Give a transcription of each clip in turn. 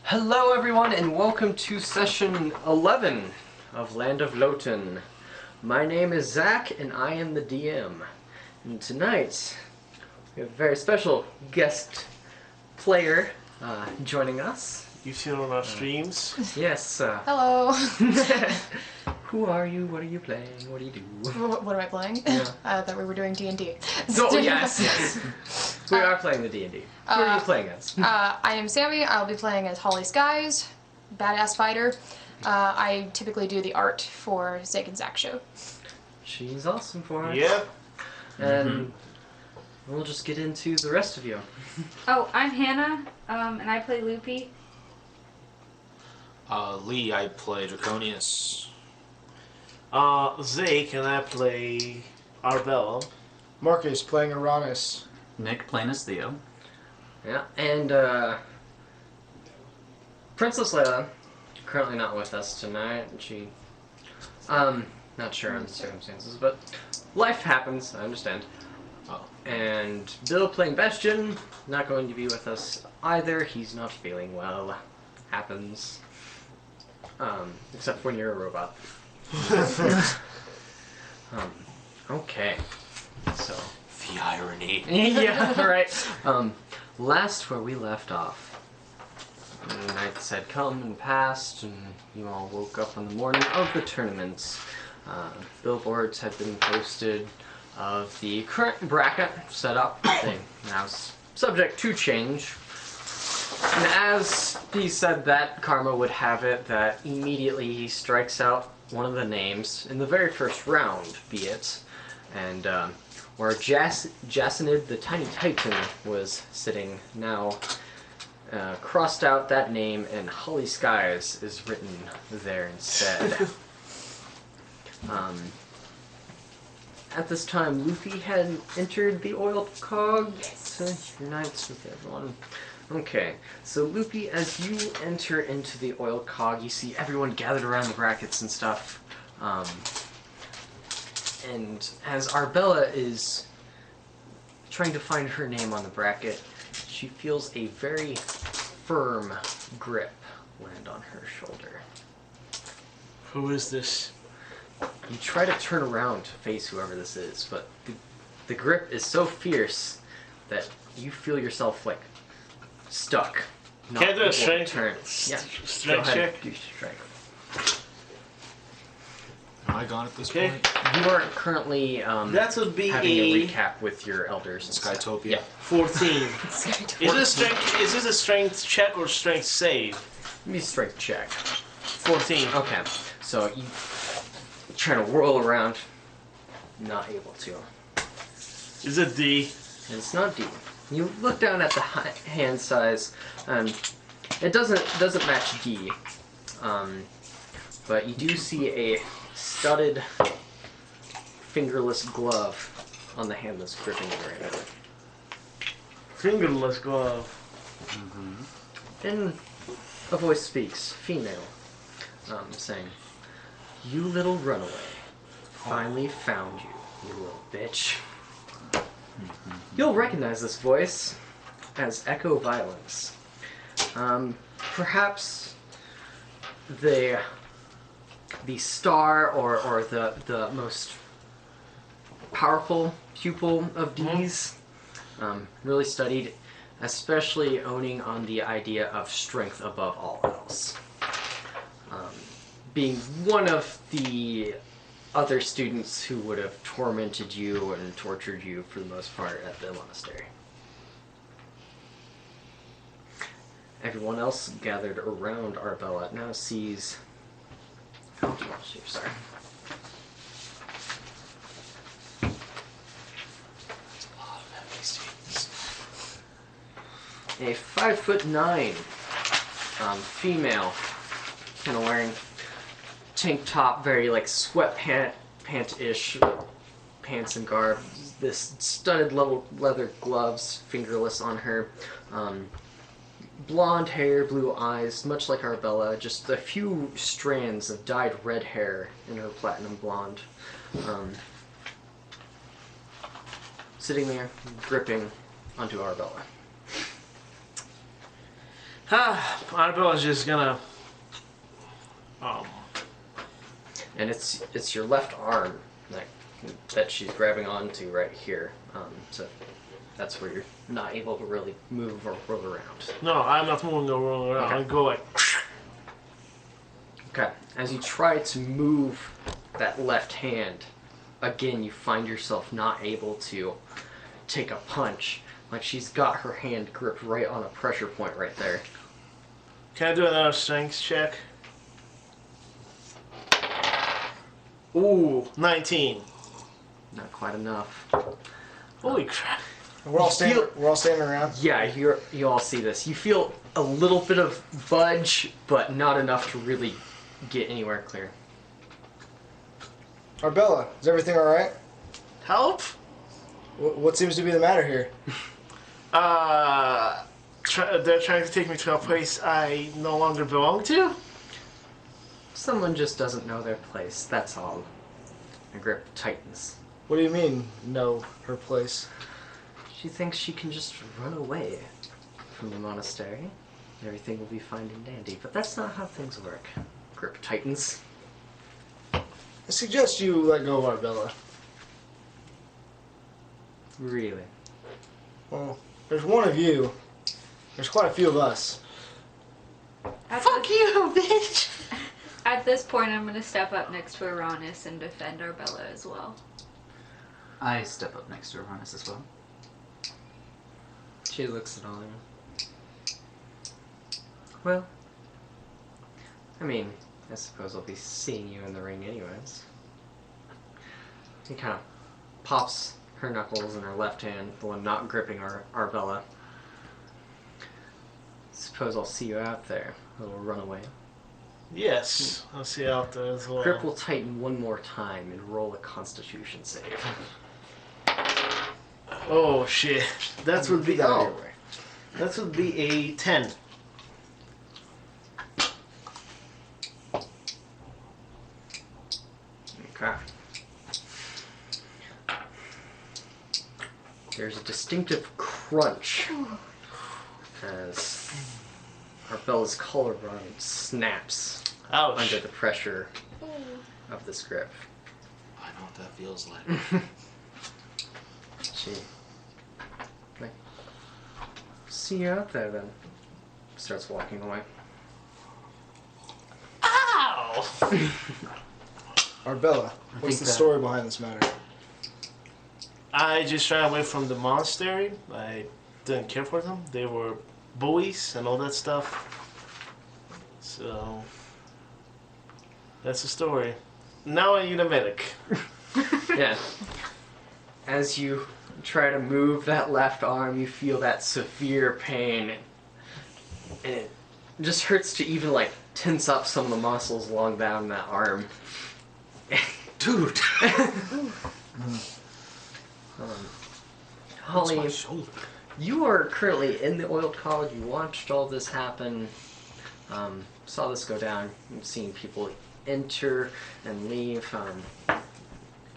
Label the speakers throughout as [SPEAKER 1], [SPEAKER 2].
[SPEAKER 1] Hello everyone and welcome to session 11 of Land of Loten. My name is Zach and I am the DM. And tonight we have a very special guest player joining us.
[SPEAKER 2] You've seen on our streams?
[SPEAKER 1] Yes.
[SPEAKER 3] Hello.
[SPEAKER 1] Who are you? What are you playing? What do you do?
[SPEAKER 3] What am I playing?
[SPEAKER 1] Yeah.
[SPEAKER 3] I thought we were doing D&D.
[SPEAKER 1] Oh yes. We are playing the D&D. Who are you playing as?
[SPEAKER 3] I am Sammy. I'll be playing as Holly Skies, badass fighter. I typically do the art for Zake and Zach show.
[SPEAKER 1] She's awesome for us.
[SPEAKER 2] Yep.
[SPEAKER 1] And we'll just get into the rest of you.
[SPEAKER 4] Oh, I'm Hannah, and I play Loopy.
[SPEAKER 5] Lee, I play Draconius.
[SPEAKER 2] Zake and I play Arbella.
[SPEAKER 6] Marcus playing Uranus.
[SPEAKER 7] Nick playing as Theo.
[SPEAKER 1] Yeah, and Princess Leia, currently not with us tonight. She, not sure on the circumstances, but life happens, I understand.
[SPEAKER 5] Oh.
[SPEAKER 1] And Bill playing Bastion, not going to be with us either. He's not feeling well. Happens. Except when you're a robot. Okay. So.
[SPEAKER 5] The irony.
[SPEAKER 1] Yeah, right. Last where we left off, the nights had come and passed, and you all woke up on the morning of the tournament. Billboards had been posted of the current bracket set up. They now subject to change. And as he said that, karma would have it that immediately he strikes out one of the names in the very first round, be it, and where Jacinid the Tiny Titan was sitting now, crossed out that name and Holly Skies is written there instead. At this time, Luffy had entered the oil cog to unite with everyone. Okay, so Luffy, as you enter into the oil cog, you see everyone gathered around the brackets and stuff. And as Arbella is trying to find her name on the bracket, she feels a very firm grip land on her shoulder.
[SPEAKER 2] Who is this?
[SPEAKER 1] You try to turn around to face whoever this is, but the grip is so fierce that you feel yourself like stuck.
[SPEAKER 2] Can I do a
[SPEAKER 1] able to
[SPEAKER 2] strength?
[SPEAKER 1] turn. Yeah.
[SPEAKER 2] Strength
[SPEAKER 1] Go ahead,
[SPEAKER 2] check?
[SPEAKER 1] do strength.
[SPEAKER 5] Am I gone at this
[SPEAKER 2] Okay.
[SPEAKER 5] point?
[SPEAKER 1] You are currently
[SPEAKER 2] That would be
[SPEAKER 1] having a
[SPEAKER 2] a
[SPEAKER 1] recap with your elders. and stuff.
[SPEAKER 5] Skytopia.
[SPEAKER 1] Yeah.
[SPEAKER 2] 14. Is this a strength check or strength save?
[SPEAKER 1] Give me a strength check.
[SPEAKER 2] 14.
[SPEAKER 1] Okay, so you trying to whirl around, not able to.
[SPEAKER 2] Is it D?
[SPEAKER 1] And it's not D. You look down at the hand size, and it doesn't match D. But you do see a studded, fingerless glove on the hand that's gripping it right now.
[SPEAKER 2] Fingerless glove.
[SPEAKER 1] Then a voice speaks, female, saying, "You little runaway, finally found you, you little bitch." You'll recognize this voice as Echo Violence. Perhaps the star or the most powerful pupil of D's, really studied, especially owning on the idea of strength above all else. Being one of the other students who would have tormented you and tortured you for the most part at the monastery. Everyone else gathered around Arbella now sees... Oh, shoot, sorry. A 5'9" female, kind of wearing tank top, very like pant-ish pants and garb. This studded leather gloves, fingerless on her. Blonde hair, blue eyes, much like Arbella. Just a few strands of dyed red hair in her platinum blonde. Sitting there, gripping onto Arbella.
[SPEAKER 2] Arbella's just gonna.
[SPEAKER 1] And it's your left arm that she's grabbing onto right here. So that's where you're not able to really move or roll around.
[SPEAKER 2] No, I'm not moving around.
[SPEAKER 1] Okay.
[SPEAKER 2] I go like.
[SPEAKER 1] Okay. As you try to move that left hand, again you find yourself not able to take a punch. Like she's got her hand gripped right on a pressure point right there.
[SPEAKER 2] Can I do another strength check?
[SPEAKER 1] Ooh,
[SPEAKER 2] 19.
[SPEAKER 1] not quite enough.
[SPEAKER 2] Holy crap.
[SPEAKER 6] We're all standing around.
[SPEAKER 1] Yeah, you all see this. You feel a little bit of budge, but not enough to really get anywhere clear.
[SPEAKER 6] Arbella, is everything all right?
[SPEAKER 2] Help?
[SPEAKER 6] What seems to be the matter here?
[SPEAKER 2] They're trying to take me to a place I no longer belong to?
[SPEAKER 1] Someone just doesn't know their place, that's all. The grip tightens.
[SPEAKER 6] What do you mean, know her place?
[SPEAKER 1] She thinks she can just run away from the monastery. Everything will be fine and dandy, but that's not how things work. Grip tightens.
[SPEAKER 6] I suggest you let go of Arbella.
[SPEAKER 1] Really?
[SPEAKER 6] Well, there's one of you. There's quite a few of us.
[SPEAKER 2] Fuck you, bitch!
[SPEAKER 4] At this point, I'm gonna step up next to Uranus and defend Arbella as well.
[SPEAKER 7] I step up next to Uranus as well.
[SPEAKER 1] She looks at all of you. Well, I mean, I suppose I'll be seeing you in the ring anyways. He kind of pops her knuckles in her left hand, the one not gripping Arbella. Suppose I'll see you out there, a little runaway.
[SPEAKER 2] Yes, I'll see you out there as well.
[SPEAKER 1] Grip will tighten one more time and roll a Constitution save.
[SPEAKER 2] Oh shit. That would be
[SPEAKER 6] Get out of your way.
[SPEAKER 2] that would be a 10.
[SPEAKER 1] Okay. There's a distinctive crunch as Arbella's collarbone snaps
[SPEAKER 2] Ouch.
[SPEAKER 1] under the pressure of this grip.
[SPEAKER 5] I know what that feels like.
[SPEAKER 1] She, like, see you out there then. Starts walking away.
[SPEAKER 2] Ow!
[SPEAKER 6] Arbella, what's
[SPEAKER 7] think
[SPEAKER 6] the
[SPEAKER 7] that-
[SPEAKER 6] story behind this matter?
[SPEAKER 2] I just ran away from the monastery. I didn't care for them. They were bullies and all that stuff. So that's the story. Now I need a medic.
[SPEAKER 1] Yeah. As you try to move that left arm, you feel that severe pain. And it just hurts to even, like, tense up some of the muscles along down that arm.
[SPEAKER 5] Dude!
[SPEAKER 1] Holly,
[SPEAKER 5] my shoulder.
[SPEAKER 1] you are currently in the oiled college. You watched all this happen. Saw this go down. You've seen people enter and leave.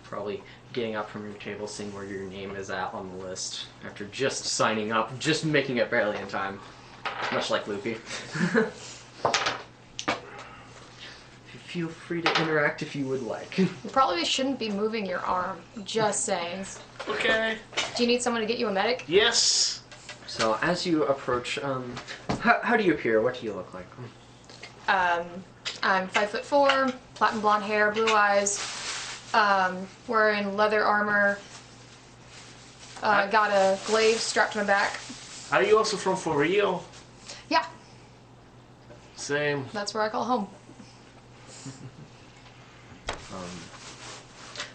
[SPEAKER 1] Probably getting up from your table, seeing where your name is at on the list after just signing up, just making it barely in time. Much like Loopy. Feel free to interact if you would like.
[SPEAKER 3] You probably shouldn't be moving your arm. Just saying.
[SPEAKER 2] Okay.
[SPEAKER 3] Do you need someone to get you a medic?
[SPEAKER 2] Yes.
[SPEAKER 1] So as you approach, how do you appear? What do you look like?
[SPEAKER 3] I'm 5'4", platinum blonde hair, blue eyes, wearing leather armor. Got a glaive strapped to my back.
[SPEAKER 2] Are you also from For Real?
[SPEAKER 3] Yeah,
[SPEAKER 2] Same.
[SPEAKER 3] that's where I call home.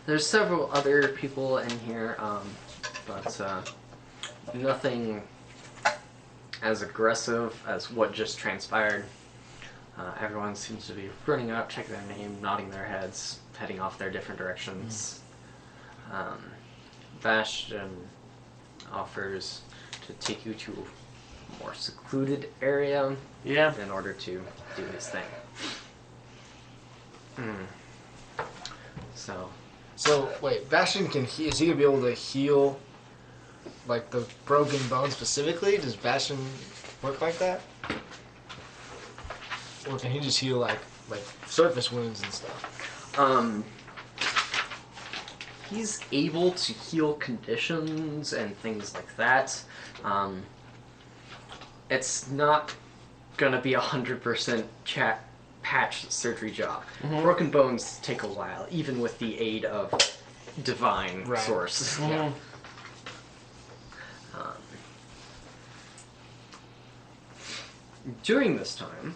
[SPEAKER 1] There's several other people in here, but nothing as aggressive as what just transpired. Everyone seems to be running up, checking their name, nodding their heads, heading off their different directions. Bastion offers to take you to a more secluded area
[SPEAKER 2] Yeah.
[SPEAKER 1] in order to do his thing.
[SPEAKER 6] So wait, Bastion is he gonna be able to heal, like the broken bone specifically? Does Bastion work like that? Or can he just heal like surface wounds and stuff?
[SPEAKER 1] He's able to heal conditions and things like that. It's not gonna be 100% patch surgery job. Broken bones take a while, even with the aid of divine
[SPEAKER 6] Right.
[SPEAKER 1] source.
[SPEAKER 2] Mhm.
[SPEAKER 1] Yeah. During this time,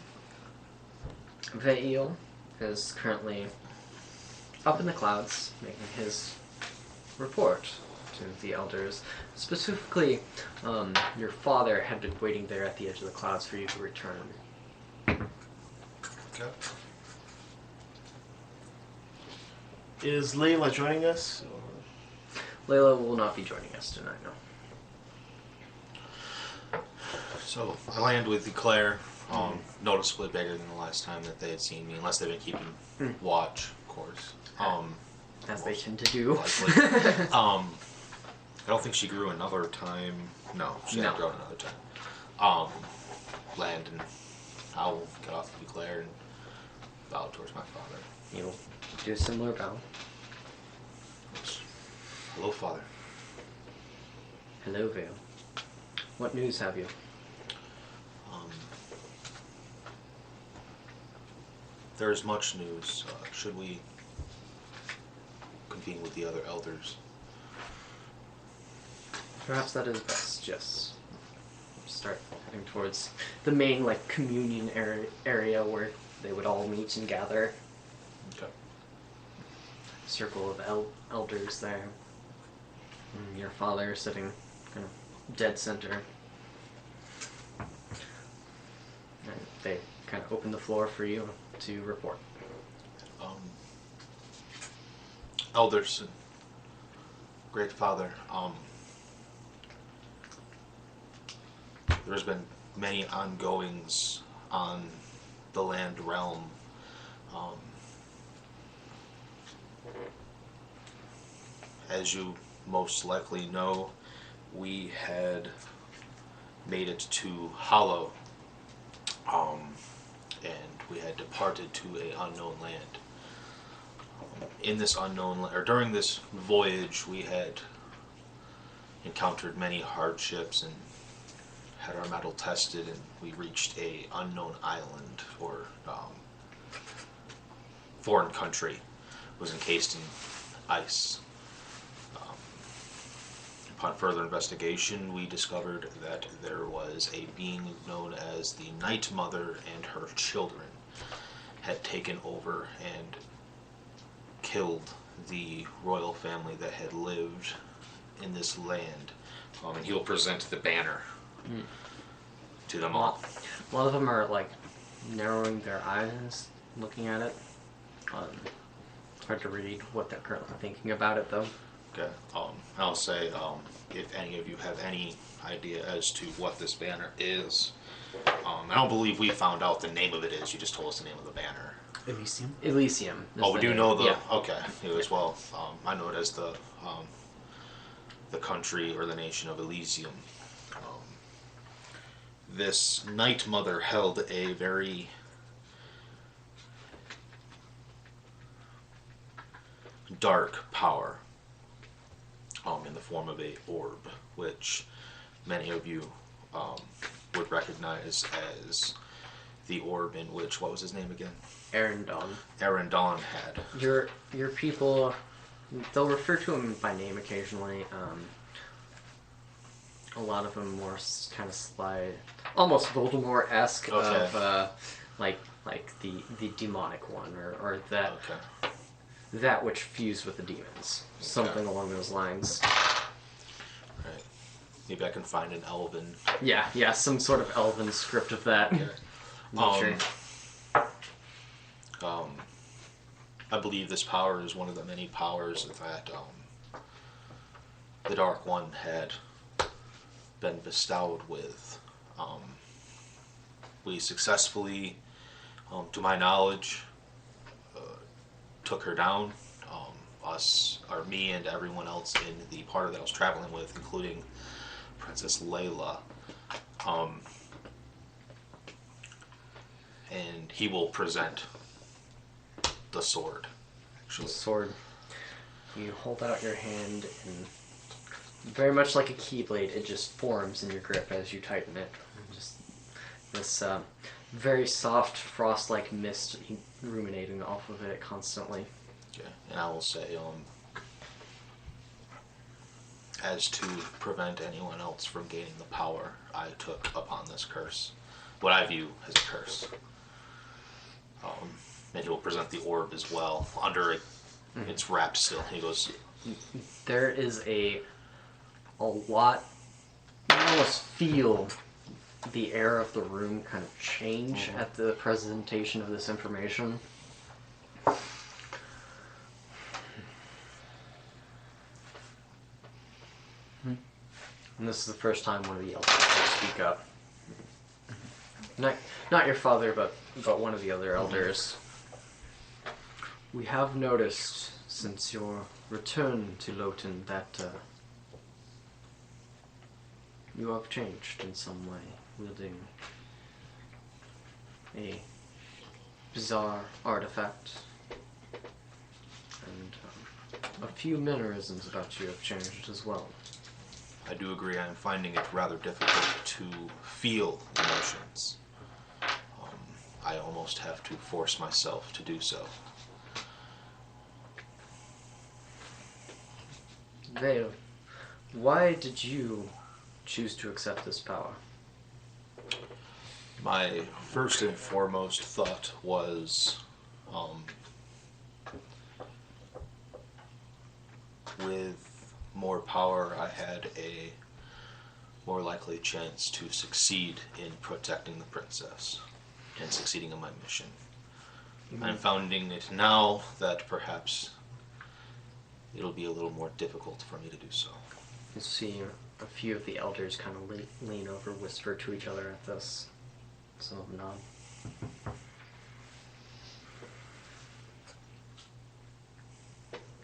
[SPEAKER 1] Veil is currently up in the clouds, making his report to the elders. Specifically, your father had been waiting there at the edge of the clouds for you to return.
[SPEAKER 5] Okay.
[SPEAKER 2] Is Layla joining us?
[SPEAKER 1] Layla will not be joining us tonight, no.
[SPEAKER 5] So I land with the Claire, noticeably bigger than the last time that they had seen me, unless they've been keeping watch, of course.
[SPEAKER 1] As they tend to do.
[SPEAKER 5] Likely. I don't think she grew another time. No, she hadn't grown another time. Land and I'll get off of the Claire and bow towards my father.
[SPEAKER 1] You'll do a similar bow.
[SPEAKER 5] Hello, Father.
[SPEAKER 1] Hello, Vale. What news have you?
[SPEAKER 5] There's much news. Should we convene with the other elders?
[SPEAKER 1] Perhaps that is best, yes. Start heading towards the main, communion area where they would all meet and gather.
[SPEAKER 5] Okay.
[SPEAKER 1] Circle of elders there. And your father sitting kind of dead center. And they kind of open the floor for you to report.
[SPEAKER 5] Elders, Great Father, there's been many ongoings on the land realm. As you most likely know, we had made it to Hollow, and we had departed to a unknown land. In this during this voyage, we had encountered many hardships and had our metal tested, and we reached a unknown island or foreign country. It was encased in ice. Upon further investigation, we discovered that there was a being known as the Night Mother, and her children had taken over and killed the royal family that had lived in this land. And he'll present the banner to them all.
[SPEAKER 1] A lot of them are narrowing their eyes, looking at it. It's hard to read what they're currently thinking about it, though.
[SPEAKER 5] Okay. I'll say, if any of you have any idea as to what this banner is, I don't believe we found out the name of it is. You just told us the name of the banner.
[SPEAKER 7] Elysium.
[SPEAKER 1] Elysium.
[SPEAKER 5] Oh, we do know the.
[SPEAKER 1] Yeah.
[SPEAKER 5] Okay, you as well. I know it as the country or the nation of Elysium. This Night Mother held a very dark power in the form of a orb, which many of you would recognize as the orb in which, what was his name again? Aaron Dawn had.
[SPEAKER 1] Your people, they'll refer to him by name occasionally. A lot of them more kind of sly, almost Voldemort-esque
[SPEAKER 5] Okay.
[SPEAKER 1] of like the demonic one or that
[SPEAKER 5] Okay.
[SPEAKER 1] that which fused with the demons, something along those lines.
[SPEAKER 5] Right. Maybe I can find an elven.
[SPEAKER 1] Yeah, some sort of elven script of that.
[SPEAKER 5] Okay. I believe this power is one of the many powers that the Dark One had been bestowed with. We successfully, to my knowledge, took her down. Me and everyone else in the party that I was traveling with, including Princess Layla. and he will present the sword.
[SPEAKER 1] The
[SPEAKER 5] Actually,
[SPEAKER 1] sword. You hold out your hand, and very much like a keyblade, it just forms in your grip as you tighten it. Just this very soft, frost-like mist ruminating off of it constantly.
[SPEAKER 5] okay. And I will say, as to prevent anyone else from gaining the power I took upon this curse, what I view as a curse. And he will present the orb as well. Under it, it's wrapped still. He goes,
[SPEAKER 1] There is a lot. You almost feel the air of the room kind of change at the presentation of this information. And this is the first time one of the elders will speak up. Not your father, but one of the other elders. We have noticed since your return to Loten that you have changed in some way, wielding a bizarre artifact, and a few mannerisms about you have changed as well.
[SPEAKER 5] I do agree. I'm finding it rather difficult to feel emotions. I almost have to force myself to do so.
[SPEAKER 1] Vale, why did you choose to accept this power?
[SPEAKER 5] My first and foremost thought was, with more power, I had a more likely chance to succeed in protecting the princess and succeeding in my mission. I'm finding it now that perhaps it'll be a little more difficult for me to do so.
[SPEAKER 1] You see a few of the elders kind of lean over, whisper to each other at this. Some of them nod.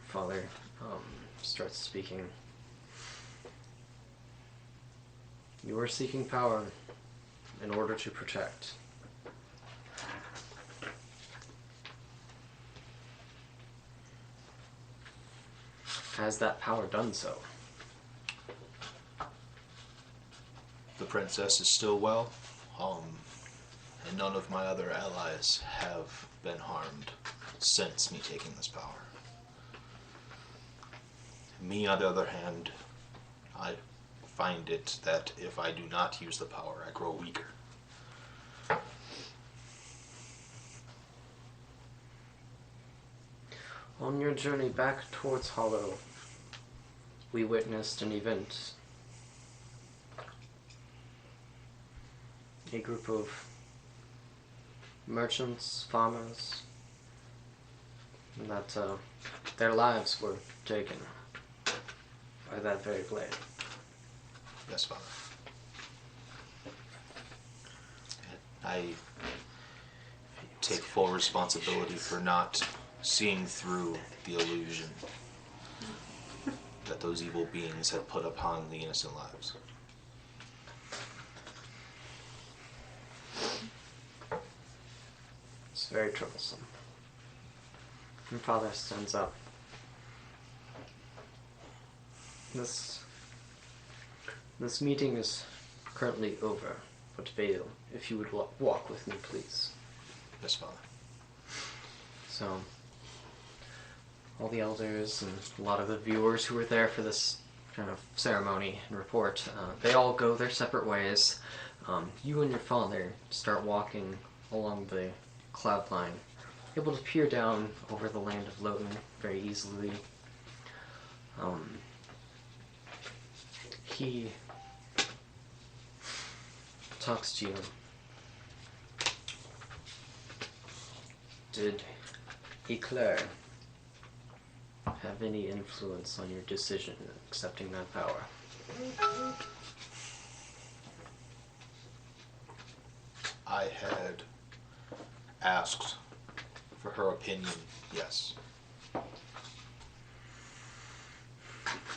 [SPEAKER 1] Father starts speaking. You are seeking power in order to protect. Has that power done so?
[SPEAKER 5] The princess is still well, and none of my other allies have been harmed since me taking this power. Me, on the other hand, I find it that if I do not use the power, I grow weaker.
[SPEAKER 1] On your journey back towards Hollow, we witnessed an event. A group of merchants, farmers, that their lives were taken by that very blade.
[SPEAKER 5] Yes, Father. I take full responsibility for not seeing through the illusion that those evil beings had put upon the innocent lives.
[SPEAKER 1] It's very troublesome. Your father stands up. This meeting is currently over, but Vale, if you would walk with me, please.
[SPEAKER 5] Yes, Father.
[SPEAKER 1] So, all the elders and a lot of the viewers who were there for this kind of ceremony and report, they all go their separate ways. You and your father start walking along the cloud line, able to peer down over the land of Loten very easily. He talks to you. Did Eclair have any influence on your decision in accepting that power?
[SPEAKER 5] I had asked for her opinion, yes.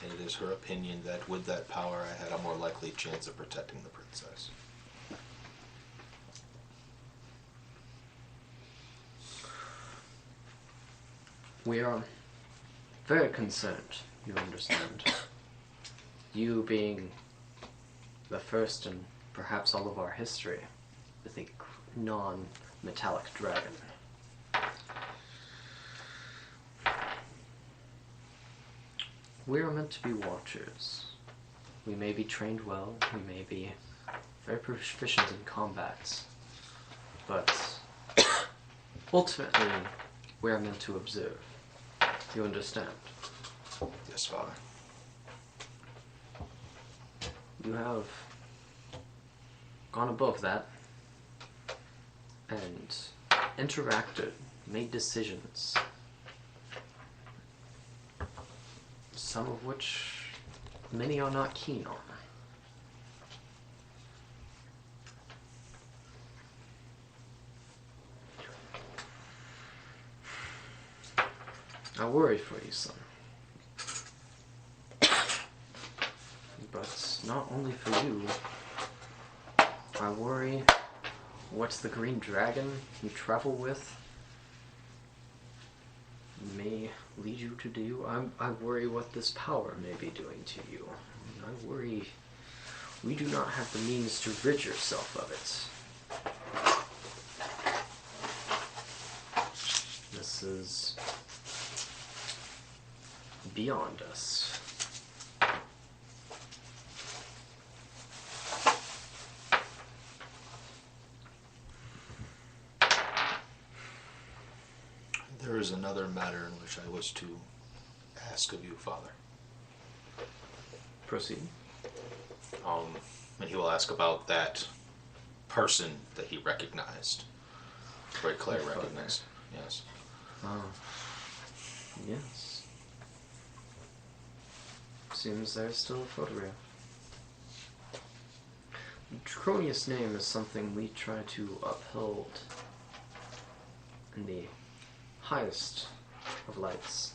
[SPEAKER 5] And it is her opinion that with that power I had a more likely chance of protecting the princess.
[SPEAKER 1] We are very concerned, you understand. You being the first in perhaps all of our history with a non-metallic dragon. We are meant to be watchers. We may be trained well, we may be very proficient in combat, but ultimately we are meant to observe. You understand?
[SPEAKER 5] Yes, Father.
[SPEAKER 1] You have gone above that and interacted, made decisions, some of which many are not keen on. I worry for you, son. But not only for you, I worry what the green dragon you travel with may lead you to do. I worry what this power may be doing to you. I worry we do not have the means to rid yourself of it. This is beyond us.
[SPEAKER 5] There is another matter in which I wish to ask of you, Father.
[SPEAKER 1] Proceed.
[SPEAKER 5] And he will ask about that person that he recognized. Great Claire
[SPEAKER 1] Your father.
[SPEAKER 5] recognized. Yes.
[SPEAKER 1] Oh. Yes. Seems there's still a photograph. Draconius name is something we try to uphold in the highest of lights.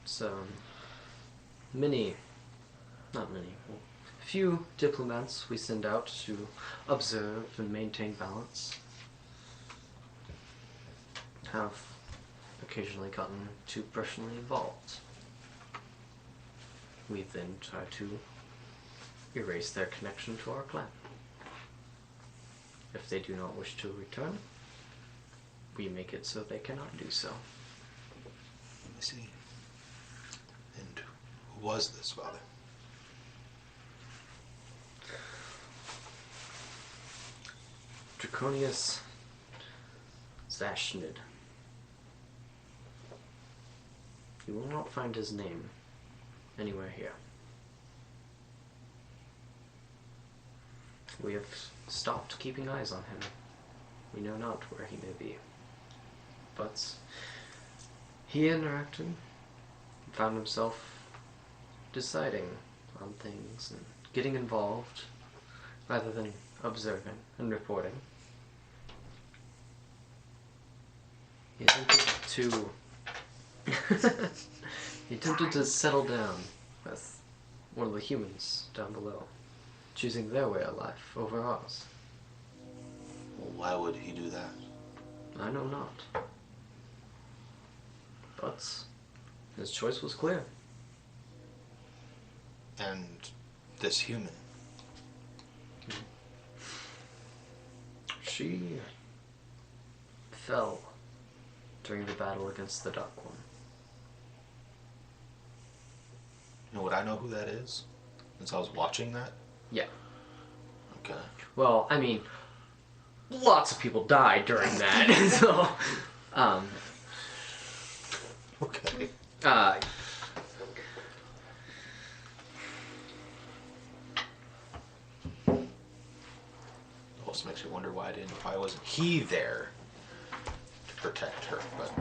[SPEAKER 1] So, a few diplomats we send out to observe and maintain balance have occasionally gotten too personally involved. We then try to erase their connection to our clan. If they do not wish to return, we make it so they cannot do so.
[SPEAKER 5] Let me see. And who was this, Father?
[SPEAKER 1] Draconius Zashnid. You will not find his name anywhere here. We have stopped keeping eyes on him. We know not where he may be. But he interacted, found himself deciding on things and getting involved rather than observing and reporting. He attempted to settle down with one of the humans down below, choosing their way of life over ours.
[SPEAKER 5] Well, why would he do that?
[SPEAKER 1] I know not. But his choice was clear.
[SPEAKER 5] And this human,
[SPEAKER 1] She fell during the battle against the Dark One.
[SPEAKER 5] you know, would I know who that is? Since I was watching that?
[SPEAKER 1] Yeah.
[SPEAKER 5] Okay.
[SPEAKER 1] Well, I mean, lots of people died during that, so,
[SPEAKER 5] Okay. Also makes you wonder why wasn't he there to protect her, but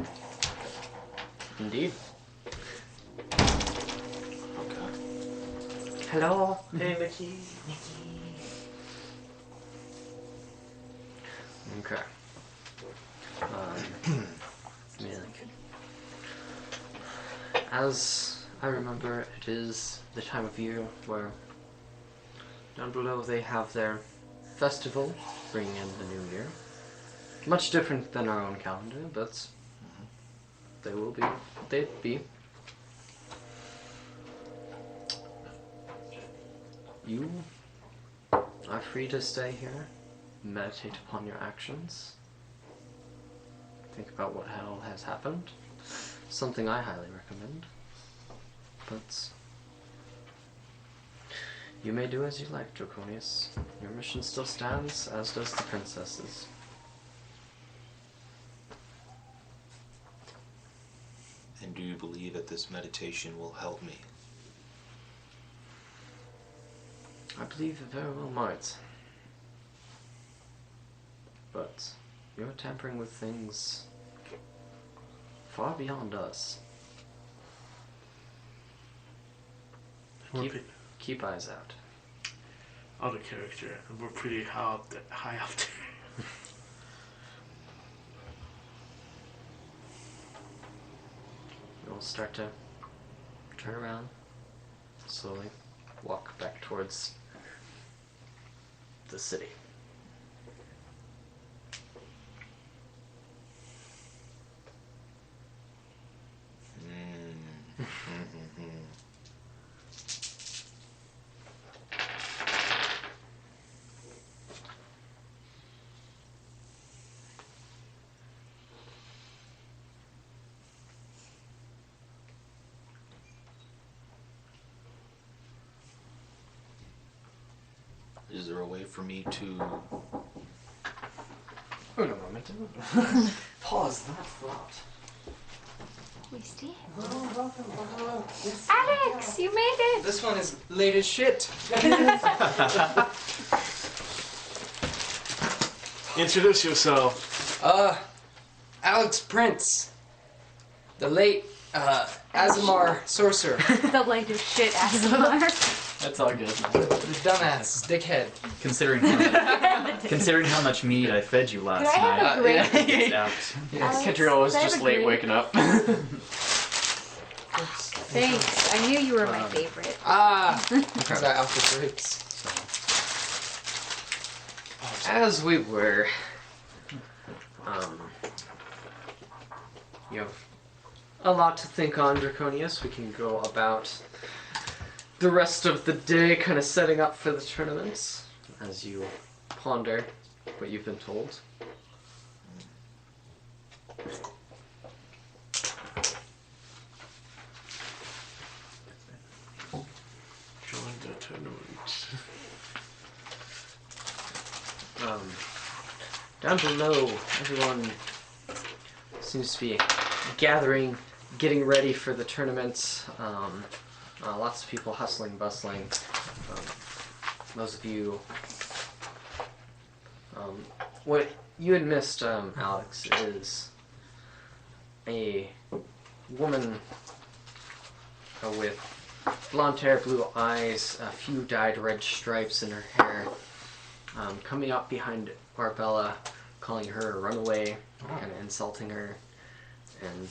[SPEAKER 1] Indeed.
[SPEAKER 5] okay.
[SPEAKER 1] Hello?
[SPEAKER 2] Hey, Nikki.
[SPEAKER 1] Okay. Yeah. As I remember, it is the time of year where down below they have their festival, bringing in the new year. Much different than our own calendar, but They will be. They'd be. You are free to stay here, meditate upon your actions, think about what hell has happened. Something I highly recommend. But you may do as you like, Draconius. Your mission still stands, as does the princess's.
[SPEAKER 5] And do you believe that this meditation will help me?
[SPEAKER 1] I believe it very well might. But you're tampering with things far beyond us. Keep eyes out.
[SPEAKER 2] Other character, and we're pretty high up there.
[SPEAKER 1] You'll start to turn around, slowly walk back towards the city.
[SPEAKER 5] Is there a way for me to...
[SPEAKER 1] Un momento. Pause that thought.
[SPEAKER 4] We stand. Alex, you made it!
[SPEAKER 8] This one is late as shit.
[SPEAKER 2] Introduce yourself.
[SPEAKER 8] Alex Prince. The late, Azamar sorcerer.
[SPEAKER 4] The latest shit, Asmar.
[SPEAKER 7] That's all good.
[SPEAKER 8] The dumbass, dickhead.
[SPEAKER 7] Considering how much meat I fed you last
[SPEAKER 4] Could I have
[SPEAKER 7] night,
[SPEAKER 4] a grape?
[SPEAKER 7] it's out.
[SPEAKER 4] Alex,
[SPEAKER 1] Catriona was
[SPEAKER 4] could I have
[SPEAKER 1] just
[SPEAKER 4] a
[SPEAKER 1] late
[SPEAKER 4] grape?
[SPEAKER 1] waking up.
[SPEAKER 4] Thanks. I knew you were my favorite.
[SPEAKER 8] Because I offer grapes.
[SPEAKER 1] As we were, you have a lot to think on, Draconius. We can go about the rest of the day kind of setting up for the tournaments as you ponder what you've been told.
[SPEAKER 2] Join the tournament.
[SPEAKER 1] Down below, everyone seems to be gathering, getting ready for the tournament. Lots of people hustling, bustling. Those of you, what you had missed, Alex, is a woman with blonde hair, blue eyes, a few dyed red stripes in her hair, coming up behind Arbella, calling her a runaway, kind of insulting her, and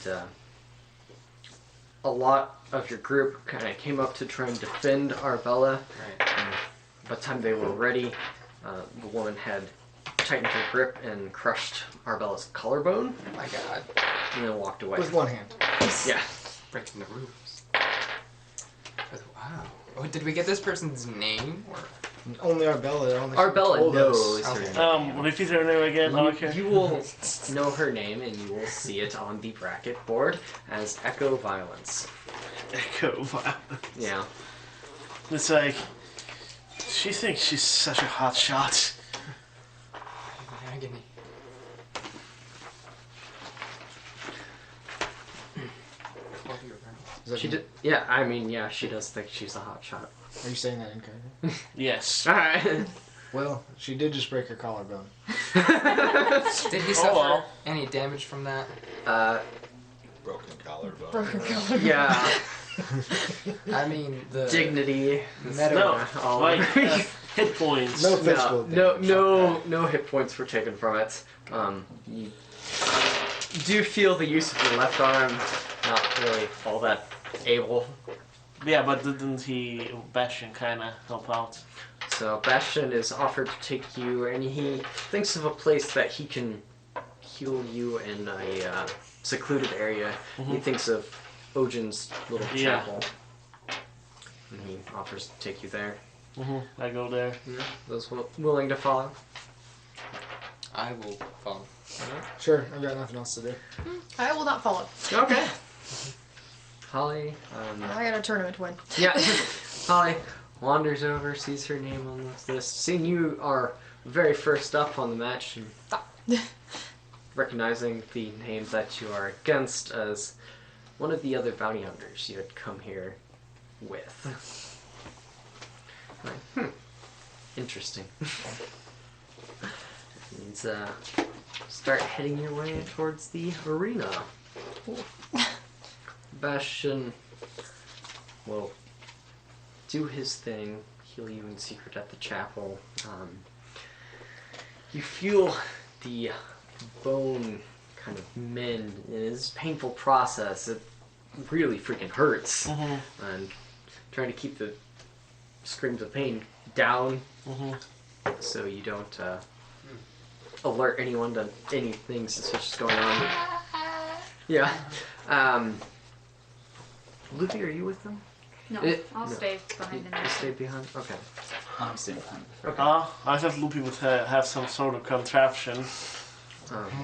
[SPEAKER 1] a lot of your group kind of came up to try and defend Arbella.
[SPEAKER 8] Right.
[SPEAKER 1] And by the time they were ready, the woman had tightened her grip and crushed Arbella's collarbone,
[SPEAKER 8] Oh my god.
[SPEAKER 1] and then walked away.
[SPEAKER 6] With one hand.
[SPEAKER 1] Yeah.
[SPEAKER 8] Breaking the rules. Wow. Oh, did we get this person's name? Or?
[SPEAKER 6] Only Arbella.
[SPEAKER 1] Arbella
[SPEAKER 6] told us.
[SPEAKER 1] knows her
[SPEAKER 8] Okay.
[SPEAKER 1] name.
[SPEAKER 2] Repeat her name again. Okay.
[SPEAKER 1] You will know her name, and you will see it on the bracket board as Echo Violence.
[SPEAKER 2] Echo Violence.
[SPEAKER 1] Yeah.
[SPEAKER 2] It's like, she thinks she's such a hot shot.
[SPEAKER 8] Agony.
[SPEAKER 6] Is that
[SPEAKER 1] She
[SPEAKER 6] you?
[SPEAKER 1] did. Yeah, I mean, yeah, she does think she's a hot shot.
[SPEAKER 6] Are you saying that in character?
[SPEAKER 2] Yes.
[SPEAKER 1] All right.
[SPEAKER 6] Well, she did just break her collarbone.
[SPEAKER 8] Did he suffer
[SPEAKER 2] well.
[SPEAKER 8] any damage from that?
[SPEAKER 5] Broken collarbone.
[SPEAKER 3] Broken color.
[SPEAKER 1] Yeah.
[SPEAKER 8] I mean, the
[SPEAKER 1] Dignity.
[SPEAKER 8] meta.
[SPEAKER 2] No,
[SPEAKER 1] all
[SPEAKER 2] like
[SPEAKER 1] over.
[SPEAKER 2] hit points.
[SPEAKER 6] No physical
[SPEAKER 1] No hit points were taken from it. You do feel the use of your left arm not really all that able.
[SPEAKER 2] Yeah, but didn't he, Bastion, kind of help out?
[SPEAKER 1] So Bastion is offered to take you, and he thinks of a place that he can heal you in a secluded area. He thinks of Ojin's little
[SPEAKER 2] Yeah.
[SPEAKER 1] chapel. And he offers to take you there.
[SPEAKER 2] I go there.
[SPEAKER 1] Yeah. Those willing to follow?
[SPEAKER 8] I will follow.
[SPEAKER 6] Sure, I've got nothing else to do.
[SPEAKER 3] I will not follow.
[SPEAKER 1] Okay. Holly,
[SPEAKER 3] I got a tournament win.
[SPEAKER 1] yeah. Holly wanders over, sees her name on this list. Seeing you are very first up on the match, and recognizing the name that you are against as one of the other bounty hunters you had come here with. Like, interesting. Means start heading your way towards the arena. Bastion will do his thing, heal you in secret at the chapel. You feel the bone kind of mend. It is a painful process. It really freaking hurts. And trying to keep the screams of pain down so you don't alert anyone to anything suspicious going on. Yeah. Luffy, are you with them?
[SPEAKER 4] No, I'll stay behind
[SPEAKER 1] You
[SPEAKER 4] the
[SPEAKER 1] stay behind? Okay.
[SPEAKER 7] I'm staying behind.
[SPEAKER 2] I thought Loopy would have some sort of contraption.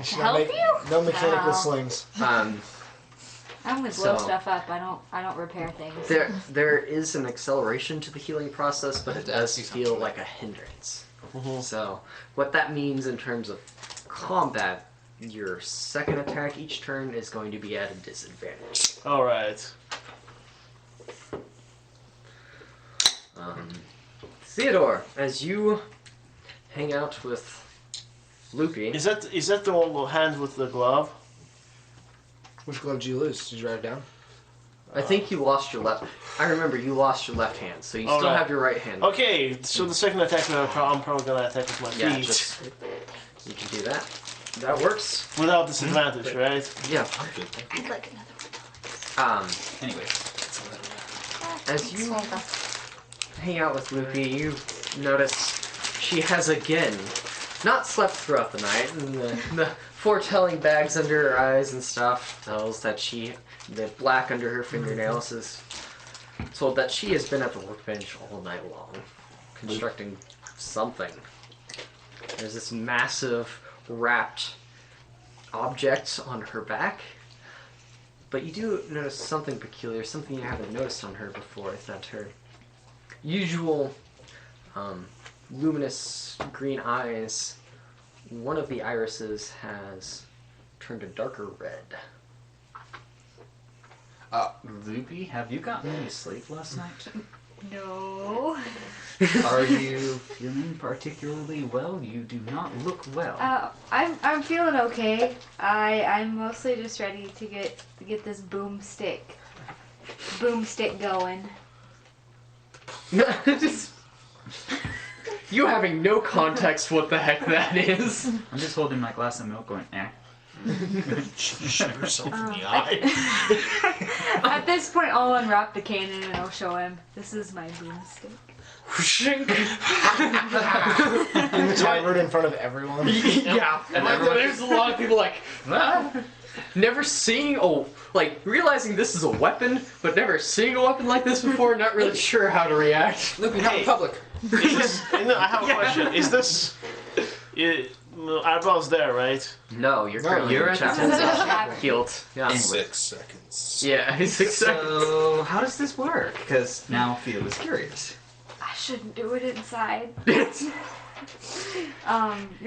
[SPEAKER 6] Should
[SPEAKER 4] Help
[SPEAKER 6] I make
[SPEAKER 4] you?
[SPEAKER 6] no mechanical
[SPEAKER 4] No.
[SPEAKER 6] slings.
[SPEAKER 4] I'm gonna blow
[SPEAKER 1] So-
[SPEAKER 4] stuff up. I don't repair things.
[SPEAKER 1] There is an acceleration to the healing process, but it
[SPEAKER 8] to
[SPEAKER 1] does
[SPEAKER 8] ask you
[SPEAKER 1] feel
[SPEAKER 8] something.
[SPEAKER 1] like a hindrance. So, what that means in terms of combat, your second attack each turn is going to be at a disadvantage.
[SPEAKER 2] Alright.
[SPEAKER 1] Theodore, as you hang out with Loopy,
[SPEAKER 2] Is that the old hand with the glove?
[SPEAKER 6] Which glove did you lose? Did you write it down?
[SPEAKER 1] I think you lost your left. I remember you lost your left hand, so you still
[SPEAKER 2] Alright.
[SPEAKER 1] have your right hand.
[SPEAKER 2] Okay, so the second attack I'm probably gonna attack with my
[SPEAKER 1] Yeah,
[SPEAKER 2] feet.
[SPEAKER 1] just you can do that. That works.
[SPEAKER 2] Without disadvantage, right?
[SPEAKER 1] Yeah.
[SPEAKER 5] I'm good.
[SPEAKER 4] I'd like another one.
[SPEAKER 7] Anyway,
[SPEAKER 1] As you hang out with Luffy, you notice she has again not slept throughout the night, and the foretelling bags under her eyes and stuff tells that the black under her fingernails is told that she has been at the workbench all night long, constructing something. There's this massive wrapped object on her back, but you do notice something peculiar, something you haven't noticed on her before, is that her usual luminous green eyes, one of the irises has turned a darker red.
[SPEAKER 7] Loopy, have you gotten any sleep last night?
[SPEAKER 4] No.
[SPEAKER 7] Are you feeling particularly well? You do not look well.
[SPEAKER 4] I'm feeling okay. I'm mostly just ready to get this boomstick going.
[SPEAKER 1] You having no context what the heck that is.
[SPEAKER 7] I'm just holding my glass of milk going, eh.
[SPEAKER 5] Shoot yourself in the eye.
[SPEAKER 4] At this point, I'll unwrap the cannon and I'll show him. This is my boomstick.
[SPEAKER 6] Timered in front of everyone.
[SPEAKER 1] Yeah, and there's a lot of people like, ah. Never seeing, realizing this is a weapon, but never seeing a weapon like this before, not really sure how to react.
[SPEAKER 8] Loopy, not in public.
[SPEAKER 2] Is this, I have a question. Is this... Arbella's there, right?
[SPEAKER 1] No, you're currently
[SPEAKER 7] you're
[SPEAKER 1] in
[SPEAKER 7] at the
[SPEAKER 1] chapel. Healed. Yeah.
[SPEAKER 5] 6 seconds.
[SPEAKER 1] Yeah, 6 seconds.
[SPEAKER 7] So, how does this work? Because now Theo is curious.
[SPEAKER 4] I shouldn't do it inside. You'll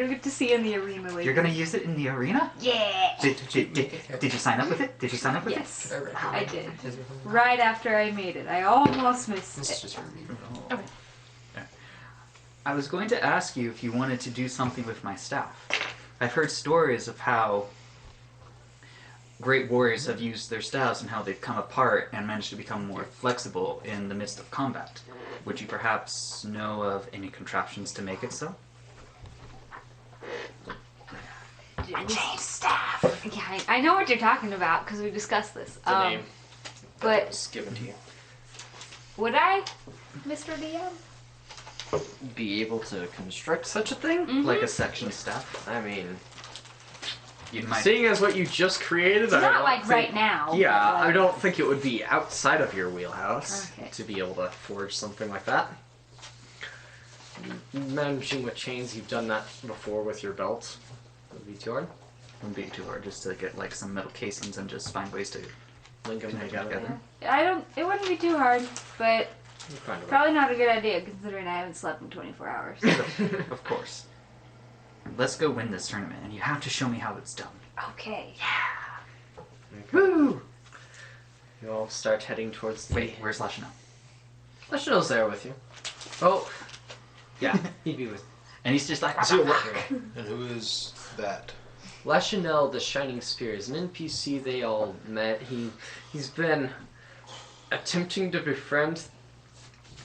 [SPEAKER 4] get to see in the arena later.
[SPEAKER 7] You're gonna use it in the arena?
[SPEAKER 4] Yeah.
[SPEAKER 7] Did you sign up with it? Did you sign up with
[SPEAKER 4] Yes, I did. Right after I made it, I almost missed
[SPEAKER 8] This is
[SPEAKER 4] it.
[SPEAKER 8] just for me.
[SPEAKER 7] it? I was going to ask you if you wanted to do something with my staff. I've heard stories of how great warriors have used their staffs and how they've come apart and managed to become more flexible in the midst of combat. Would you perhaps know of any contraptions to make it so?
[SPEAKER 4] Change staff. Yeah, I know what you're talking about because we discussed this.
[SPEAKER 1] The name
[SPEAKER 4] But
[SPEAKER 1] was given to you.
[SPEAKER 4] would I, Mr. DM?
[SPEAKER 1] Be able to construct such a thing?
[SPEAKER 7] Like a section staff?
[SPEAKER 1] I mean,
[SPEAKER 7] You might.
[SPEAKER 1] Seeing as what you just created, I
[SPEAKER 4] Not
[SPEAKER 1] don't
[SPEAKER 4] like
[SPEAKER 1] think,
[SPEAKER 4] right now.
[SPEAKER 1] Yeah,
[SPEAKER 4] but, like,
[SPEAKER 1] I don't think it would be outside of your wheelhouse
[SPEAKER 4] Okay.
[SPEAKER 1] to be able to forge something like that. Managing with chains, you've done that before with your belt. Would be too hard.
[SPEAKER 7] Wouldn't be too hard just to get like some metal casings and just find ways to
[SPEAKER 1] Link them
[SPEAKER 7] connect them
[SPEAKER 1] together.
[SPEAKER 7] together.
[SPEAKER 4] Yeah. I don't. It wouldn't be too hard, but
[SPEAKER 1] You find a way.
[SPEAKER 4] probably not a good idea considering I haven't slept in 24 hours.
[SPEAKER 7] Of course. Let's go win this tournament, and you have to show me how it's done.
[SPEAKER 4] Okay.
[SPEAKER 1] Woo! You all start heading towards the...
[SPEAKER 7] Wait, where's Lashino?
[SPEAKER 1] Lashino's there with you. Oh. Yeah, he'd be with...
[SPEAKER 7] And he's just like,
[SPEAKER 5] And who is that?
[SPEAKER 1] Lachanel, the Shining Spear, is an NPC they all met. He's been attempting to befriend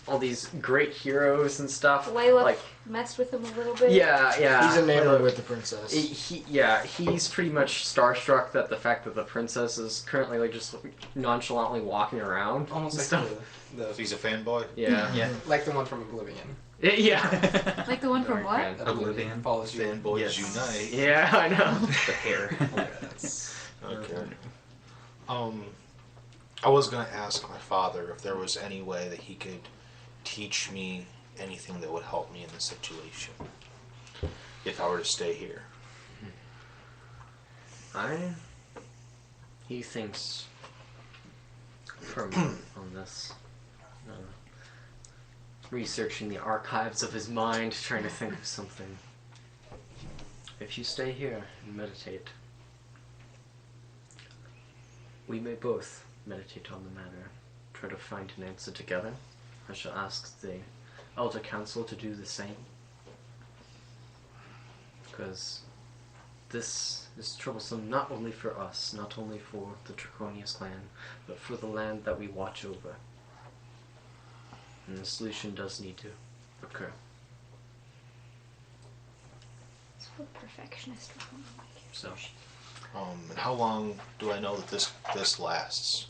[SPEAKER 1] all these great heroes and stuff.
[SPEAKER 4] Layla
[SPEAKER 1] Like,
[SPEAKER 4] messed with him a little bit.
[SPEAKER 1] yeah.
[SPEAKER 6] He's enamored with the princess.
[SPEAKER 1] He's pretty much starstruck that the fact that the princess is currently like just nonchalantly walking around.
[SPEAKER 8] Almost
[SPEAKER 1] and
[SPEAKER 8] like
[SPEAKER 1] stuff.
[SPEAKER 8] the
[SPEAKER 5] He's a fanboy?
[SPEAKER 1] Yeah.
[SPEAKER 7] yeah.
[SPEAKER 8] like the one from Oblivion.
[SPEAKER 1] Yeah.
[SPEAKER 4] Like the one from what?
[SPEAKER 1] Fan.
[SPEAKER 7] Oblivion.
[SPEAKER 8] follows you.
[SPEAKER 5] Fanboys
[SPEAKER 7] Yes.
[SPEAKER 5] unite.
[SPEAKER 1] Yeah, I know.
[SPEAKER 7] The hair.
[SPEAKER 8] Oh, yeah, that's
[SPEAKER 5] Okay. I was gonna ask my father if there was any way that he could teach me anything that would help me in this situation. If I were to stay here.
[SPEAKER 1] He thinks for a moment on this. Researching the archives of his mind, trying to think of something. If you stay here and meditate, we may both meditate on the matter, try to find an answer together. I shall ask the Elder Council to do the same. Because this is troublesome not only for us, not only for the Draconius clan, but for the land that we watch over. And the solution does need to occur.
[SPEAKER 4] It's what perfectionist.
[SPEAKER 1] So,
[SPEAKER 5] And how long do I know that this lasts?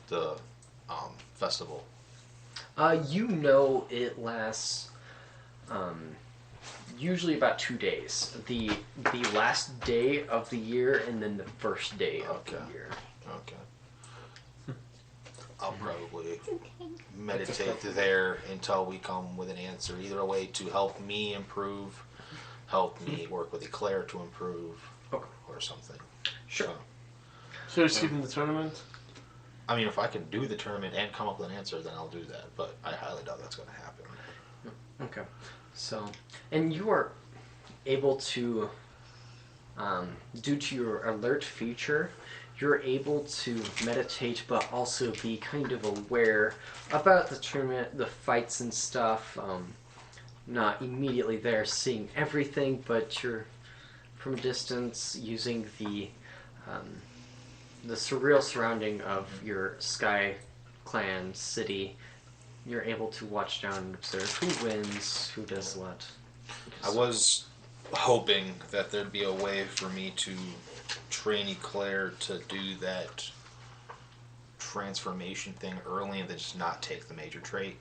[SPEAKER 5] The festival.
[SPEAKER 1] you know it lasts usually about 2 days. The last day of the year and then the first day of the
[SPEAKER 5] Okay.
[SPEAKER 1] year.
[SPEAKER 5] Okay. I'll probably meditate there until we come with an answer. Either a way to help me improve, help me work with Eclair to improve,
[SPEAKER 1] Okay.
[SPEAKER 5] or something.
[SPEAKER 1] Sure.
[SPEAKER 2] So you're skipping the tournament?
[SPEAKER 5] I mean, if I can do the tournament and come up with an answer, then I'll do that. But I highly doubt that's going to happen.
[SPEAKER 1] Okay. So, and you are able to, due to your alert feature, you're able to meditate, but also be kind of aware about the tournament, the fights and stuff. Not immediately there seeing everything, but you're from a distance using the surreal surrounding of your Sky Clan city. You're able to watch down and observe who wins, who does what.
[SPEAKER 5] I was hoping that there'd be a way for me to train Eclair to do that transformation thing early and then just not take the major trait.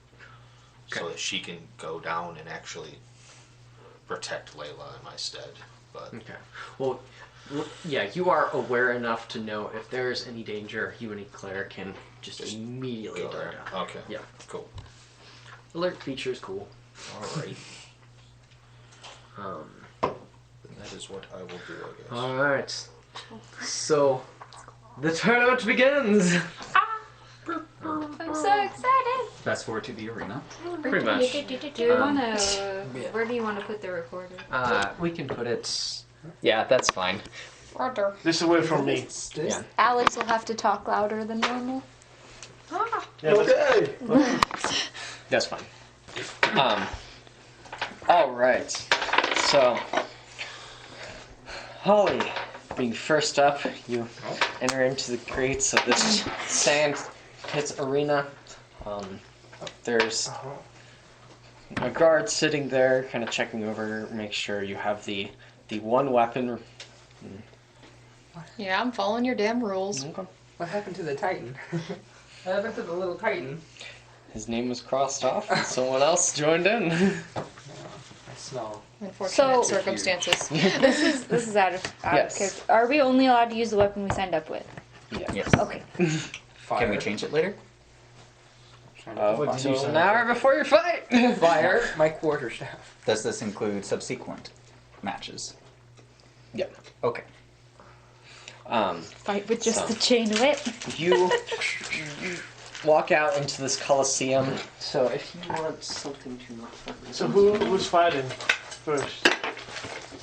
[SPEAKER 5] So that she can go down and actually protect Layla in my stead. But
[SPEAKER 1] Okay. Well, yeah, you are aware enough to know if there's any danger, you and Eclair can just immediately
[SPEAKER 5] go
[SPEAKER 1] dive
[SPEAKER 5] there.
[SPEAKER 1] down.
[SPEAKER 5] Okay.
[SPEAKER 1] Yeah.
[SPEAKER 5] Cool.
[SPEAKER 1] Alert feature is cool.
[SPEAKER 5] Alright.
[SPEAKER 1] Um,
[SPEAKER 5] That is what I will do, I guess.
[SPEAKER 1] Alright. So, the tournament begins!
[SPEAKER 4] I'm so excited.
[SPEAKER 7] Fast forward to the arena.
[SPEAKER 1] Pretty much.
[SPEAKER 4] Do you
[SPEAKER 1] Um,
[SPEAKER 4] want to? Where do you want to put the recorder?
[SPEAKER 1] We can put it... Yeah, that's fine.
[SPEAKER 2] This away from me.
[SPEAKER 1] Yeah.
[SPEAKER 3] Alex will have to talk louder than normal.
[SPEAKER 2] Yeah,
[SPEAKER 6] Okay.
[SPEAKER 1] That's fine. Alright. So, Holly, being first up, you enter into the grates of this sand pit arena. There's a guard sitting there, kind of checking over, make sure you have the one weapon.
[SPEAKER 3] Yeah, I'm following your damn rules.
[SPEAKER 1] Okay.
[SPEAKER 8] What happened to the Titan? What happened to the little Titan?
[SPEAKER 1] His name was crossed off, and someone else joined in.
[SPEAKER 8] I smell.
[SPEAKER 3] Unfortunate
[SPEAKER 4] So-
[SPEAKER 3] circumstances.
[SPEAKER 4] This is out of
[SPEAKER 1] Yes.
[SPEAKER 4] character. Are we only allowed to use the weapon we signed up with?
[SPEAKER 1] Yeah.
[SPEAKER 7] Yes.
[SPEAKER 4] Okay.
[SPEAKER 8] Fire.
[SPEAKER 7] Can we change it later?
[SPEAKER 6] What did you
[SPEAKER 1] So
[SPEAKER 6] say?
[SPEAKER 1] an hour before your fight.
[SPEAKER 8] Fire my quarterstaff.
[SPEAKER 7] Does this include subsequent matches?
[SPEAKER 1] Yep.
[SPEAKER 7] Okay.
[SPEAKER 4] Fight with just
[SPEAKER 1] So-
[SPEAKER 4] the chain whip.
[SPEAKER 1] You walk out into this coliseum. So if you want something to not fucking
[SPEAKER 2] So who's fighting first?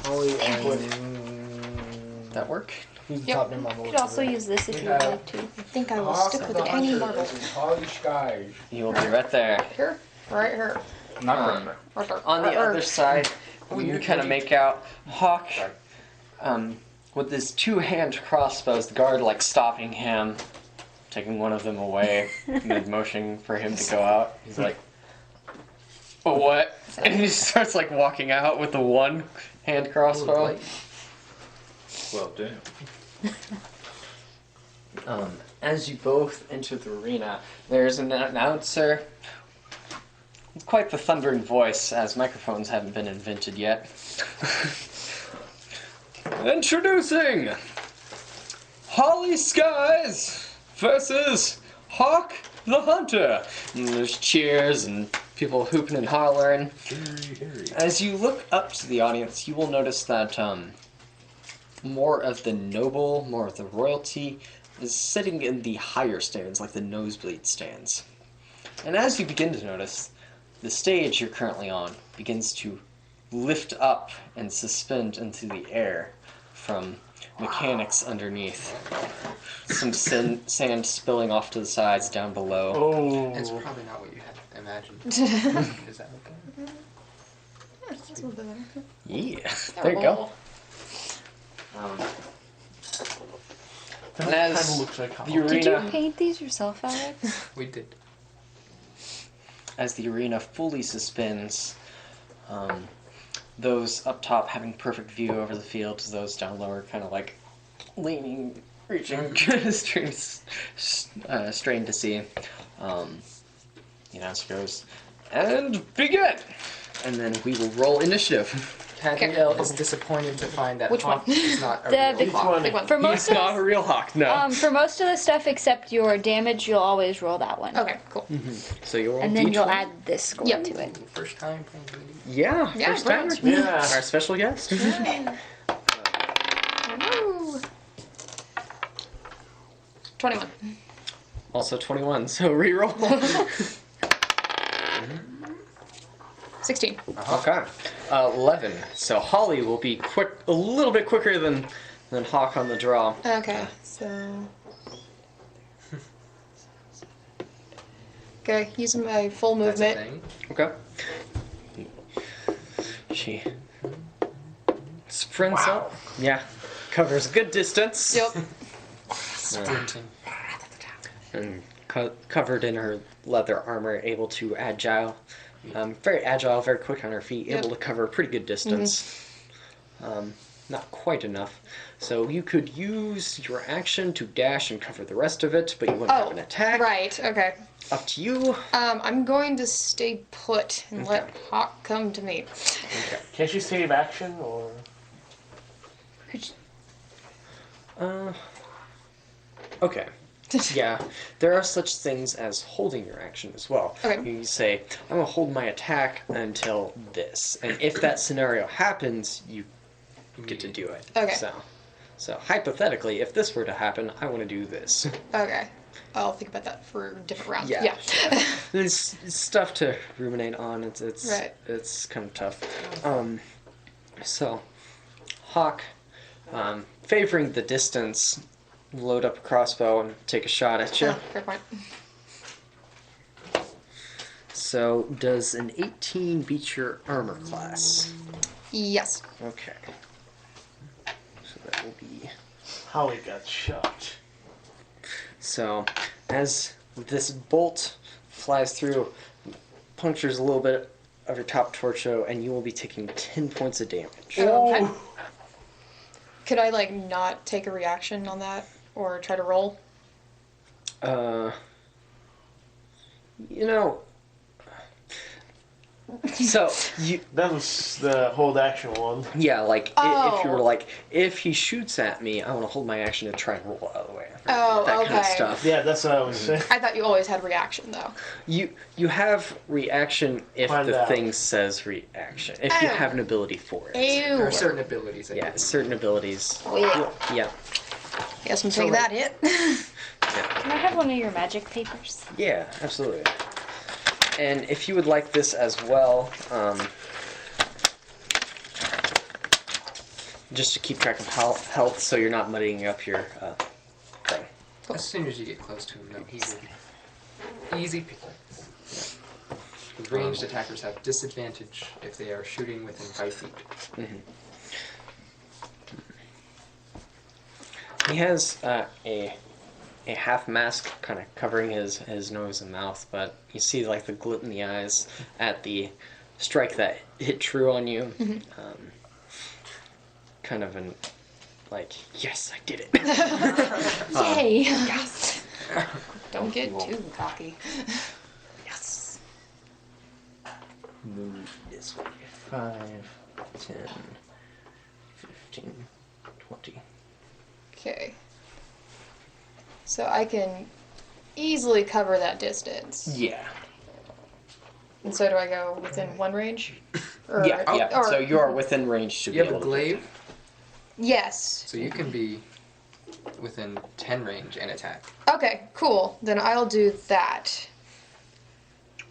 [SPEAKER 6] Holly and
[SPEAKER 1] that work?
[SPEAKER 6] who's the
[SPEAKER 3] Yep.
[SPEAKER 6] top name on the
[SPEAKER 4] You
[SPEAKER 6] list?
[SPEAKER 4] could also
[SPEAKER 6] over
[SPEAKER 4] use this if
[SPEAKER 8] We
[SPEAKER 4] you would
[SPEAKER 8] have-
[SPEAKER 4] like to.
[SPEAKER 3] I think I will
[SPEAKER 6] Hawk
[SPEAKER 3] stick
[SPEAKER 6] of
[SPEAKER 3] with
[SPEAKER 6] the
[SPEAKER 3] any
[SPEAKER 6] Hunter
[SPEAKER 3] marble.
[SPEAKER 6] versus Holly Skies.
[SPEAKER 1] You will be right there.
[SPEAKER 3] Here, right here.
[SPEAKER 7] Not
[SPEAKER 1] Um,
[SPEAKER 7] right.
[SPEAKER 1] On the other side,
[SPEAKER 8] Oh,
[SPEAKER 1] you
[SPEAKER 8] you-
[SPEAKER 1] kind of
[SPEAKER 8] you-
[SPEAKER 1] make out Hawk
[SPEAKER 8] Sorry.
[SPEAKER 1] with his two-hand crossbows, the guard like stopping him, taking one of them away, and then motioning for him to go out. He's like, "Oh, what?" And he starts like walking out with the one-hand crossbow.
[SPEAKER 5] Well, damn.
[SPEAKER 1] As you both enter the arena, there's an announcer. Quite the thundering voice, as microphones haven't been invented yet. Introducing Holly Skies versus Hawk the Hunter. And there's cheers and people hooping and hollering. As you look up to the audience, you will notice that more of the noble, more of the royalty is sitting in the higher stands, like the nosebleed stands. And as you begin to notice, the stage you're currently on begins to lift up and suspend into the air from mechanics underneath. Some sand spilling off to the sides down below.
[SPEAKER 8] It's
[SPEAKER 2] Oh.
[SPEAKER 8] probably not what you had imagined. Is that okay?
[SPEAKER 3] That's a little bit better.
[SPEAKER 1] Yeah, there you go. And
[SPEAKER 2] Kind
[SPEAKER 1] as
[SPEAKER 2] of looks like
[SPEAKER 1] the
[SPEAKER 2] Holly.
[SPEAKER 4] Did you
[SPEAKER 1] arena,
[SPEAKER 4] paint these yourself, Alex?
[SPEAKER 8] We did.
[SPEAKER 1] as the arena fully suspends, those up top having perfect view over the field, those down lower kind of like leaning, reaching, strained to see. The announcer goes, "And begin!" And then we will roll initiative.
[SPEAKER 8] Cadriel is disappointed to find that
[SPEAKER 3] Which
[SPEAKER 8] Hawk
[SPEAKER 3] one?
[SPEAKER 8] is not a
[SPEAKER 4] The
[SPEAKER 8] real
[SPEAKER 4] big
[SPEAKER 8] Hawk.
[SPEAKER 2] one.
[SPEAKER 3] Big one.
[SPEAKER 4] For
[SPEAKER 1] He's
[SPEAKER 4] most of
[SPEAKER 1] not a real hawk, no.
[SPEAKER 4] for most of the stuff except your damage, you'll always roll that one.
[SPEAKER 3] Okay, cool.
[SPEAKER 1] So you roll
[SPEAKER 4] And then you'll
[SPEAKER 1] D20.
[SPEAKER 4] add this score
[SPEAKER 3] Yep.
[SPEAKER 4] to it.
[SPEAKER 8] First time playing D&D.
[SPEAKER 1] Yeah,
[SPEAKER 3] Yeah,
[SPEAKER 1] first time.
[SPEAKER 3] right.
[SPEAKER 2] Yeah.
[SPEAKER 1] Our special guest.
[SPEAKER 3] Woo. 21.
[SPEAKER 1] Also 21, so reroll.
[SPEAKER 3] 16.
[SPEAKER 1] Okay. 11. So Holly will be quick, a little bit quicker than Hawk on the draw.
[SPEAKER 3] Okay, so. Okay, using my full
[SPEAKER 8] That's a
[SPEAKER 3] movement.
[SPEAKER 8] thing.
[SPEAKER 1] Okay. She sprints up. Yeah. Covers a good distance.
[SPEAKER 3] Yep.
[SPEAKER 8] Sprinting.
[SPEAKER 1] And covered in her leather armor, able to very agile, very quick on her feet, able to cover a pretty good distance. Not quite enough. So you could use your action to dash and cover the rest of it, but you wouldn't have
[SPEAKER 3] Oh,
[SPEAKER 1] an attack.
[SPEAKER 3] right, okay.
[SPEAKER 1] Up to you.
[SPEAKER 3] I'm going to stay put and let Hawk come to me.
[SPEAKER 2] Can't you save action or?
[SPEAKER 1] Okay. Yeah, there are such things as holding your action as well.
[SPEAKER 3] Okay.
[SPEAKER 1] You say, I'm going to hold my attack until this. And if that scenario happens, you get to do it.
[SPEAKER 3] Okay.
[SPEAKER 1] So
[SPEAKER 3] hypothetically,
[SPEAKER 1] if this were to happen, I want to do this.
[SPEAKER 3] Okay. I'll think about that for different rounds.
[SPEAKER 1] Yeah. It's stuff to ruminate on. It's
[SPEAKER 3] Right.
[SPEAKER 1] It's kind of tough. So, Hawk, favoring the distance, load up a crossbow and take a shot at you.
[SPEAKER 3] Oh, fair point.
[SPEAKER 1] So, does an 18 beat your armor class?
[SPEAKER 3] Yes.
[SPEAKER 1] Okay. So that will be.
[SPEAKER 2] Holly got shot.
[SPEAKER 1] So, as this bolt flies through, punctures a little bit of your top torso, and you will be taking 10 points of damage.
[SPEAKER 3] Okay. Could I, like, not take a reaction on that? Or try to roll?
[SPEAKER 1] You know, So you,
[SPEAKER 2] That was the hold action one.
[SPEAKER 1] yeah, like if you were
[SPEAKER 3] Oh.
[SPEAKER 1] like, if he shoots at me, I want to hold my action to try and roll out of the way.
[SPEAKER 3] Oh,
[SPEAKER 1] That kind of
[SPEAKER 3] okay.
[SPEAKER 1] stuff.
[SPEAKER 2] Yeah, that's what I was saying.
[SPEAKER 3] I thought you always had reaction though.
[SPEAKER 1] You have reaction if
[SPEAKER 2] Find
[SPEAKER 1] the
[SPEAKER 2] out.
[SPEAKER 1] thing says reaction. If you
[SPEAKER 3] Oh.
[SPEAKER 1] have an ability for it.
[SPEAKER 3] Ew.
[SPEAKER 8] There are certain abilities.
[SPEAKER 1] Yeah, certain abilities.
[SPEAKER 3] Well,
[SPEAKER 1] Yeah.
[SPEAKER 3] guess I'm
[SPEAKER 2] So,
[SPEAKER 3] taking
[SPEAKER 2] like-
[SPEAKER 3] that hit.
[SPEAKER 4] Can I have one of your magic papers?
[SPEAKER 1] Yeah, absolutely. And if you would like this as well, just to keep track of health, so you're not muddying up your thing.
[SPEAKER 8] As soon as you get close to him, though, he will easy pickle. The ranged attackers have disadvantage if they are shooting within 5 feet.
[SPEAKER 1] He has a half mask kind of covering his nose and mouth, but you see like the glint in the eyes at the strike that hit true on you. Kind of an like, yes, I did it.
[SPEAKER 3] Yay! Yes. Don't get too cocky.
[SPEAKER 1] Yes. Move this way. 5, 10, 15, 20.
[SPEAKER 3] Okay. So I can easily cover that distance.
[SPEAKER 1] Yeah.
[SPEAKER 3] And so do I go within one range? Or,
[SPEAKER 1] Yeah.
[SPEAKER 3] Or,
[SPEAKER 1] So you are within range to
[SPEAKER 8] You
[SPEAKER 1] be
[SPEAKER 8] have a
[SPEAKER 1] able
[SPEAKER 8] glaive,
[SPEAKER 3] Yes.
[SPEAKER 8] so you can be within 10 range and attack.
[SPEAKER 3] Okay, cool. Then I'll do that.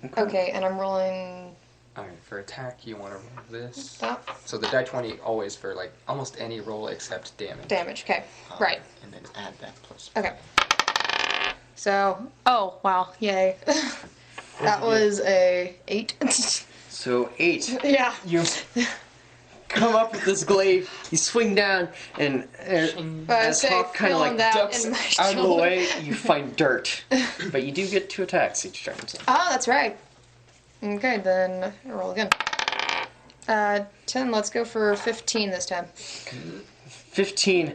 [SPEAKER 1] to.
[SPEAKER 3] Okay, and I'm rolling
[SPEAKER 8] Alright, for attack, you want to roll this.
[SPEAKER 3] that
[SPEAKER 8] So the die 20 always for like almost any roll except damage.
[SPEAKER 3] damage. Okay, right.
[SPEAKER 5] And then add that plus.
[SPEAKER 3] Okay. So, oh wow, yay. That was a 8.
[SPEAKER 1] So 8.
[SPEAKER 3] Yeah.
[SPEAKER 1] You come up with this glaive, you swing down, and
[SPEAKER 3] But I
[SPEAKER 1] as
[SPEAKER 3] say
[SPEAKER 1] Hawk kind of
[SPEAKER 3] feeling
[SPEAKER 1] like
[SPEAKER 3] that
[SPEAKER 1] ducks
[SPEAKER 3] in my
[SPEAKER 1] out of the
[SPEAKER 3] shoulder.
[SPEAKER 1] way, you find dirt. But you do get 2 attacks each turn. So.
[SPEAKER 3] Oh, that's right. Okay, then roll again. 10, let's go for 15 this time.
[SPEAKER 1] 15,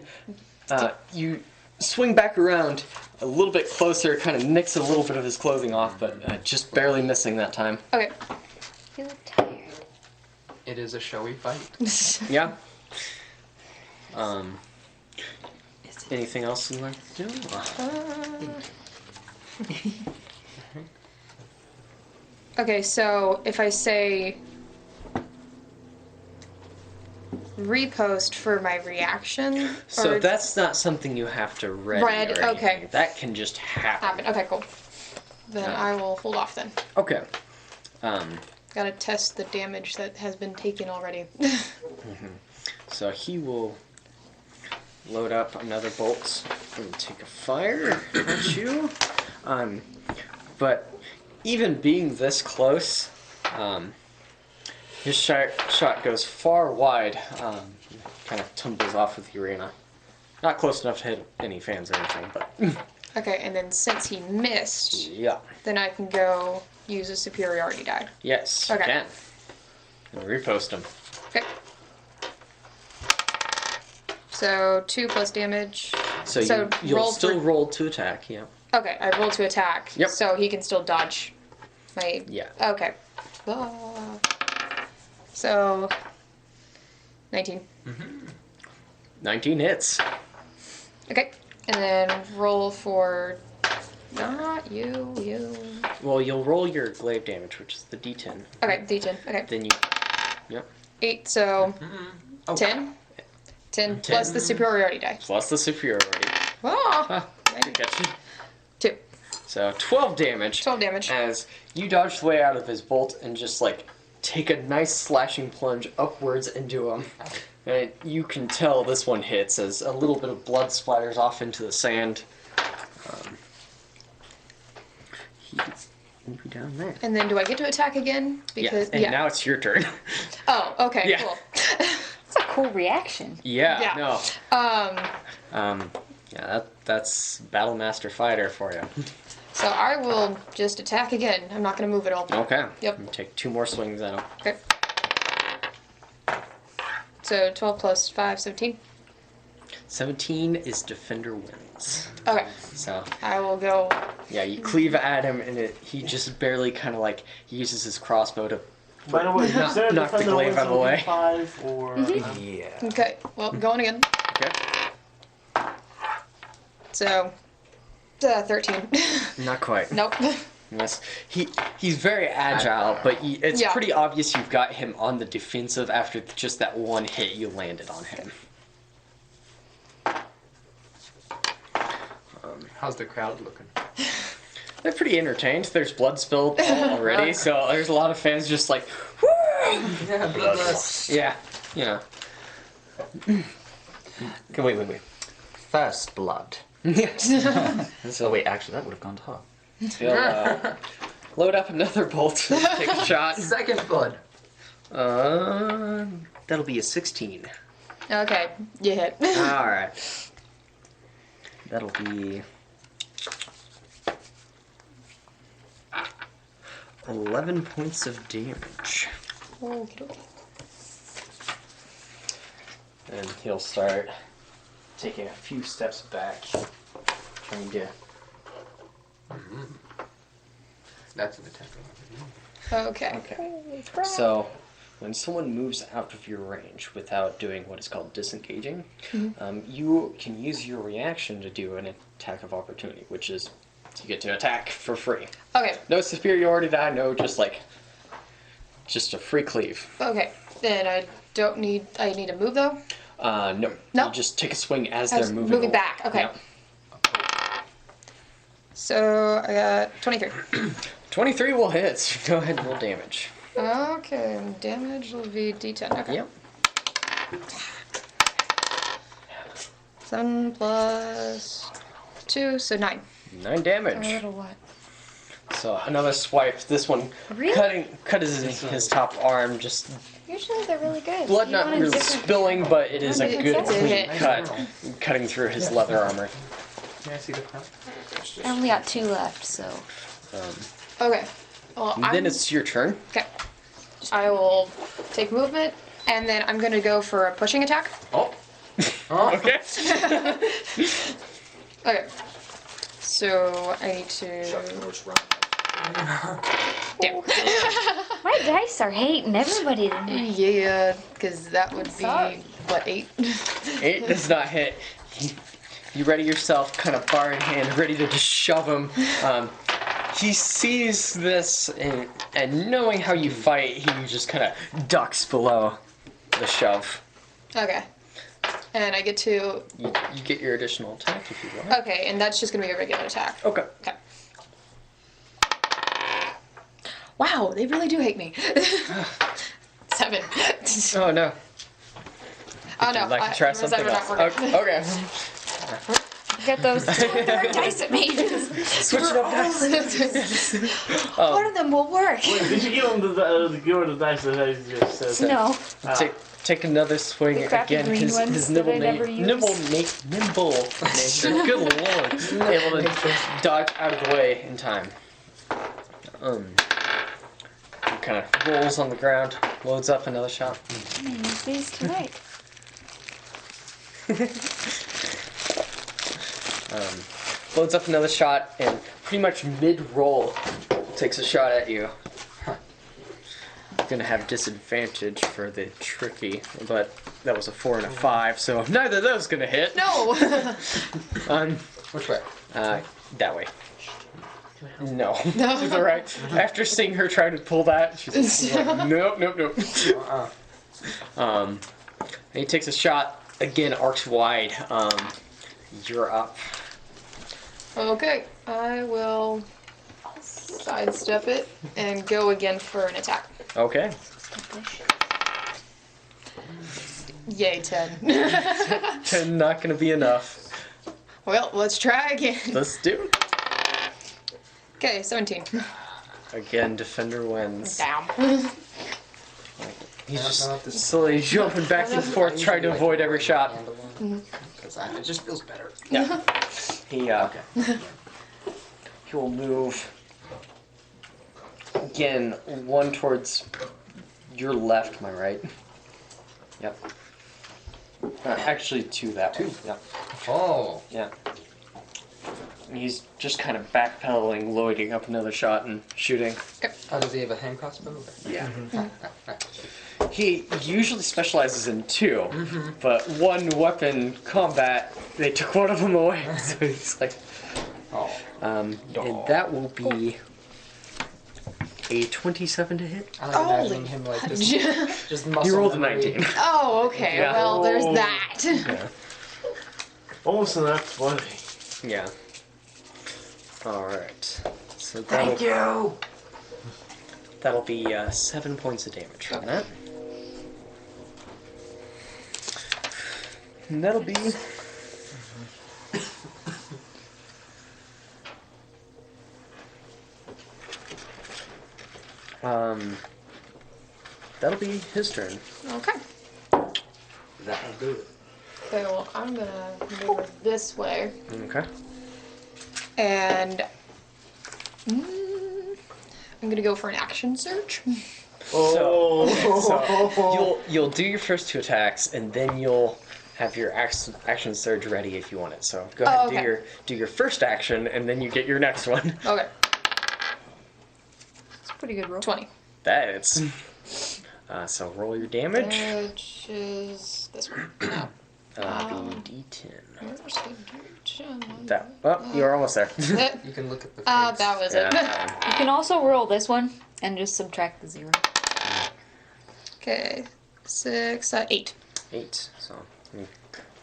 [SPEAKER 1] you swing back around a little bit closer, kind of nicks a little bit of his clothing off, but just barely missing that time.
[SPEAKER 3] Okay.
[SPEAKER 4] You look tired.
[SPEAKER 8] It is a showy fight.
[SPEAKER 1] Yeah. Anything else you'd like to do?
[SPEAKER 3] Okay, so if I say repost for my reaction,
[SPEAKER 1] So
[SPEAKER 3] or
[SPEAKER 1] that's not something you have to read.
[SPEAKER 3] Read,
[SPEAKER 1] or anything.
[SPEAKER 3] okay.
[SPEAKER 1] That can just happen.
[SPEAKER 3] happen. Okay, cool. Then I will hold off then.
[SPEAKER 1] Okay.
[SPEAKER 3] Gotta test the damage that has been taken already.
[SPEAKER 1] So he will load up another bolt and take a fire at you. But even being this close, his shot goes far wide, kind of tumbles off of the arena. Not close enough to hit any fans or anything, but
[SPEAKER 3] Okay, and then since he missed,
[SPEAKER 1] yeah.
[SPEAKER 3] then I can go use a superiority die.
[SPEAKER 1] Yes,
[SPEAKER 3] Okay.
[SPEAKER 1] you can. And repost him.
[SPEAKER 3] Okay. So 2 plus damage.
[SPEAKER 1] So,
[SPEAKER 3] So
[SPEAKER 1] you'll
[SPEAKER 3] roll
[SPEAKER 1] still
[SPEAKER 3] for-
[SPEAKER 1] roll to attack, yeah.
[SPEAKER 3] Okay, I roll to attack.
[SPEAKER 1] Yep.
[SPEAKER 3] So he can still dodge. My
[SPEAKER 1] Yeah.
[SPEAKER 3] Okay. So 19.
[SPEAKER 1] 19 hits.
[SPEAKER 3] Okay. And then roll for not you.
[SPEAKER 1] Well, you'll roll your glaive damage, which is the d10.
[SPEAKER 3] Okay, D10. Okay.
[SPEAKER 1] Then you. Yep.
[SPEAKER 3] 8, so
[SPEAKER 8] Oh.
[SPEAKER 3] 10. 10 plus the superiority die.
[SPEAKER 1] Plus the superiority.
[SPEAKER 3] Oh,
[SPEAKER 1] Ah, good catch.
[SPEAKER 3] 2.
[SPEAKER 1] So 12 damage.
[SPEAKER 3] 12 damage.
[SPEAKER 1] As you dodge the way out of his bolt and just like take a nice slashing plunge upwards into him. And you can tell this one hits as a little bit of blood splatters off into the sand. He'll be down there.
[SPEAKER 3] And then do I get to attack again?
[SPEAKER 1] Yeah, and now it's your turn.
[SPEAKER 3] Oh, okay,
[SPEAKER 1] Yeah.
[SPEAKER 3] cool.
[SPEAKER 4] It's a cool reaction.
[SPEAKER 1] Yeah,
[SPEAKER 3] Yeah.
[SPEAKER 1] no. Yeah, that's Battle Master Fighter for you.
[SPEAKER 3] So I will just attack again. I'm not going to move at all.
[SPEAKER 1] Okay.
[SPEAKER 3] Yep.
[SPEAKER 1] You take 2 more swings at him.
[SPEAKER 3] Okay. So 12 plus 5, 17.
[SPEAKER 1] 17 is Defender wins.
[SPEAKER 3] Okay.
[SPEAKER 1] So,
[SPEAKER 3] I will go.
[SPEAKER 1] yeah, you cleave at him, and he just barely kind of like uses his crossbow to
[SPEAKER 2] By the way, is there a
[SPEAKER 1] Knock the
[SPEAKER 2] defender
[SPEAKER 1] glaive out of the way.
[SPEAKER 2] 5 or?
[SPEAKER 1] Yeah.
[SPEAKER 3] Okay, well, going again.
[SPEAKER 1] Okay.
[SPEAKER 3] So, 13.
[SPEAKER 1] Not quite.
[SPEAKER 3] Nope.
[SPEAKER 1] Yes. He's very agile, but it's
[SPEAKER 3] Yeah.
[SPEAKER 1] pretty obvious you've got him on the defensive after just that one hit you landed on him.
[SPEAKER 8] How's the crowd looking?
[SPEAKER 1] They're pretty entertained. There's blood spilled already, so there's a lot of fans just like, woo!
[SPEAKER 8] Yeah, bloodless.
[SPEAKER 1] Yeah, you know. Okay, wait.
[SPEAKER 7] First blood.
[SPEAKER 1] Yes.
[SPEAKER 7] So wait, actually, that would have gone to top.
[SPEAKER 1] He'll load up another bolt and take a shot.
[SPEAKER 8] Second blood.
[SPEAKER 1] That'll be a 16.
[SPEAKER 3] Okay, you hit.
[SPEAKER 1] Alright. That'll be 11 points of damage.
[SPEAKER 3] Okey-dokey.
[SPEAKER 1] And he'll start taking a few steps back, trying to...
[SPEAKER 8] That's an attack.
[SPEAKER 3] Okay.
[SPEAKER 1] Okay. So, when someone moves out of your range without doing what is called disengaging, you can use your reaction to do an attack of opportunity, which is you get to attack for free.
[SPEAKER 3] Okay,
[SPEAKER 1] No superiority die, no just a free cleave.
[SPEAKER 3] okay. Then I need to move though?
[SPEAKER 1] No.
[SPEAKER 3] No?
[SPEAKER 1] You just take a swing as
[SPEAKER 3] As
[SPEAKER 1] they're moving
[SPEAKER 3] moving
[SPEAKER 1] away.
[SPEAKER 3] back, okay.
[SPEAKER 1] Yeah.
[SPEAKER 3] So I got 23.
[SPEAKER 1] 23 will hit. Go ahead and roll damage.
[SPEAKER 3] Okay, damage will be D10. Okay.
[SPEAKER 1] Yep.
[SPEAKER 3] 7 plus 2, so 9.
[SPEAKER 1] 9 damage.
[SPEAKER 3] A little what?
[SPEAKER 1] So another swipe. This one
[SPEAKER 4] Really?
[SPEAKER 1] cut his top arm. Just
[SPEAKER 4] Usually they're really good.
[SPEAKER 1] blood
[SPEAKER 4] You
[SPEAKER 1] not
[SPEAKER 4] want a
[SPEAKER 1] really
[SPEAKER 4] different-
[SPEAKER 1] spilling, but it is a
[SPEAKER 4] It's
[SPEAKER 1] good
[SPEAKER 4] a
[SPEAKER 1] clean
[SPEAKER 3] hit.
[SPEAKER 1] cut, cutting through his leather armor.
[SPEAKER 8] Can I see the crowd?
[SPEAKER 4] I only got 2 left, so.
[SPEAKER 3] Okay. Well,
[SPEAKER 1] Then it's your turn.
[SPEAKER 3] Okay. I will take movement, and then I'm gonna go for a pushing attack.
[SPEAKER 8] Oh.
[SPEAKER 1] Okay.
[SPEAKER 3] Okay. So I need
[SPEAKER 5] Shut the
[SPEAKER 3] to.
[SPEAKER 5] doors, run.
[SPEAKER 3] Damn.
[SPEAKER 4] My dice are hating everybody tonight.
[SPEAKER 3] Yeah, because that would be
[SPEAKER 4] Sorry.
[SPEAKER 3] what 8.
[SPEAKER 1] 8 does not hit. You ready yourself, kind of bar in hand, ready to just shove him. He sees this, and knowing how you fight, he just kind of ducks below the shove.
[SPEAKER 3] Okay. And I get to.
[SPEAKER 1] You get your additional attack if you want.
[SPEAKER 3] Okay, and that's just gonna be a regular attack.
[SPEAKER 1] Okay.
[SPEAKER 3] Okay. Wow, they really do hate me. 7.
[SPEAKER 1] Oh no.
[SPEAKER 3] Oh no.
[SPEAKER 1] Would you like to try
[SPEAKER 3] those
[SPEAKER 1] something
[SPEAKER 3] are
[SPEAKER 1] else?
[SPEAKER 3] not working.
[SPEAKER 1] Okay.
[SPEAKER 4] Get those dice at me.
[SPEAKER 1] Switch it up, guys.
[SPEAKER 4] One of them will work.
[SPEAKER 2] Wait, did you give him give her the dice that I just said?
[SPEAKER 4] No.
[SPEAKER 1] Take another swing
[SPEAKER 4] The crappy
[SPEAKER 1] again.
[SPEAKER 4] green
[SPEAKER 1] His
[SPEAKER 4] ones
[SPEAKER 1] nimble,
[SPEAKER 4] that I never use.
[SPEAKER 1] nimble nature. Good lord, able to dodge out of the way in time. He kind of rolls on the ground, loads up another shot.
[SPEAKER 4] I'm gonna use these tonight.
[SPEAKER 1] Loads up another shot, and pretty much mid-roll takes a shot at you. Gonna have disadvantage for the tricky, but that was a 4 and a 5, so neither of those gonna hit.
[SPEAKER 3] No.
[SPEAKER 8] Which way?
[SPEAKER 1] That way. No. To the right. After seeing her try to pull that, she's like, nope. And he takes a shot, again, arcs wide. You're up.
[SPEAKER 3] Okay, I will sidestep it and go again for an attack.
[SPEAKER 1] Okay.
[SPEAKER 3] Yay, 10.
[SPEAKER 1] 10 not gonna be enough.
[SPEAKER 3] Well, let's try again.
[SPEAKER 1] Let's do it.
[SPEAKER 3] Okay, 17.
[SPEAKER 1] Again, defender wins.
[SPEAKER 3] Damn.
[SPEAKER 1] He's just slowly jumping back and forth, trying to avoid every shot.
[SPEAKER 8] Because it just feels better.
[SPEAKER 1] Yeah. He he will move again, one towards your left, my right. Yep. Actually, 2 that way. Yep.
[SPEAKER 8] Oh.
[SPEAKER 1] Yeah. And he's just kind of backpedaling, loading up another shot and shooting.
[SPEAKER 8] Oh, does he have a hand crossbow?
[SPEAKER 1] Yeah. He usually specializes in 2, but one weapon combat, they took one of them away. So he's like, and that will be a 27 to hit.
[SPEAKER 8] I like
[SPEAKER 3] Holy
[SPEAKER 8] imagining him like just muscle.
[SPEAKER 1] He rolled a
[SPEAKER 8] memory.
[SPEAKER 1] 19.
[SPEAKER 3] Oh, okay.
[SPEAKER 1] Yeah.
[SPEAKER 3] Well, there's that.
[SPEAKER 1] Yeah.
[SPEAKER 2] Almost an F20.
[SPEAKER 1] Yeah. Alright. So that'll be 7 points of damage from that. And that'll be... that'll be his turn.
[SPEAKER 3] Okay.
[SPEAKER 8] That'll do it.
[SPEAKER 3] So I'm gonna move this way,
[SPEAKER 1] Okay.
[SPEAKER 3] and I'm gonna go for an action surge.
[SPEAKER 2] Oh.
[SPEAKER 1] So you'll do your first 2 attacks, and then you'll have your action surge ready if you want it. So go ahead,
[SPEAKER 3] Oh, okay.
[SPEAKER 1] do your first action, and then you get your next one.
[SPEAKER 3] Okay.
[SPEAKER 4] It's a pretty good roll.
[SPEAKER 3] 20.
[SPEAKER 1] That is. So roll your damage.
[SPEAKER 3] Which is this one.
[SPEAKER 1] Be D10.
[SPEAKER 3] Where's the D10?
[SPEAKER 1] That. Oh, you're almost there.
[SPEAKER 8] You can look at the.
[SPEAKER 3] That was
[SPEAKER 1] Yeah,
[SPEAKER 3] it.
[SPEAKER 1] that one.
[SPEAKER 4] You can also roll this one and just subtract the 0.
[SPEAKER 3] Okay. 6, 8.
[SPEAKER 1] 8. So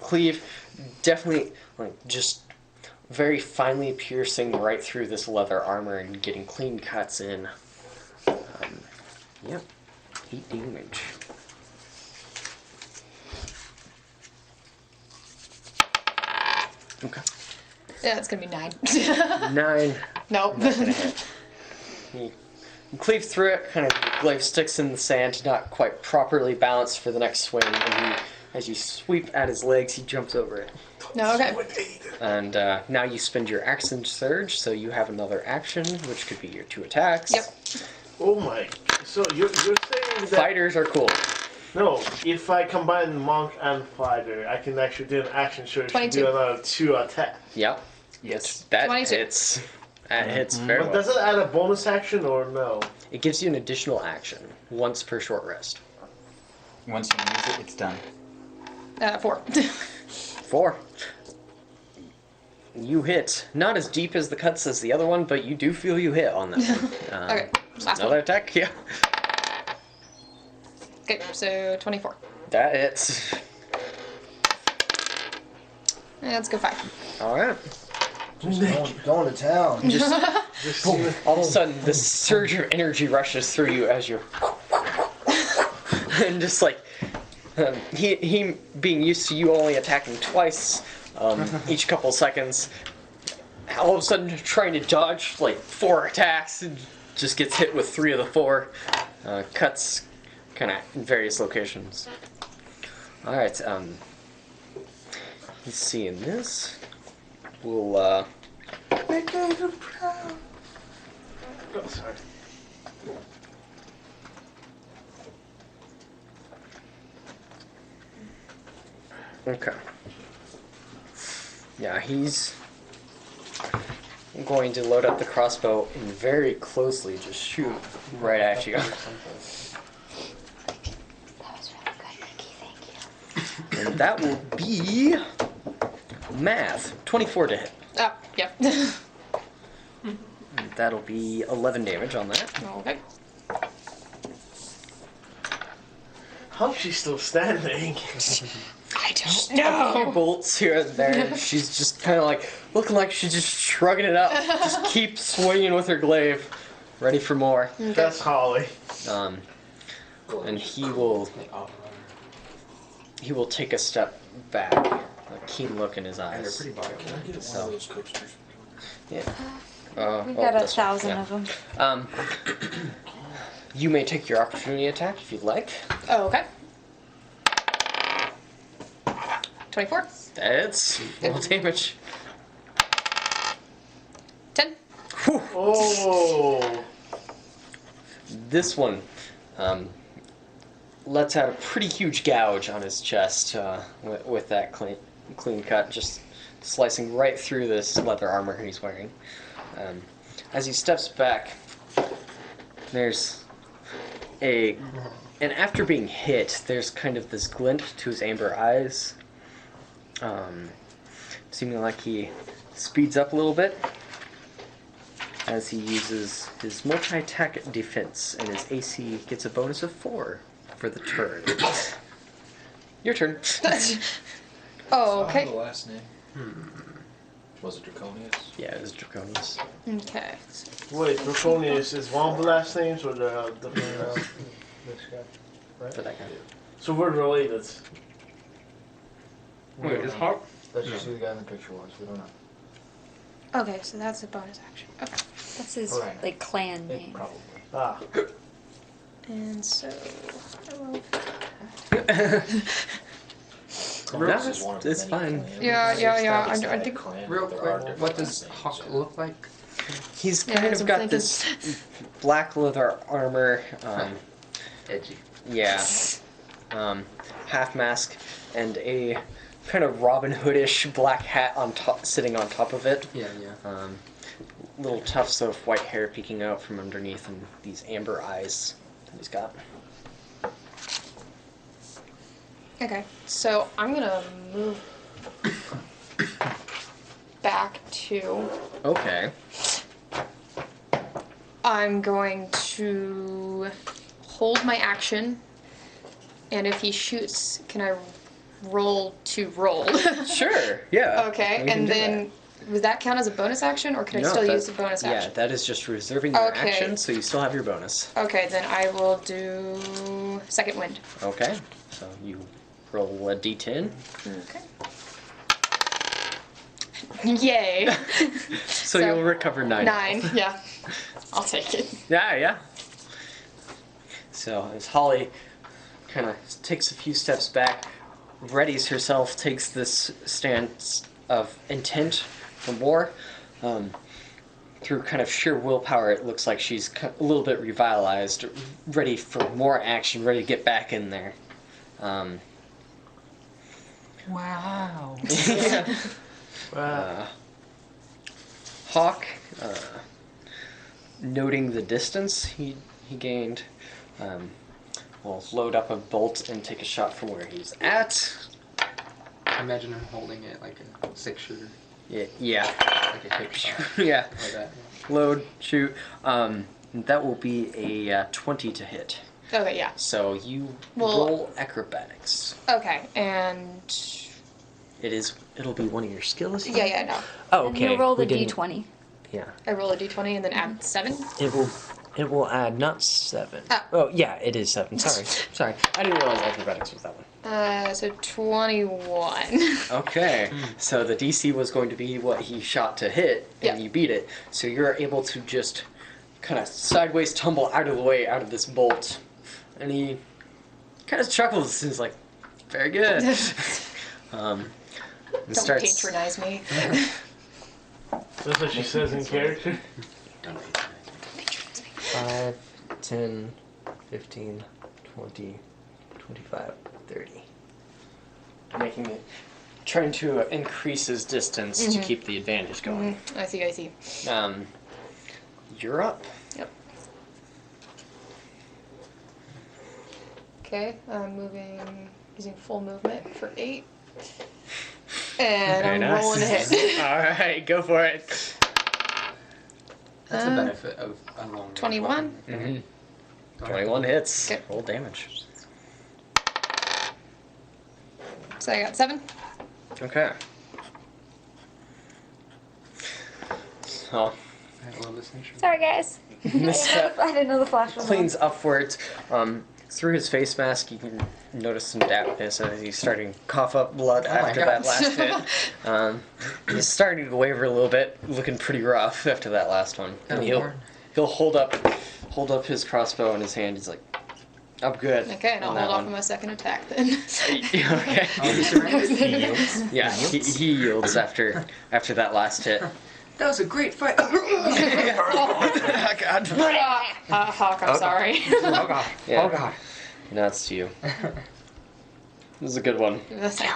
[SPEAKER 1] cleave, definitely just very finely piercing right through this leather armor and getting clean cuts in. Yep. 8 damage. Okay.
[SPEAKER 3] Yeah, it's gonna be 9.
[SPEAKER 1] 9.
[SPEAKER 3] Nope.
[SPEAKER 1] Not gonna hit. You cleave through it, kind of your glaive sticks in the sand, not quite properly balanced for the next swing, and as you sweep at his legs, he jumps over it.
[SPEAKER 3] No, okay.
[SPEAKER 1] And now you spend your action surge, so you have another action, which could be your 2 attacks.
[SPEAKER 3] Yep.
[SPEAKER 2] Oh my. So you're saying that...
[SPEAKER 1] Fighters are cool.
[SPEAKER 2] No, if I combine monk and fighter, I can actually do an action surge to
[SPEAKER 3] 22.
[SPEAKER 2] do another 2 attacks.
[SPEAKER 1] Yep.
[SPEAKER 7] Yes.
[SPEAKER 1] That
[SPEAKER 3] 22.
[SPEAKER 1] hits. That hits very
[SPEAKER 2] But
[SPEAKER 1] well.
[SPEAKER 2] does it add a bonus action or no?
[SPEAKER 1] It gives you an additional action, once per short rest.
[SPEAKER 7] Once you use it, it's done.
[SPEAKER 3] 4.
[SPEAKER 1] 4. You hit. Not as deep as the cuts as the other one, but you do feel you hit on that one.
[SPEAKER 3] Okay, last
[SPEAKER 1] Another
[SPEAKER 3] one.
[SPEAKER 1] attack? Yeah.
[SPEAKER 3] Okay, so 24.
[SPEAKER 1] That hits.
[SPEAKER 3] Yeah, let's go 5.
[SPEAKER 1] Alright.
[SPEAKER 6] Just going to town.
[SPEAKER 1] Just
[SPEAKER 2] Just
[SPEAKER 1] all of a sudden, this surge of energy rushes through you as you're... and just like... he being used to you only attacking twice each couple seconds, all of a sudden trying to dodge like 4 attacks, and just gets hit with 3 of the 4 cuts, kind of in various locations. All right, he's seeing this. We'll
[SPEAKER 6] Make him proud.
[SPEAKER 2] Oh, sorry.
[SPEAKER 1] okay. Yeah, he's going to load up the crossbow and very closely just shoot right at you.
[SPEAKER 4] That was really good, Ricky. Thank you.
[SPEAKER 1] And that will be math. 24 to hit.
[SPEAKER 3] Oh, yep.
[SPEAKER 1] And that'll be 11 damage on that.
[SPEAKER 3] Okay.
[SPEAKER 2] How's she still standing?
[SPEAKER 3] I don't
[SPEAKER 1] A few
[SPEAKER 3] know.
[SPEAKER 1] bolts here and there. She's just kind of like looking like she's just shrugging it up. Just keep swinging with her glaive, ready for more.
[SPEAKER 2] That's Holly.
[SPEAKER 1] And he will take a step back, a keen look in his
[SPEAKER 8] And they're
[SPEAKER 1] eyes.
[SPEAKER 8] pretty body.
[SPEAKER 5] Can I get one of those coasters?
[SPEAKER 1] Yeah.
[SPEAKER 4] We've got
[SPEAKER 1] this one,
[SPEAKER 4] 1,000
[SPEAKER 1] yeah.
[SPEAKER 4] of them.
[SPEAKER 1] You may take your opportunity attack if you'd like.
[SPEAKER 3] Oh, okay. 24.
[SPEAKER 1] That's roll damage.
[SPEAKER 3] 10.
[SPEAKER 1] Whew.
[SPEAKER 2] Oh.
[SPEAKER 1] This one lets out a pretty huge gouge on his chest with that clean cut. Just slicing right through this leather armor he's wearing. As he steps back, there's and after being hit, there's kind of this glint to his amber eyes, seeming like he speeds up a little bit as he uses his multi-attack defense, and his AC gets a bonus of 4 for the turn. Your turn.
[SPEAKER 3] Oh,
[SPEAKER 5] The
[SPEAKER 3] okay.
[SPEAKER 5] last name. Was it Draconius?
[SPEAKER 1] Yeah, it was Draconius.
[SPEAKER 3] Okay.
[SPEAKER 2] Wait, Draconius is one of the last names or the
[SPEAKER 6] This guy. Right?
[SPEAKER 1] For that guy.
[SPEAKER 2] So we're related.
[SPEAKER 6] We
[SPEAKER 8] Wait,
[SPEAKER 6] don't
[SPEAKER 8] is
[SPEAKER 6] know.
[SPEAKER 8] Hawk?
[SPEAKER 6] Let's just see the guy in the picture was. We don't know.
[SPEAKER 3] Okay, so that's a bonus action. Okay.
[SPEAKER 4] That's his
[SPEAKER 6] Right.
[SPEAKER 4] like clan
[SPEAKER 6] It
[SPEAKER 4] name.
[SPEAKER 6] probably.
[SPEAKER 2] Ah.
[SPEAKER 3] And so I will.
[SPEAKER 5] Draconius is one of
[SPEAKER 1] it's
[SPEAKER 5] many
[SPEAKER 1] fine.
[SPEAKER 5] clans.
[SPEAKER 3] Yeah.
[SPEAKER 5] It's
[SPEAKER 3] I
[SPEAKER 5] that
[SPEAKER 3] think.
[SPEAKER 5] clan,
[SPEAKER 8] Real
[SPEAKER 5] but there
[SPEAKER 8] quick,
[SPEAKER 5] are different
[SPEAKER 8] what does
[SPEAKER 5] names,
[SPEAKER 8] Hawk
[SPEAKER 5] so-
[SPEAKER 8] look like?
[SPEAKER 1] He's
[SPEAKER 3] Yeah,
[SPEAKER 1] kind
[SPEAKER 3] that's
[SPEAKER 1] of
[SPEAKER 3] what I'm
[SPEAKER 1] got this black leather armor,
[SPEAKER 8] Edgy.
[SPEAKER 1] yeah, half mask, and a kind of Robin Hoodish black hat on top, sitting on top of it.
[SPEAKER 8] Yeah.
[SPEAKER 1] Little tufts of white hair peeking out from underneath, and these amber eyes that he's got.
[SPEAKER 3] Okay, so I'm gonna move back to.
[SPEAKER 1] Okay.
[SPEAKER 3] I'm going to hold my action, and if he shoots, can I roll to roll?
[SPEAKER 1] Sure. Yeah.
[SPEAKER 3] Okay,
[SPEAKER 1] we can
[SPEAKER 3] and
[SPEAKER 1] do
[SPEAKER 3] then would that count as a bonus action, or can I
[SPEAKER 1] No,
[SPEAKER 3] still
[SPEAKER 1] that-
[SPEAKER 3] use the bonus
[SPEAKER 1] Yeah,
[SPEAKER 3] action?
[SPEAKER 1] that is just reserving your
[SPEAKER 3] Okay.
[SPEAKER 1] action, so you still have your bonus.
[SPEAKER 3] Okay, then I will do second wind.
[SPEAKER 1] Okay. So you roll a d10.
[SPEAKER 3] Okay. Yay!
[SPEAKER 1] So you'll recover 9.
[SPEAKER 3] 9, yeah. I'll take it.
[SPEAKER 1] Yeah. So as Holly kind of takes a few steps back, readies herself, takes this stance of intent for war. Through kind of sheer willpower, it looks like she's a little bit revitalized, ready for more action, ready to get back in there.
[SPEAKER 8] Wow.
[SPEAKER 1] Hawk, noting the distance he gained, will load up a bolt and take a shot from where he's at.
[SPEAKER 8] Imagine him holding it like a 6-shooter,
[SPEAKER 1] Yeah.
[SPEAKER 8] like a hip shot,
[SPEAKER 1] Yeah.
[SPEAKER 8] like that.
[SPEAKER 1] Load, shoot. That will be a 20 to hit.
[SPEAKER 3] Okay, yeah.
[SPEAKER 1] So you
[SPEAKER 3] Well-
[SPEAKER 1] roll acrobatics.
[SPEAKER 3] Okay, and.
[SPEAKER 1] It'll be one of your skills.
[SPEAKER 3] Yeah, no.
[SPEAKER 1] Oh,
[SPEAKER 4] And
[SPEAKER 1] okay.
[SPEAKER 4] you roll
[SPEAKER 1] We
[SPEAKER 4] the
[SPEAKER 1] didn't-
[SPEAKER 4] d20.
[SPEAKER 1] Yeah.
[SPEAKER 3] I roll a d20 and then add 7?
[SPEAKER 1] It will add not 7.
[SPEAKER 3] Ah.
[SPEAKER 1] Oh yeah, it is 7. Sorry. I didn't realize acrobatics was that one.
[SPEAKER 3] So 21.
[SPEAKER 1] Okay. So the DC was going to be what he shot to hit, and
[SPEAKER 3] Yeah.
[SPEAKER 1] you beat it. So you're able to just kind of sideways tumble out of the way out of this bolt, and he kind of chuckles. He's like, "Very good." And
[SPEAKER 3] Don't
[SPEAKER 1] starts.
[SPEAKER 3] patronize me.
[SPEAKER 2] That's what she says in character.
[SPEAKER 1] 5, 10, 15, 20, 25, 30. Making it. Trying to increase his distance to keep the advantage going.
[SPEAKER 3] I see.
[SPEAKER 1] You're up.
[SPEAKER 3] Yep. Okay, I'm moving, using full movement for 8. And
[SPEAKER 1] Very
[SPEAKER 3] I'm
[SPEAKER 1] nice.
[SPEAKER 3] rolling a hit.
[SPEAKER 1] Alright, go for it.
[SPEAKER 8] That's the benefit of a long range
[SPEAKER 3] 21.
[SPEAKER 8] weapon.
[SPEAKER 1] 21 hits.
[SPEAKER 3] Okay.
[SPEAKER 1] Roll damage.
[SPEAKER 3] So I got 7.
[SPEAKER 1] Okay. So,
[SPEAKER 8] I had a little distinction.
[SPEAKER 4] Sorry, guys.
[SPEAKER 1] this
[SPEAKER 4] I didn't know the flash was on.
[SPEAKER 1] cleans upwards. Through his face mask, you can notice some dampness as he's starting to cough up blood
[SPEAKER 8] Oh my
[SPEAKER 1] after
[SPEAKER 8] God.
[SPEAKER 1] that last hit. He's starting to waver a little bit, looking pretty rough after that last one. And he'll hold up his crossbow in his hand. He's like, "I'm good."
[SPEAKER 3] Okay, and I'll
[SPEAKER 1] on
[SPEAKER 3] hold
[SPEAKER 1] that
[SPEAKER 3] off
[SPEAKER 1] one.
[SPEAKER 3] on my second attack then.
[SPEAKER 1] Okay.
[SPEAKER 8] I'll be surrounded.
[SPEAKER 1] Yeah, he yields after that last hit.
[SPEAKER 8] That was a great fight.
[SPEAKER 1] Oh God.
[SPEAKER 3] Hawk, I'm sorry.
[SPEAKER 1] Yeah. Now it's to you. This is a good one.
[SPEAKER 3] That's like,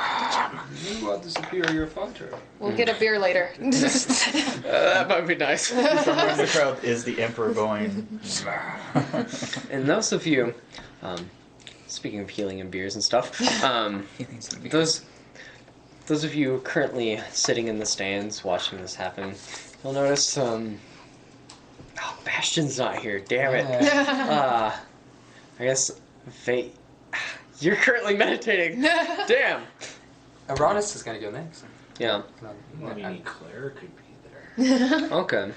[SPEAKER 5] You are the superior fighter.
[SPEAKER 3] we'll get a beer later.
[SPEAKER 1] That might be nice.
[SPEAKER 7] Somewhere in the crowd is the Emperor going.
[SPEAKER 1] And those of you, speaking of healing and beers and stuff,
[SPEAKER 7] He thinks he'd be
[SPEAKER 1] those of you currently sitting in the stands watching this happen, you'll notice, Bastion's not here. Damn it. I guess you're currently meditating. Damn.
[SPEAKER 8] Uranus is gonna go next.
[SPEAKER 1] Yeah.
[SPEAKER 5] I mean, Claire could be there.
[SPEAKER 1] Okay.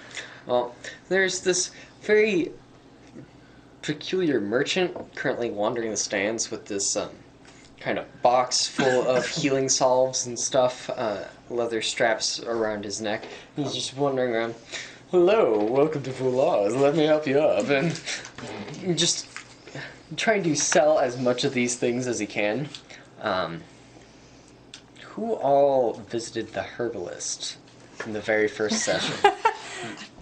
[SPEAKER 1] Well, there's this very peculiar merchant currently wandering the stands with this kind of box full of healing salves and stuff, leather straps around his neck. He's just wandering around. Hello, welcome to Foulars. Let me help you up. And just trying to sell as much of these things as he can. Who all visited the herbalist in the very first session?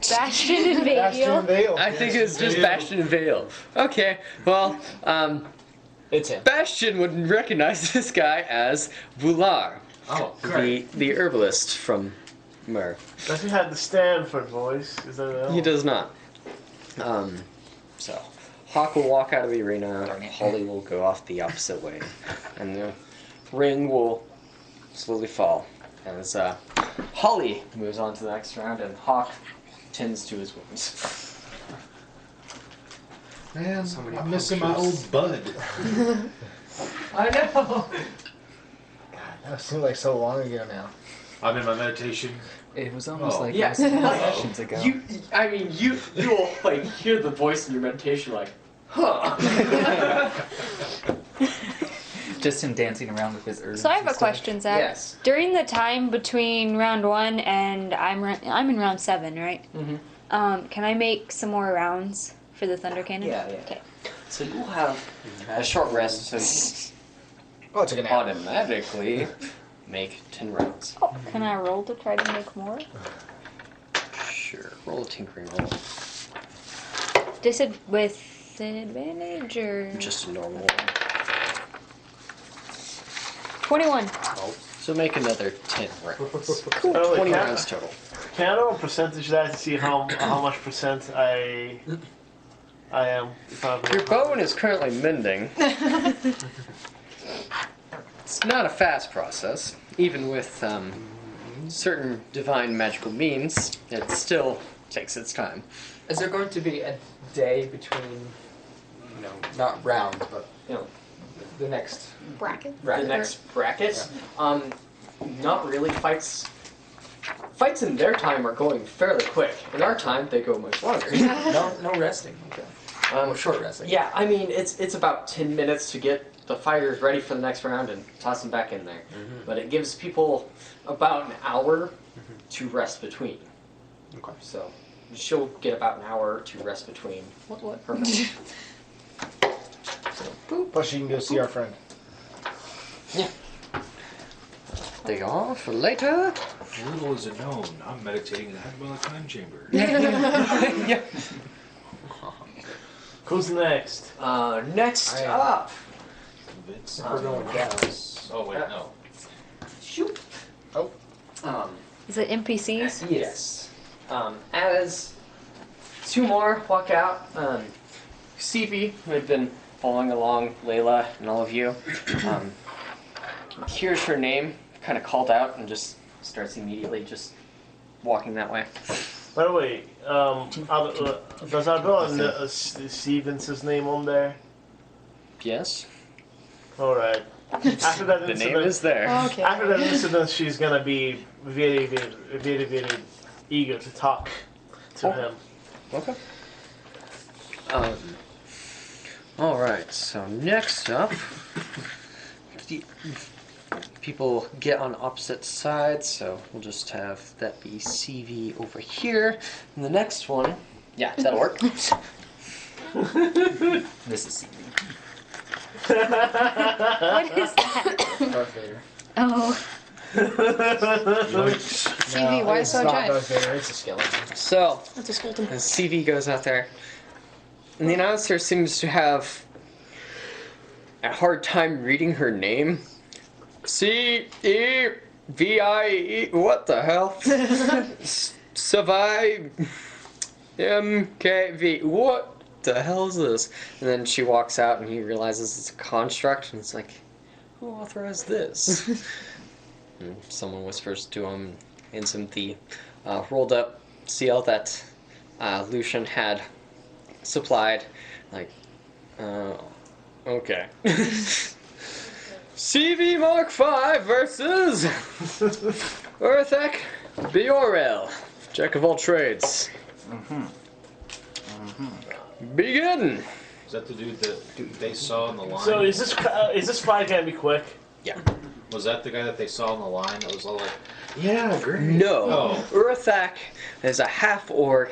[SPEAKER 4] Bastion and
[SPEAKER 6] Bastion
[SPEAKER 4] Vale.
[SPEAKER 6] and Vale.
[SPEAKER 1] I think it's just Bastion and Vale. Okay, well,
[SPEAKER 6] It's him.
[SPEAKER 1] Bastion would recognize this guy as Voular,
[SPEAKER 5] Oh, great.
[SPEAKER 1] the herbalist from Mur.
[SPEAKER 2] Does he have the Stanford voice? Is that
[SPEAKER 1] He does not. So, Hawk will walk out of the arena, Holly will go off the opposite way, and the ring will slowly fall as Holly moves on to the next round and Hawk tends to his wounds.
[SPEAKER 5] Man,
[SPEAKER 8] So many
[SPEAKER 5] I'm missing my
[SPEAKER 8] punctures.
[SPEAKER 5] old bud.
[SPEAKER 1] I know!
[SPEAKER 6] That seems like so long ago now.
[SPEAKER 5] I'm in my meditation.
[SPEAKER 7] It was almost
[SPEAKER 5] Oh.
[SPEAKER 7] like
[SPEAKER 1] Yeah,
[SPEAKER 7] it was sessions ago.
[SPEAKER 1] you will like hear the voice in your meditation like, huh?
[SPEAKER 7] Just him dancing around with his herbs.
[SPEAKER 4] So I have
[SPEAKER 7] and
[SPEAKER 4] a
[SPEAKER 7] stuff.
[SPEAKER 4] question, Zach.
[SPEAKER 1] Yes.
[SPEAKER 4] During the time between round 1 and I'm in round 7, right?
[SPEAKER 1] Mhm.
[SPEAKER 4] Can I make some more rounds for the Thunder Cannon?
[SPEAKER 1] Yeah, yeah.
[SPEAKER 4] Okay.
[SPEAKER 1] So you'll have a short rest to
[SPEAKER 6] Oh, it took an hour.
[SPEAKER 1] automatically make 10 rounds.
[SPEAKER 4] Oh, can I roll to try to make more?
[SPEAKER 1] Sure. Roll a tinkering roll.
[SPEAKER 4] With advantage or
[SPEAKER 1] Just a normal one.
[SPEAKER 4] 21?
[SPEAKER 1] So make another 10 rounds.
[SPEAKER 2] Oh,
[SPEAKER 1] 20
[SPEAKER 2] can,
[SPEAKER 1] rounds total.
[SPEAKER 2] can I know a percentage of that to see how much percent I am? If I'm
[SPEAKER 1] Your bone is currently mending. It's not a fast process. Even with certain divine magical means, it still takes its time.
[SPEAKER 8] Is there going to be a day between, not round, but the next
[SPEAKER 3] Bracket.
[SPEAKER 8] bracket?
[SPEAKER 1] The next bracket, not really. Fights in their time are going fairly quick. In our time, they go much longer.
[SPEAKER 8] No resting. Okay. Or short resting.
[SPEAKER 1] Yeah, I mean, it's about 10 minutes to get the fighters ready for the next round and toss them back in there. But it gives people about an hour to rest between.
[SPEAKER 8] Okay.
[SPEAKER 1] So she'll get about an hour to rest between.
[SPEAKER 3] What?
[SPEAKER 1] Perfect.
[SPEAKER 6] Plus, you can go see our friend.
[SPEAKER 1] They are for later.
[SPEAKER 5] Little is it known, I'm meditating in the Arbella time chamber.
[SPEAKER 1] Yeah.
[SPEAKER 2] Who's next?
[SPEAKER 1] Next
[SPEAKER 8] I am.
[SPEAKER 1] up.
[SPEAKER 5] Convince.
[SPEAKER 8] We're going down.
[SPEAKER 5] Oh wait, no.
[SPEAKER 1] Shoot.
[SPEAKER 6] Oh.
[SPEAKER 4] Is it NPCs?
[SPEAKER 1] Yes. As two more walk out, Stevie, who had been following along, Layla, and all of you, hears her name kind of called out and just starts immediately just walking that way.
[SPEAKER 2] By the way, does Arbella Stevens' name on there?
[SPEAKER 1] Yes.
[SPEAKER 2] Alright. After that
[SPEAKER 1] The name
[SPEAKER 2] incident,
[SPEAKER 1] is there.
[SPEAKER 3] Okay.
[SPEAKER 2] after that incident, she's gonna be very, very, very, very eager to talk to him.
[SPEAKER 1] Okay. All right. So next up, the people get on opposite sides. So we'll just have that be CV over here, and the next one, yeah, that'll work.
[SPEAKER 7] This is CV.
[SPEAKER 4] What is that?
[SPEAKER 8] Darth Vader.
[SPEAKER 4] Oh.
[SPEAKER 3] CV, why
[SPEAKER 6] it's
[SPEAKER 3] so
[SPEAKER 6] not
[SPEAKER 3] giant?
[SPEAKER 6] Darth Vader, it's a skeleton.
[SPEAKER 1] So
[SPEAKER 3] That's a skeleton.
[SPEAKER 1] as CV goes out there, and the announcer seems to have a hard time reading her name C-E-V-I-E. What the hell? Survive. M-K-V. What the hell is this? And then she walks out and he realizes it's a construct and it's like, who authorized this? And someone whispers to him in sympathy, rolled up seal that Lucian had supplied. Like, okay. CV Mark V versus Earthek Biorel, Jack of all trades. Begin.
[SPEAKER 5] Is that the dude that they saw on the line?
[SPEAKER 2] So is this fight gonna be quick?
[SPEAKER 1] Yeah.
[SPEAKER 5] Was that the guy that they saw on the line that was all like, yeah, great?
[SPEAKER 1] No.
[SPEAKER 5] Oh.
[SPEAKER 1] Earthak is a half-orc.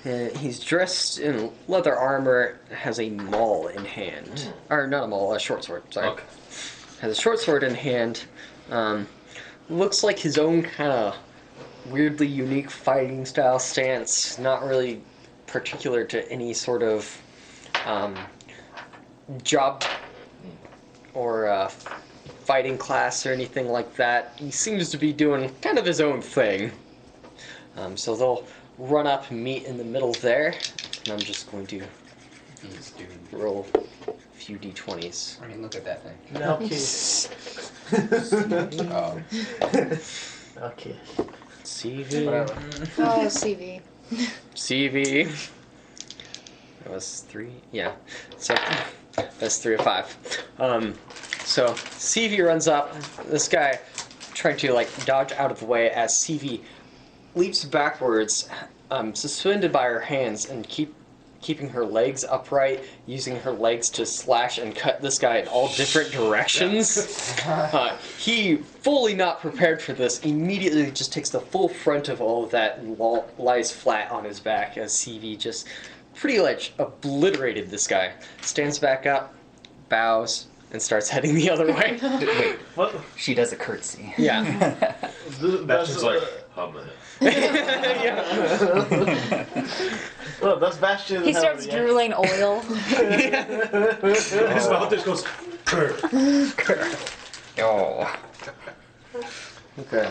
[SPEAKER 1] He's dressed in leather armor, has a maul in hand. Or not a maul, a short sword, sorry.
[SPEAKER 5] Okay.
[SPEAKER 1] Has a short sword in hand. Looks like his own kind of weirdly unique fighting style stance. Not really particular to any sort of job or fighting class or anything like that. He seems to be doing kind of his own thing. So they'll run up and meet in the middle there. And I'm just going to
[SPEAKER 8] He's doing.
[SPEAKER 1] roll a few d20s.
[SPEAKER 8] I mean, look at that thing.
[SPEAKER 2] No kidding. Okay.
[SPEAKER 1] CV.
[SPEAKER 8] Whatever.
[SPEAKER 3] Oh, CV.
[SPEAKER 1] CV. That was 3. Yeah. So that's 3 of 5. So CV runs up. This guy trying to like dodge out of the way as CV leaps backwards, suspended by her hands and keeping her legs upright, using her legs to slash and cut this guy in all different directions. He, fully not prepared for this, immediately just takes the full front of all of that and lies flat on his back as CV just pretty much obliterated this guy. Stands back up, bows, and starts heading the other way.
[SPEAKER 7] Wait,
[SPEAKER 2] What?
[SPEAKER 7] she does a curtsy.
[SPEAKER 1] Yeah.
[SPEAKER 5] Bastion's like, hum it.
[SPEAKER 1] Yeah.
[SPEAKER 2] Well, that's Bastion.
[SPEAKER 4] He starts drooling oil.
[SPEAKER 5] His mouth just goes,
[SPEAKER 1] Oh. Okay.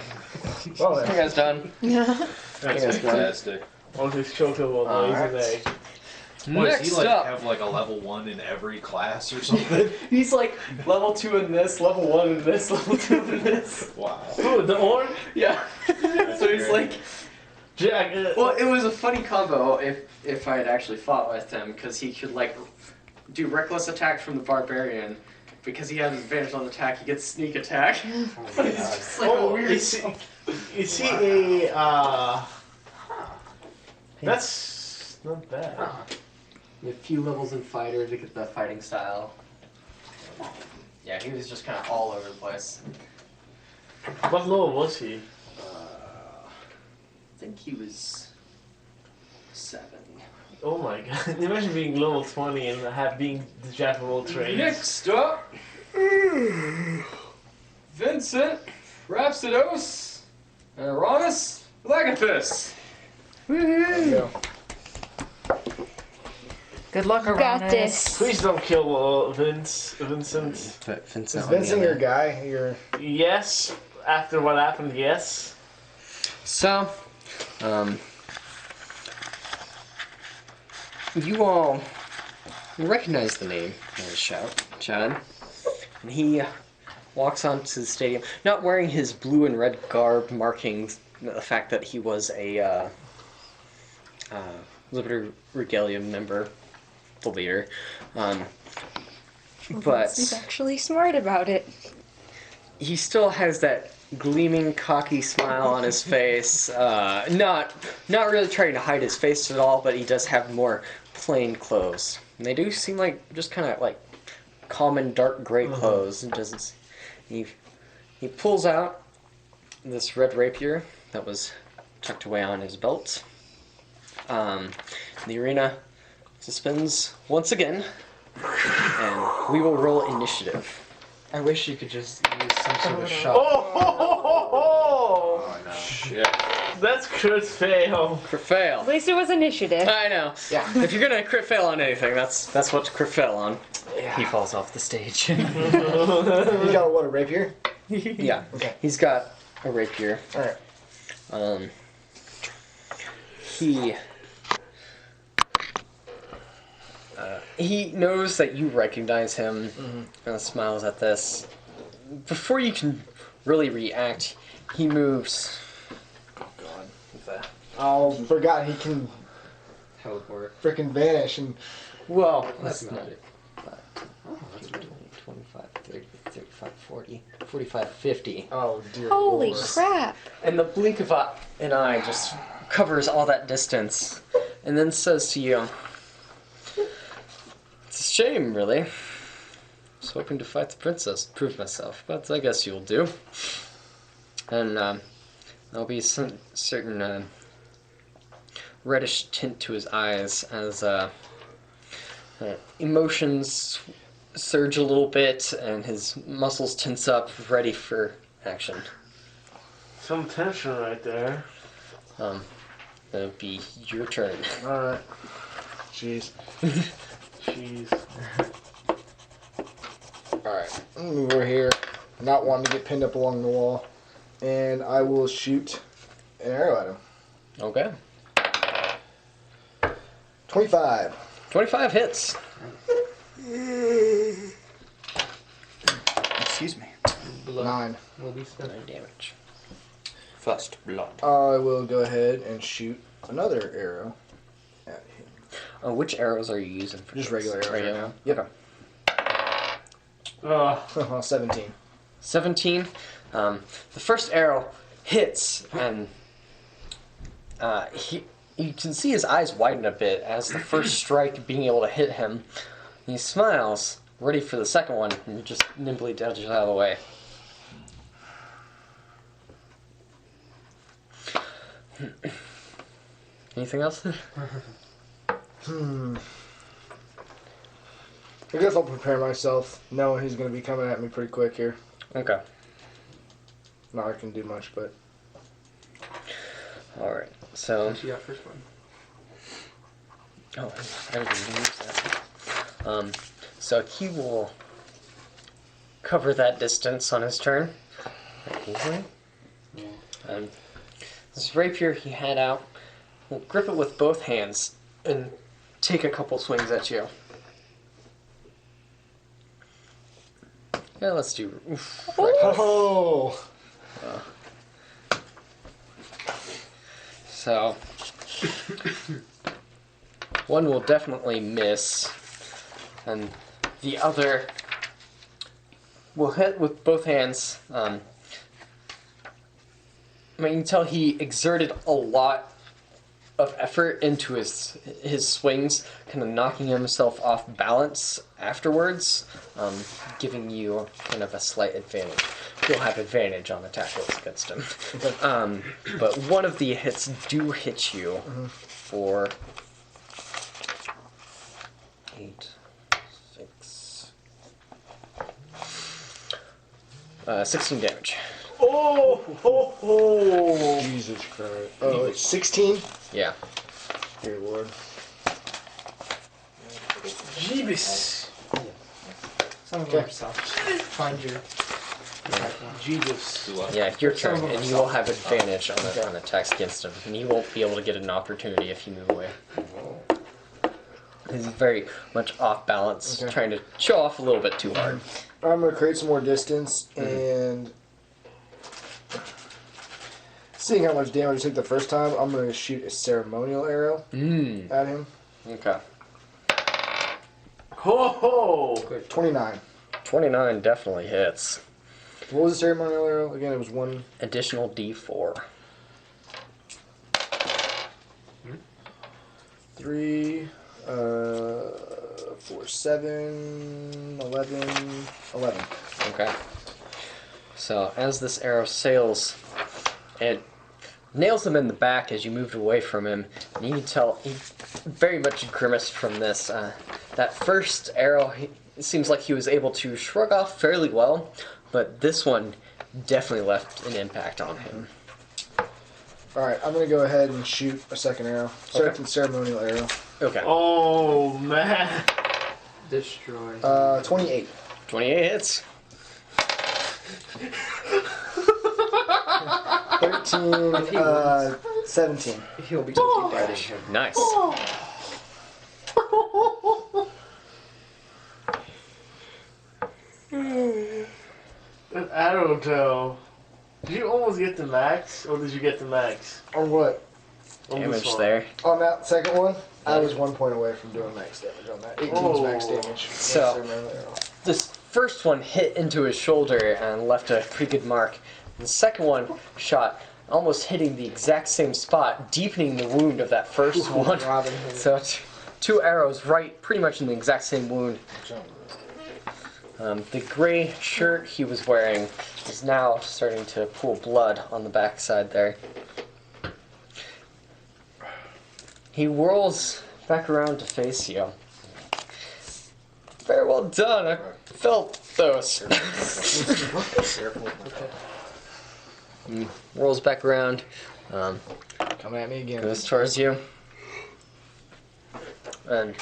[SPEAKER 6] Well,
[SPEAKER 1] You guys done?
[SPEAKER 5] that's fantastic.
[SPEAKER 2] On his chocobo noise and egg.
[SPEAKER 5] What, does
[SPEAKER 1] Next
[SPEAKER 5] he like
[SPEAKER 1] up.
[SPEAKER 5] have like a level 1 in every class or something?
[SPEAKER 1] He's like level 2 in this, level 1 in this, level 2 in this.
[SPEAKER 5] Wow.
[SPEAKER 2] Ooh, the orc?
[SPEAKER 1] Yeah. So he's like,
[SPEAKER 2] Jack.
[SPEAKER 1] well, it was a funny combo if I had actually fought with him, because he could like do reckless attack from the barbarian. Because he has advantage on attack, he gets sneak attack. But it's just like a weird.
[SPEAKER 2] is he a? That's not bad.
[SPEAKER 1] A few levels in fighter to get the fighting style. Yeah, he was just kind of all over the place.
[SPEAKER 2] What level was he?
[SPEAKER 1] I think he was 7.
[SPEAKER 2] Oh my god! Imagine being level 20 and being the jack of all trades.
[SPEAKER 1] Next up, Vincent Rhapsodos and Uranus Lagathus.
[SPEAKER 6] yeah.
[SPEAKER 4] Good luck,
[SPEAKER 3] Got this.
[SPEAKER 2] Please don't kill Vincent.
[SPEAKER 6] Is Vincent your guy? Your
[SPEAKER 2] Yes. After what happened, yes.
[SPEAKER 1] So, you all recognize the name Chad. And he walks onto the stadium, not wearing his blue and red garb, marking the fact that he was a Liberty Regalia member, the leader. But
[SPEAKER 4] He's actually smart about it.
[SPEAKER 1] he still has that gleaming, cocky smile on his face. Not really trying to hide his face at all, but he does have more plain clothes. And they do seem like just kind of like common dark gray clothes. It doesn't. He pulls out this red rapier that was tucked away on his belt. The arena suspends once again, and we will roll initiative.
[SPEAKER 8] I wish you could just use some sort of shot.
[SPEAKER 2] Oh!
[SPEAKER 5] Oh, shit.
[SPEAKER 2] That's crit fail.
[SPEAKER 1] Crit fail.
[SPEAKER 4] At least it was initiative.
[SPEAKER 1] I know.
[SPEAKER 8] Yeah.
[SPEAKER 1] If you're gonna crit fail on anything, that's what to crit fail on.
[SPEAKER 7] He falls off the stage.
[SPEAKER 6] you got what, a rapier?
[SPEAKER 1] Yeah.
[SPEAKER 6] Okay.
[SPEAKER 1] He's got a rapier.
[SPEAKER 6] Alright.
[SPEAKER 1] He knows that you recognize him and smiles at this. Before you can really react, he moves. Oh god.
[SPEAKER 6] Oh, forgot he can
[SPEAKER 8] Teleport.
[SPEAKER 6] frickin' vanish and.
[SPEAKER 1] Well,
[SPEAKER 8] That's
[SPEAKER 1] that's
[SPEAKER 8] magic.
[SPEAKER 1] Oh, that's 20, 25, 30, 35, 40, 45, 50.
[SPEAKER 6] Oh dear
[SPEAKER 3] Holy
[SPEAKER 6] Lord.
[SPEAKER 3] crap!
[SPEAKER 1] And the blink of an eye just covers all that distance. And then says to you, it's a shame, really. I was hoping to fight the princess, prove myself, but I guess you'll do. And there'll be some certain reddish tint to his eyes as emotions surge a little bit and his muscles tense up, ready for action.
[SPEAKER 2] Some tension right there.
[SPEAKER 1] It'll be your turn.
[SPEAKER 6] Alright. Jeez.
[SPEAKER 2] Jeez.
[SPEAKER 6] Alright. I'm gonna move over here. Not wanting to get pinned up along the wall. And I will shoot an arrow at him.
[SPEAKER 1] Okay.
[SPEAKER 6] 25.
[SPEAKER 1] 25 hits.
[SPEAKER 7] Excuse me.
[SPEAKER 8] Blood
[SPEAKER 6] 9.
[SPEAKER 8] will be spent.
[SPEAKER 1] 9 damage.
[SPEAKER 7] First blood.
[SPEAKER 6] I will go ahead and shoot another arrow at him.
[SPEAKER 1] Which arrows are you using for
[SPEAKER 6] Just
[SPEAKER 1] this?
[SPEAKER 6] regular arrows right now.
[SPEAKER 1] Yep.
[SPEAKER 2] Oh,
[SPEAKER 6] 17.
[SPEAKER 1] 17. The first arrow hits, and you can see his eyes widen a bit as the first strike being able to hit him. He smiles, ready for the second one, and you just nimbly dodges out of the way. Anything else?
[SPEAKER 6] I guess I'll prepare myself, knowing he's going to be coming at me pretty quick here.
[SPEAKER 1] Okay.
[SPEAKER 6] Not I can do much, but...
[SPEAKER 1] Alright, so...
[SPEAKER 8] What you got first one?
[SPEAKER 1] Oh, I didn't even use that. So he will cover that distance on his turn. Right, easily.
[SPEAKER 8] Yeah.
[SPEAKER 1] This rapier he had out, will grip it with both hands and take a couple swings at you. Yeah, let's do. Right.
[SPEAKER 6] Oh!
[SPEAKER 1] So, one will definitely miss, and the other will hit with both hands. I mean, you can tell he exerted a lot of effort into his swings, kind of knocking himself off balance afterwards, giving you kind of a slight advantage. You'll have advantage on attack rolls against him. But one of the hits do hit you for 8, 6, 16 damage.
[SPEAKER 6] Oh! Jesus Christ. Oh, it's 16?
[SPEAKER 1] Yeah.
[SPEAKER 6] Dear Lord.
[SPEAKER 2] Jeebus.
[SPEAKER 8] Some of
[SPEAKER 6] Okay.
[SPEAKER 8] yourself. Find your attack one.
[SPEAKER 2] Jeebus.
[SPEAKER 5] Do I?
[SPEAKER 1] Yeah, your
[SPEAKER 8] Some
[SPEAKER 1] turn,
[SPEAKER 8] of them
[SPEAKER 1] and
[SPEAKER 8] are
[SPEAKER 1] you will
[SPEAKER 8] soft.
[SPEAKER 1] have advantage on attacks against him, and you won't be able to get an opportunity if you move away. He's very much off balance,
[SPEAKER 6] Okay.
[SPEAKER 1] trying to show off a little bit too hard.
[SPEAKER 6] I'm going to create some more distance, and... Seeing how much damage I took the first time, I'm going to shoot a ceremonial arrow at him.
[SPEAKER 1] Okay.
[SPEAKER 2] Ho ho!
[SPEAKER 6] 29.
[SPEAKER 1] 29 definitely hits.
[SPEAKER 6] What was the ceremonial arrow? Again, it was 1...
[SPEAKER 1] Additional D4.
[SPEAKER 6] 3, 4, 7, 11, 11.
[SPEAKER 1] Okay. So as this arrow sails, it nails him in the back as you moved away from him, and you can tell he very much grimaced from this. That first arrow, it seems like he was able to shrug off fairly well, but this one definitely left an impact on him.
[SPEAKER 6] Alright, I'm going to go ahead and shoot a second arrow. Start with the ceremonial arrow.
[SPEAKER 1] Okay.
[SPEAKER 2] Oh man.
[SPEAKER 8] Destroy.
[SPEAKER 6] 28.
[SPEAKER 1] 28 hits.
[SPEAKER 6] 13, 17.
[SPEAKER 8] He'll be dabbing him.
[SPEAKER 1] Nice.
[SPEAKER 2] An arrow though. Did you almost get the max, or did you get the max?
[SPEAKER 6] On what?
[SPEAKER 2] On this
[SPEAKER 1] Damage
[SPEAKER 2] one?
[SPEAKER 1] there.
[SPEAKER 6] On that second one, I was 1 point away from doing max damage on that. 18's max
[SPEAKER 2] Oh.
[SPEAKER 6] damage.
[SPEAKER 1] So-
[SPEAKER 6] Yes,
[SPEAKER 1] This first one hit into his shoulder and left a pretty good mark. The second one shot almost hitting the exact same spot, deepening the wound of that first one.
[SPEAKER 8] Robbing him.
[SPEAKER 1] So 2 arrows right pretty much in the exact same wound. The gray shirt he was wearing is now starting to pool blood on the backside there. He whirls back around to face you. Very well done. I felt those. Rolls back around.
[SPEAKER 6] Coming at me again.
[SPEAKER 1] Goes towards you. And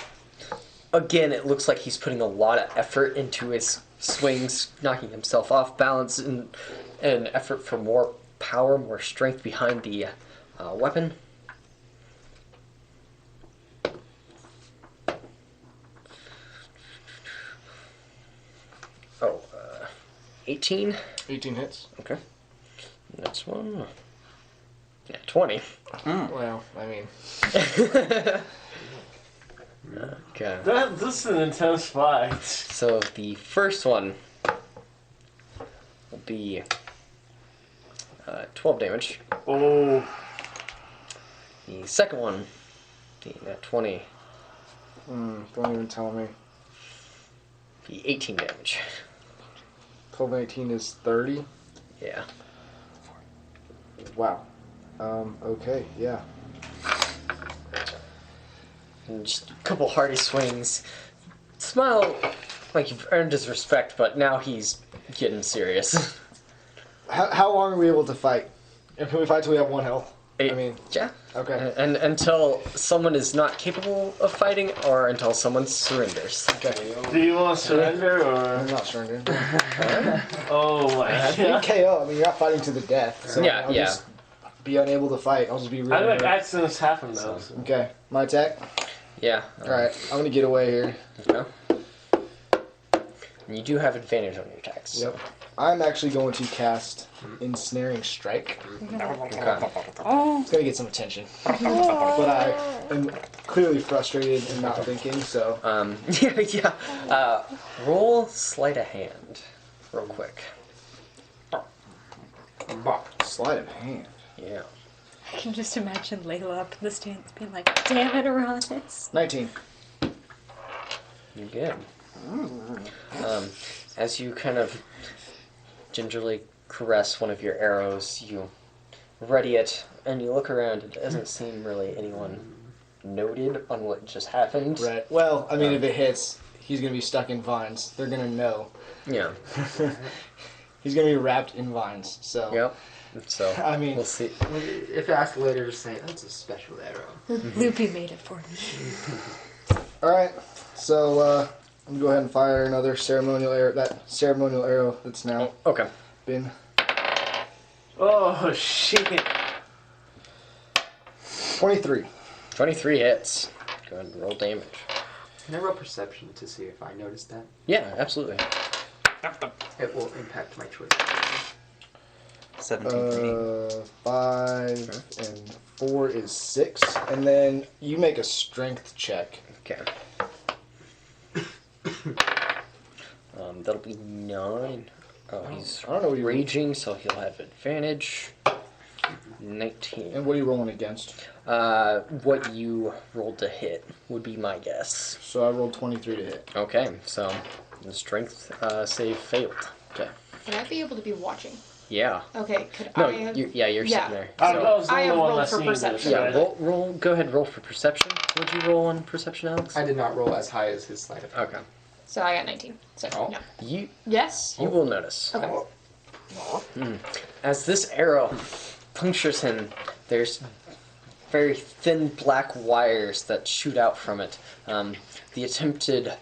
[SPEAKER 1] again, it looks like he's putting a lot of effort into his swings, knocking himself off balance, and an effort for more power, more strength behind the weapon. Oh, 18.
[SPEAKER 6] 18 hits.
[SPEAKER 1] Okay. Next one. Yeah, 20.
[SPEAKER 6] Well, I mean,
[SPEAKER 1] Okay.
[SPEAKER 2] This is an intense fight.
[SPEAKER 1] So the first one will be 12 damage.
[SPEAKER 2] Oh,
[SPEAKER 1] The second one, the 20,
[SPEAKER 6] don't even tell me.
[SPEAKER 1] be 18 damage.
[SPEAKER 6] 12 and 18 is 30.
[SPEAKER 1] Yeah.
[SPEAKER 6] Wow. Okay, yeah.
[SPEAKER 1] And just a couple hearty swings. Smile like you've earned his respect, but now he's getting serious.
[SPEAKER 6] How long are we able to fight? Can we fight till we have 1 health? I mean,
[SPEAKER 1] Yeah.
[SPEAKER 6] okay.
[SPEAKER 1] And until someone is not capable of fighting, or until someone surrenders.
[SPEAKER 6] Okay.
[SPEAKER 2] do you want to surrender
[SPEAKER 6] I'm
[SPEAKER 2] or?
[SPEAKER 6] not surrendering.
[SPEAKER 2] Oh my
[SPEAKER 6] I've been
[SPEAKER 2] god!
[SPEAKER 6] KO. I mean, you're not fighting to the death. So
[SPEAKER 1] Yeah,
[SPEAKER 6] I'll
[SPEAKER 1] yeah.
[SPEAKER 6] just be unable to fight. I'll just be really
[SPEAKER 2] I think
[SPEAKER 6] hurt.
[SPEAKER 2] accidents happen though. So.
[SPEAKER 6] Okay, my attack.
[SPEAKER 1] Yeah.
[SPEAKER 6] Alright, I'm gonna get away here.
[SPEAKER 1] Okay. And you do have advantage on your attacks.
[SPEAKER 6] Yep. I'm actually going to cast Ensnaring Strike.
[SPEAKER 1] Okay.
[SPEAKER 6] It's gonna get some attention. But I am clearly frustrated and not thinking, so.
[SPEAKER 1] yeah. Roll sleight of hand, real quick.
[SPEAKER 6] Sleight of hand.
[SPEAKER 1] Yeah.
[SPEAKER 9] I can just imagine Layla up in the stands being like, damn it, Uranus.
[SPEAKER 6] 19.
[SPEAKER 1] You're good. As you kind of gingerly caress one of your arrows, you ready it, and you look around. It doesn't seem really anyone noted on what just happened.
[SPEAKER 6] Right. Well, I mean, if it hits, he's gonna be stuck in vines. They're gonna know.
[SPEAKER 1] Yeah.
[SPEAKER 6] He's gonna be wrapped in vines, so.
[SPEAKER 1] Yep. So
[SPEAKER 6] I mean,
[SPEAKER 1] we'll see.
[SPEAKER 8] If asked later, just say, that's a special arrow.
[SPEAKER 9] Loopy made it for me.
[SPEAKER 6] Alright, so I'm gonna go ahead and fire another ceremonial arrow. That ceremonial arrow that's now
[SPEAKER 1] Okay.
[SPEAKER 6] been.
[SPEAKER 2] Oh shit!
[SPEAKER 6] 23.
[SPEAKER 1] 23 hits. Go ahead and roll damage.
[SPEAKER 8] Can I roll perception to see if I noticed that?
[SPEAKER 1] Yeah, absolutely.
[SPEAKER 8] It will impact my choice.
[SPEAKER 7] 17 for me.
[SPEAKER 6] 5 and 4 is 6. And then you make a strength check.
[SPEAKER 1] Okay. That'll be 9. Oh, he's
[SPEAKER 6] I don't know what you
[SPEAKER 1] raging, so he'll have advantage. 19.
[SPEAKER 6] And what are you rolling against?
[SPEAKER 1] What you rolled to hit would be my guess.
[SPEAKER 6] So I rolled 23 to hit.
[SPEAKER 1] Okay, so the strength save failed. Okay.
[SPEAKER 3] Would I be able to be watching?
[SPEAKER 1] Yeah.
[SPEAKER 3] Okay, could
[SPEAKER 1] No,
[SPEAKER 3] I have...
[SPEAKER 1] you're
[SPEAKER 3] Yeah.
[SPEAKER 1] sitting there.
[SPEAKER 2] I
[SPEAKER 1] So,
[SPEAKER 2] was the
[SPEAKER 3] I
[SPEAKER 2] only
[SPEAKER 3] have
[SPEAKER 2] one
[SPEAKER 3] rolled
[SPEAKER 2] that
[SPEAKER 3] for
[SPEAKER 2] seen
[SPEAKER 3] perception.
[SPEAKER 2] this,
[SPEAKER 1] yeah,
[SPEAKER 2] right?
[SPEAKER 1] roll. Go ahead, roll for perception. Would you roll on perception, Alex?
[SPEAKER 8] I did not roll as high as his sleight of hand.
[SPEAKER 1] Okay.
[SPEAKER 3] So I got 19. So,
[SPEAKER 8] Oh.
[SPEAKER 3] no.
[SPEAKER 1] You
[SPEAKER 3] Yes?
[SPEAKER 1] will notice.
[SPEAKER 3] Okay.
[SPEAKER 1] As this arrow punctures him, there's very thin black wires that shoot out from it. The attempted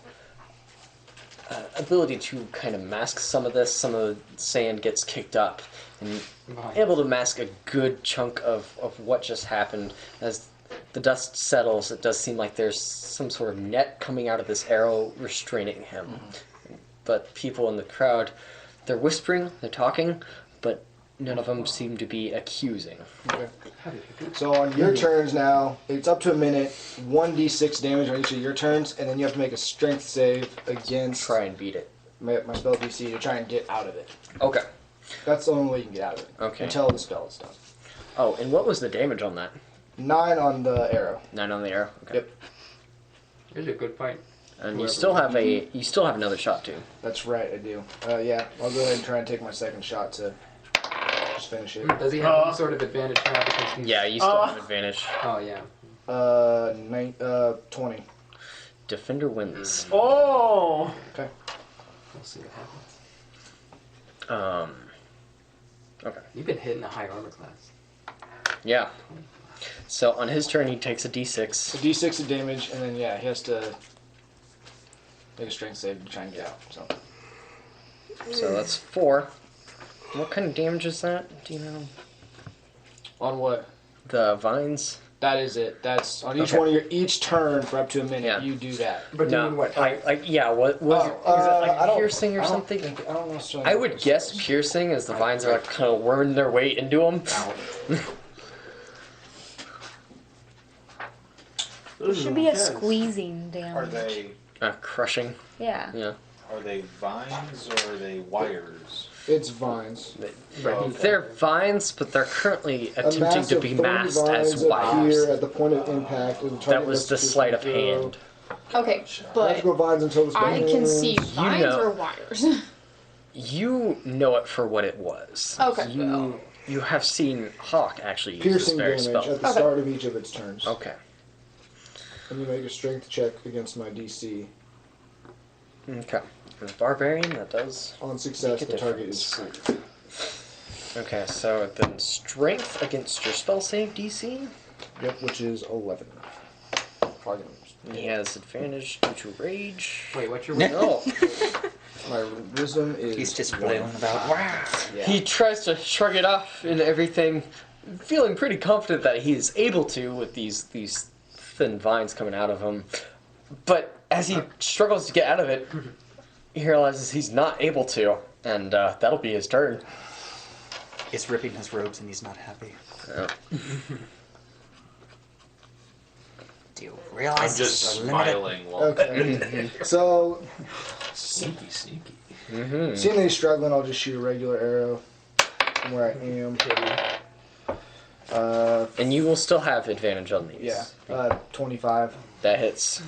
[SPEAKER 1] ability to kind of mask some of this, some of the sand gets kicked up, and
[SPEAKER 8] Vines.
[SPEAKER 1] able to mask a good chunk of what just happened. As the dust settles, it does seem like there's some sort of net coming out of this arrow restraining him. But people in the crowd, they're whispering, they're talking, but none of them seem to be accusing.
[SPEAKER 6] Okay. So on your turns now, it's up to a minute, 1d6 damage on each of your turns, and then you have to make a strength save against
[SPEAKER 1] Try and beat it.
[SPEAKER 6] my spell DC to try and get out of it.
[SPEAKER 1] Okay.
[SPEAKER 6] That's the only way you can get out of it.
[SPEAKER 1] Okay.
[SPEAKER 6] Until the spell is done.
[SPEAKER 1] Oh, and what was the damage on that?
[SPEAKER 6] 9 on the arrow.
[SPEAKER 1] 9 on the arrow? Okay.
[SPEAKER 6] Yep.
[SPEAKER 8] Here's a good fight.
[SPEAKER 1] And you still have another shot too.
[SPEAKER 6] That's right, I do. Yeah, I'll go ahead and try and take my second shot to just finish it.
[SPEAKER 8] Does he have any sort of advantage now because he's...
[SPEAKER 1] Yeah, you still have advantage.
[SPEAKER 8] Oh, yeah.
[SPEAKER 6] 20.
[SPEAKER 1] Defender wins.
[SPEAKER 2] Oh!
[SPEAKER 6] Okay.
[SPEAKER 8] We'll see what happens.
[SPEAKER 1] Okay.
[SPEAKER 8] You've been hitting a high armor class.
[SPEAKER 1] Yeah. So on his turn, he takes a d6.
[SPEAKER 6] A d6 of damage, and then, yeah, he has to make a strength save to try and get out.
[SPEAKER 1] So that's 4. What kind of damage is that? Do you know?
[SPEAKER 6] On what?
[SPEAKER 1] The vines?
[SPEAKER 6] That is it. That's on each
[SPEAKER 1] Okay.
[SPEAKER 6] one of your each turn for up to a minute.
[SPEAKER 1] Yeah.
[SPEAKER 6] You do that.
[SPEAKER 8] But
[SPEAKER 1] No,
[SPEAKER 8] you mean what?
[SPEAKER 1] yeah. What was it? Was it
[SPEAKER 6] I
[SPEAKER 1] like
[SPEAKER 6] don't-
[SPEAKER 1] piercing or
[SPEAKER 6] I don't
[SPEAKER 1] something?
[SPEAKER 6] think- I don't know.
[SPEAKER 1] I would guess piercing, as the vines are like kind of worming their way into him.
[SPEAKER 9] It should be a
[SPEAKER 2] Yes.
[SPEAKER 9] squeezing
[SPEAKER 5] Are
[SPEAKER 9] damage.
[SPEAKER 5] they
[SPEAKER 1] Crushing.
[SPEAKER 9] Yeah.
[SPEAKER 1] Yeah.
[SPEAKER 5] are they vines or are they wires?
[SPEAKER 6] It's vines.
[SPEAKER 1] They're vines, but they're currently
[SPEAKER 6] A
[SPEAKER 1] attempting
[SPEAKER 6] mass
[SPEAKER 1] to
[SPEAKER 6] of
[SPEAKER 1] be
[SPEAKER 6] thorny
[SPEAKER 1] masked as
[SPEAKER 6] vines
[SPEAKER 1] wires.
[SPEAKER 6] appear at the point of impact. And the
[SPEAKER 1] That
[SPEAKER 6] target
[SPEAKER 1] was the
[SPEAKER 6] must
[SPEAKER 1] sleight of
[SPEAKER 6] throw
[SPEAKER 1] hand.
[SPEAKER 3] Okay, but
[SPEAKER 6] magical vines until the spell
[SPEAKER 3] I can
[SPEAKER 6] ends.
[SPEAKER 3] see vines
[SPEAKER 1] know.
[SPEAKER 3] or wires.
[SPEAKER 1] You know it for what it was.
[SPEAKER 3] Okay.
[SPEAKER 1] You have seen Hawk actually use this
[SPEAKER 6] Piercing
[SPEAKER 1] very
[SPEAKER 6] damage
[SPEAKER 1] spell.
[SPEAKER 6] at the
[SPEAKER 3] Okay.
[SPEAKER 6] start of each of its turns.
[SPEAKER 1] Okay.
[SPEAKER 6] And you make a strength check against my DC.
[SPEAKER 1] Okay. For the barbarian, that does.
[SPEAKER 6] On success,
[SPEAKER 1] Make a
[SPEAKER 6] the target
[SPEAKER 1] difference.
[SPEAKER 6] is free.
[SPEAKER 1] Okay, so then strength against your spell save DC.
[SPEAKER 6] Yep, which is 11.
[SPEAKER 1] He has advantage due to rage.
[SPEAKER 8] Wait, what's your
[SPEAKER 1] No.
[SPEAKER 6] My wisdom is.
[SPEAKER 7] He's just
[SPEAKER 6] 1.
[SPEAKER 7] flailing about. Wow.
[SPEAKER 6] Yeah.
[SPEAKER 1] He tries to shrug it off and everything, feeling pretty confident that he is able to with these thin vines coming out of him. But as he struggles to get out of it, he realizes he's not able to, and that'll be his turn.
[SPEAKER 7] He's ripping his robes and he's not happy.
[SPEAKER 1] Yeah.
[SPEAKER 7] Do you
[SPEAKER 5] I'm
[SPEAKER 7] realize
[SPEAKER 5] just
[SPEAKER 7] it's a limited-
[SPEAKER 5] smiling while
[SPEAKER 6] Okay. So,
[SPEAKER 5] sneaky.
[SPEAKER 1] Mm-hmm.
[SPEAKER 6] seeing that he's struggling, I'll just shoot a regular arrow from where I am.
[SPEAKER 1] And you will still have advantage on these.
[SPEAKER 6] Yeah, 25.
[SPEAKER 1] That hits.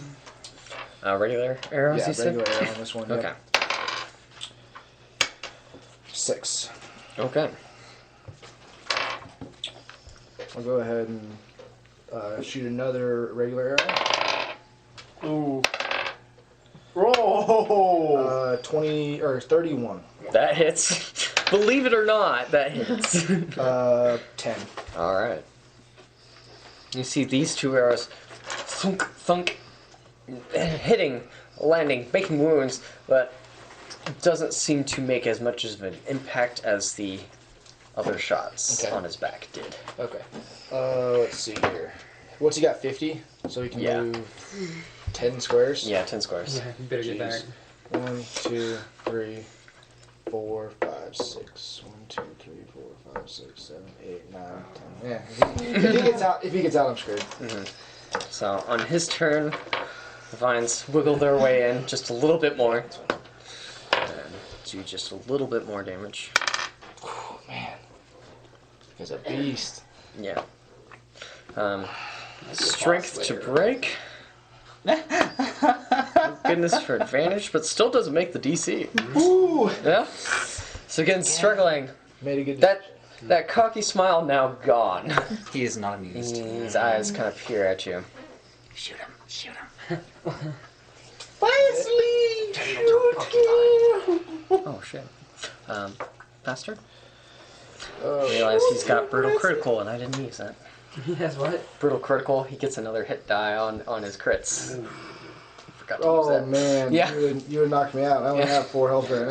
[SPEAKER 1] Regular arrows,
[SPEAKER 6] Yeah,
[SPEAKER 1] you said?
[SPEAKER 6] regular arrow on this one. yeah.
[SPEAKER 1] Okay.
[SPEAKER 6] 6.
[SPEAKER 1] Okay.
[SPEAKER 6] I'll go ahead and shoot another regular arrow.
[SPEAKER 2] Ooh. Roll!
[SPEAKER 6] 20 or 31.
[SPEAKER 1] That hits. Believe it or not, that hits.
[SPEAKER 6] 10.
[SPEAKER 1] Alright. You see these two arrows thunk, thunk, hitting, landing, making wounds, but it doesn't seem to make as much of an impact as the other shots
[SPEAKER 6] Okay.
[SPEAKER 1] on his back did.
[SPEAKER 6] Okay. Let's see here. What's he got? 50? So he can
[SPEAKER 1] Yeah.
[SPEAKER 6] move 10 squares?
[SPEAKER 1] Yeah, 10 squares.
[SPEAKER 8] Yeah, you better get back.
[SPEAKER 6] Jeez. 1, 2, 3, 4, 5, 6. 1, 2, 3, 4, 5, 6, 7, 8, 9, 10. Yeah. If he gets out, I'm screwed.
[SPEAKER 1] So on his turn, the vines wiggle their way in just a little bit more. And do just a little bit more damage.
[SPEAKER 6] Oh, man. He's a beast.
[SPEAKER 1] Yeah. Strength to break. Thank goodness for advantage, but still doesn't make the DC.
[SPEAKER 6] Ooh!
[SPEAKER 1] Yeah. So again, struggling.
[SPEAKER 6] Made a good
[SPEAKER 1] That cocky smile now gone.
[SPEAKER 7] He is not amused.
[SPEAKER 1] His eyes kind of peer at you.
[SPEAKER 7] Shoot him. Shoot him.
[SPEAKER 1] Oh shit. Faster? Realize he's got brutal critical, and I didn't use that.
[SPEAKER 8] Yes, what?
[SPEAKER 1] Brutal critical. He gets another hit die on his crits. Forgot to use
[SPEAKER 6] Oh,
[SPEAKER 1] that.
[SPEAKER 6] man.
[SPEAKER 1] Yeah.
[SPEAKER 6] You would knock me out. I only have 4 health right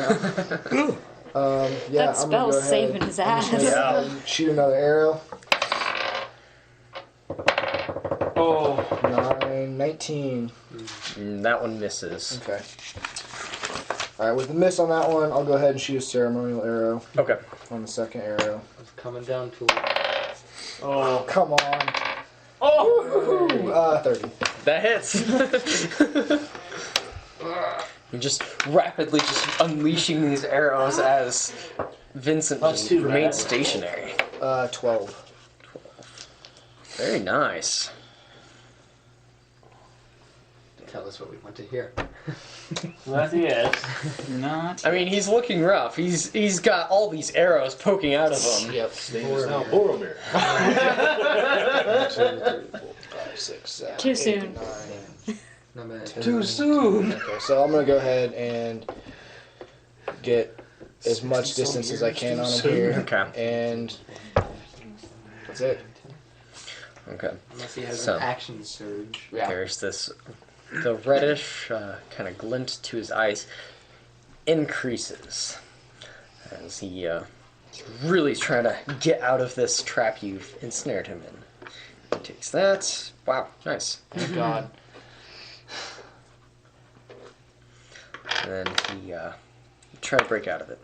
[SPEAKER 6] now. Yeah,
[SPEAKER 9] That
[SPEAKER 6] I'm gonna go
[SPEAKER 9] spell's
[SPEAKER 6] ahead.
[SPEAKER 9] saving his
[SPEAKER 6] I'm just
[SPEAKER 9] ass.
[SPEAKER 6] gonna shoot another arrow.
[SPEAKER 1] Oh.
[SPEAKER 6] 9, 19.
[SPEAKER 1] That one misses.
[SPEAKER 6] Okay. Alright, with the miss on that one, I'll go ahead and shoot a ceremonial arrow
[SPEAKER 1] Okay.
[SPEAKER 6] on the second arrow.
[SPEAKER 8] It's coming down to it.
[SPEAKER 2] Oh.
[SPEAKER 6] Come on.
[SPEAKER 2] Oh!
[SPEAKER 6] 30.
[SPEAKER 1] That hits. You're just rapidly just unleashing these arrows as Vincent
[SPEAKER 2] Not
[SPEAKER 1] just
[SPEAKER 2] too
[SPEAKER 1] remains
[SPEAKER 2] bad.
[SPEAKER 1] stationary.
[SPEAKER 6] 12.
[SPEAKER 1] Very nice.
[SPEAKER 8] Tell us what we want to hear.
[SPEAKER 2] Not yet.
[SPEAKER 7] Not.
[SPEAKER 1] I mean, he's looking rough. He's got all these arrows poking out of him.
[SPEAKER 6] Yep.
[SPEAKER 5] Now, Boromir.
[SPEAKER 6] 1, 2, 3, 4, 5, 6, 7,
[SPEAKER 9] Too
[SPEAKER 6] 8,
[SPEAKER 9] soon.
[SPEAKER 6] 9.
[SPEAKER 8] Number
[SPEAKER 1] Too soon.
[SPEAKER 6] Okay, so I'm gonna go ahead and get as much distance as I can on him here.
[SPEAKER 1] Okay.
[SPEAKER 6] And that's it.
[SPEAKER 1] Okay.
[SPEAKER 8] Unless he has
[SPEAKER 1] So-
[SPEAKER 8] an action surge.
[SPEAKER 6] Yeah.
[SPEAKER 1] There's this, the reddish kind of glint to his eyes increases as he really is trying to get out of this trap you've ensnared him in. He takes that. Wow, nice.
[SPEAKER 6] Thank God.
[SPEAKER 1] And then he try to break out of it.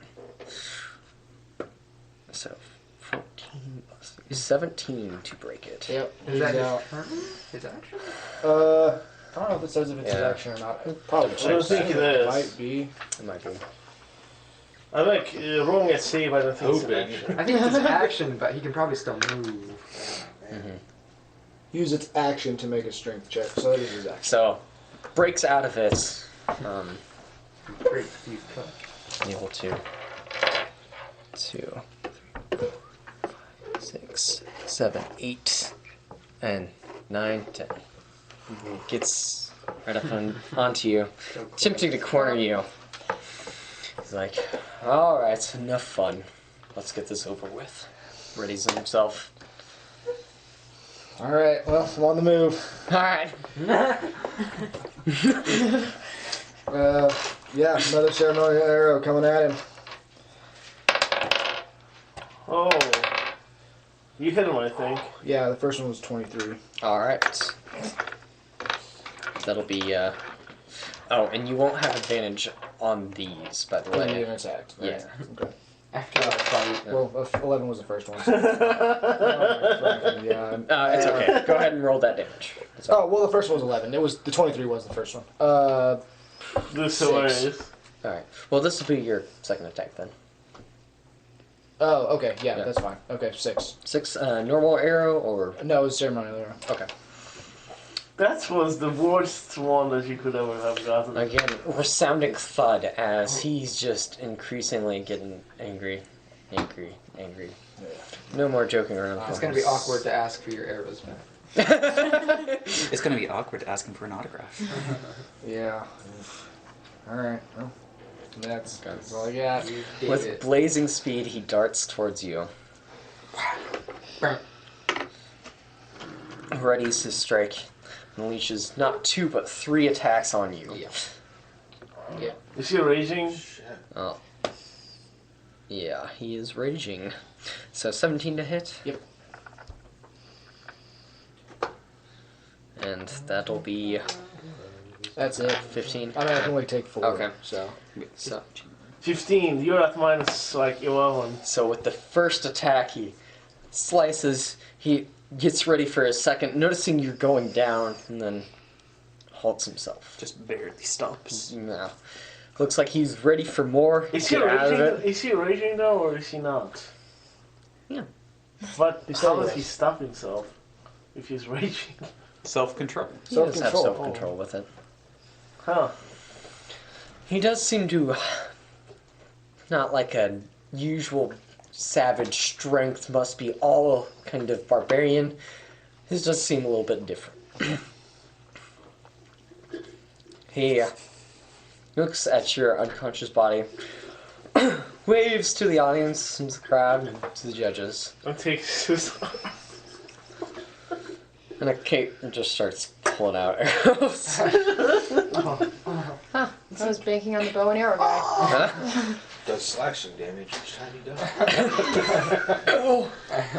[SPEAKER 1] So 14 plus 17 to break it.
[SPEAKER 6] Yep.
[SPEAKER 8] Is
[SPEAKER 6] He's
[SPEAKER 8] that
[SPEAKER 6] out.
[SPEAKER 8] his turn? His action?
[SPEAKER 6] I don't know if it says if it's his
[SPEAKER 1] Yeah.
[SPEAKER 6] action or not. It probably
[SPEAKER 2] I don't
[SPEAKER 6] checks
[SPEAKER 2] think
[SPEAKER 6] that.
[SPEAKER 2] it is.
[SPEAKER 6] Might be.
[SPEAKER 1] It might be.
[SPEAKER 2] I like rolling a save. I don't think it's an
[SPEAKER 5] Hoping.
[SPEAKER 2] action.
[SPEAKER 8] I think it's his action, but he can probably still move.
[SPEAKER 6] Use its action to make a strength check. So it is his action.
[SPEAKER 1] So breaks out of it.
[SPEAKER 8] Great, he's cut.
[SPEAKER 1] Able to 2, 3, 4, 5, 6, 7, 8, and 9, 10. Gets right up onto you, attempting to corner you. He's like, all right, enough fun. Let's get this over with. Readies himself.
[SPEAKER 6] All right. Well, I'm on the move.
[SPEAKER 1] All right.
[SPEAKER 6] Yeah, another ceremonial arrow coming at him.
[SPEAKER 2] Oh. You hit him, I think.
[SPEAKER 6] Yeah, the first one was 23.
[SPEAKER 1] All right. That'll be. Oh, and you won't have advantage on these, by the way.
[SPEAKER 6] Yeah, attacked. Right.
[SPEAKER 1] Yeah.
[SPEAKER 6] Okay.
[SPEAKER 8] After that fight,
[SPEAKER 6] Well, 11 was the first one. So. Yeah.
[SPEAKER 1] It's okay. Go ahead and roll that damage. It's okay.
[SPEAKER 6] Oh well, the first one was 11. It was the 23 was the first one.
[SPEAKER 2] This is hilarious.
[SPEAKER 1] All right. Well, this will be your second attack then.
[SPEAKER 6] Oh, okay. Yeah,
[SPEAKER 1] Yeah.
[SPEAKER 6] that's fine. Okay, 6.
[SPEAKER 1] 6 normal arrow or
[SPEAKER 6] No, it was ceremonial arrow.
[SPEAKER 1] okay.
[SPEAKER 2] That was the worst one that you could ever have gotten.
[SPEAKER 1] Again, resounding thud as he's just increasingly getting angry. No more joking around.
[SPEAKER 8] it's going to be awkward to ask for your arrows back.
[SPEAKER 7] It's going to be awkward to ask him for an autograph.
[SPEAKER 6] Yeah. All right. Well, that's all I got.
[SPEAKER 8] You did
[SPEAKER 1] With
[SPEAKER 8] it.
[SPEAKER 1] blazing speed, he darts towards you.
[SPEAKER 8] Burn.
[SPEAKER 1] Readies his strike. Unleashes not 2 but 3 attacks on you.
[SPEAKER 8] Yeah.
[SPEAKER 2] Is he raging?
[SPEAKER 1] Oh. Yeah, he is raging. So 17 to hit.
[SPEAKER 6] Yep.
[SPEAKER 1] And that'll be
[SPEAKER 6] That's it.
[SPEAKER 1] 15.
[SPEAKER 6] I mean, I can only take 4.
[SPEAKER 1] Okay.
[SPEAKER 6] So.
[SPEAKER 1] So,
[SPEAKER 2] 15. You're at minus like 11.
[SPEAKER 1] so with the first attack, he slices. He gets ready for his second, noticing you're going down, and then halts himself.
[SPEAKER 7] Just barely stops.
[SPEAKER 1] No. Looks like he's ready for more.
[SPEAKER 2] Is he
[SPEAKER 1] Get out of
[SPEAKER 2] raging?
[SPEAKER 1] it.
[SPEAKER 2] Is he raging though, or is he not?
[SPEAKER 1] Yeah.
[SPEAKER 2] But
[SPEAKER 6] He
[SPEAKER 2] how
[SPEAKER 6] said
[SPEAKER 2] does
[SPEAKER 6] yes.
[SPEAKER 2] he stop himself if he's raging?
[SPEAKER 7] Self-control.
[SPEAKER 1] He does have
[SPEAKER 6] Self-control.
[SPEAKER 1] self-control with it.
[SPEAKER 2] Huh?
[SPEAKER 1] He does seem to not like a usual savage strength must be all kind of barbarian. His does seem a little bit different. He looks at your unconscious body, waves to the audience, and to the crowd, and to the judges,
[SPEAKER 2] And takes his.
[SPEAKER 1] and a cape just starts pulling out arrows.
[SPEAKER 3] I was banking on the bow and arrow guy.
[SPEAKER 1] Huh?
[SPEAKER 5] does slashing damage each time he does.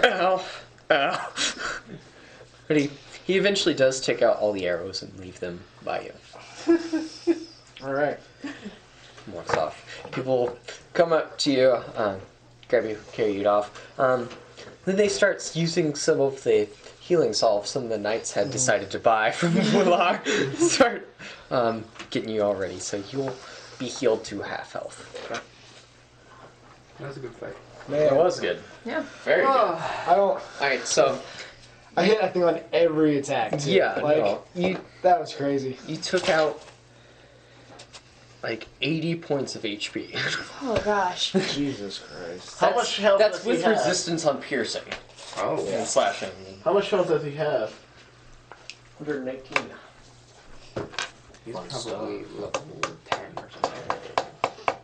[SPEAKER 1] Ow. Ow. But he eventually does take out all the arrows and leave them by you.
[SPEAKER 6] Alright.
[SPEAKER 1] Walks off. People come up to you, grab you, carry you off. Then they start using some of the healing salve some of the knights had decided to buy from Mular. Start getting you all ready, so you'll be healed to half health.
[SPEAKER 8] That was a good fight.
[SPEAKER 6] Man,
[SPEAKER 1] It was good.
[SPEAKER 3] Yeah.
[SPEAKER 1] Very good.
[SPEAKER 6] I don't.
[SPEAKER 1] Alright, so
[SPEAKER 6] I hit, I think, on every attack, too.
[SPEAKER 1] yeah,
[SPEAKER 6] Like,
[SPEAKER 1] no,
[SPEAKER 6] that was crazy.
[SPEAKER 1] you took out like 80 points of HP.
[SPEAKER 9] Oh gosh.
[SPEAKER 6] Jesus Christ.
[SPEAKER 2] How much health
[SPEAKER 1] That's
[SPEAKER 2] does he
[SPEAKER 1] with
[SPEAKER 2] have?
[SPEAKER 1] resistance on piercing
[SPEAKER 8] Oh,
[SPEAKER 1] and slashing.
[SPEAKER 2] How much health does he have?
[SPEAKER 1] 119.
[SPEAKER 8] he's
[SPEAKER 5] Fun
[SPEAKER 8] probably level 10 or something.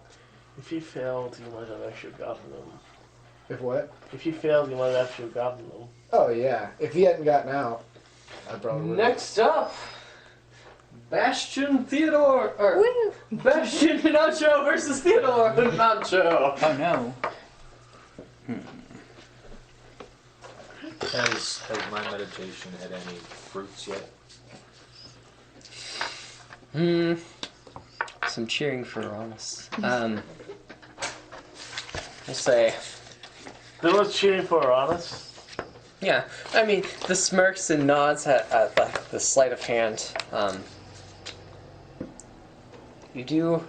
[SPEAKER 2] If he failed, you might have actually gotten him.
[SPEAKER 6] If what?
[SPEAKER 2] If he failed, you might have actually gotten him.
[SPEAKER 6] Oh, yeah. If he hadn't gotten out, I probably would.
[SPEAKER 1] Next up, Bastion Theodore, or
[SPEAKER 9] Woo!
[SPEAKER 1] Bastion Nacho versus Theodore Nacho.
[SPEAKER 7] Oh no.
[SPEAKER 5] Has my meditation had any fruits yet?
[SPEAKER 1] Some cheering for Uranus. We'll say,
[SPEAKER 2] There was cheering for Uranus.
[SPEAKER 1] yeah. I mean, the smirks and nods at like the sleight of hand. You do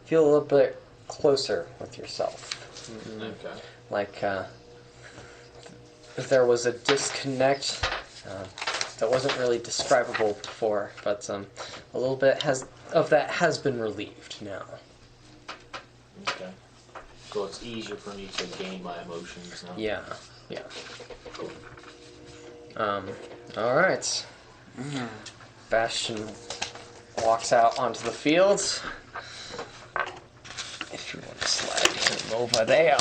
[SPEAKER 1] feel a little bit closer with yourself.
[SPEAKER 5] Okay.
[SPEAKER 1] Like there was a disconnect that wasn't really describable before, but a little bit of that has been relieved now.
[SPEAKER 5] Okay. So it's easier for me to gain my emotions now.
[SPEAKER 1] Yeah. All right. Bastion walks out onto the field. If you want to slide him over there.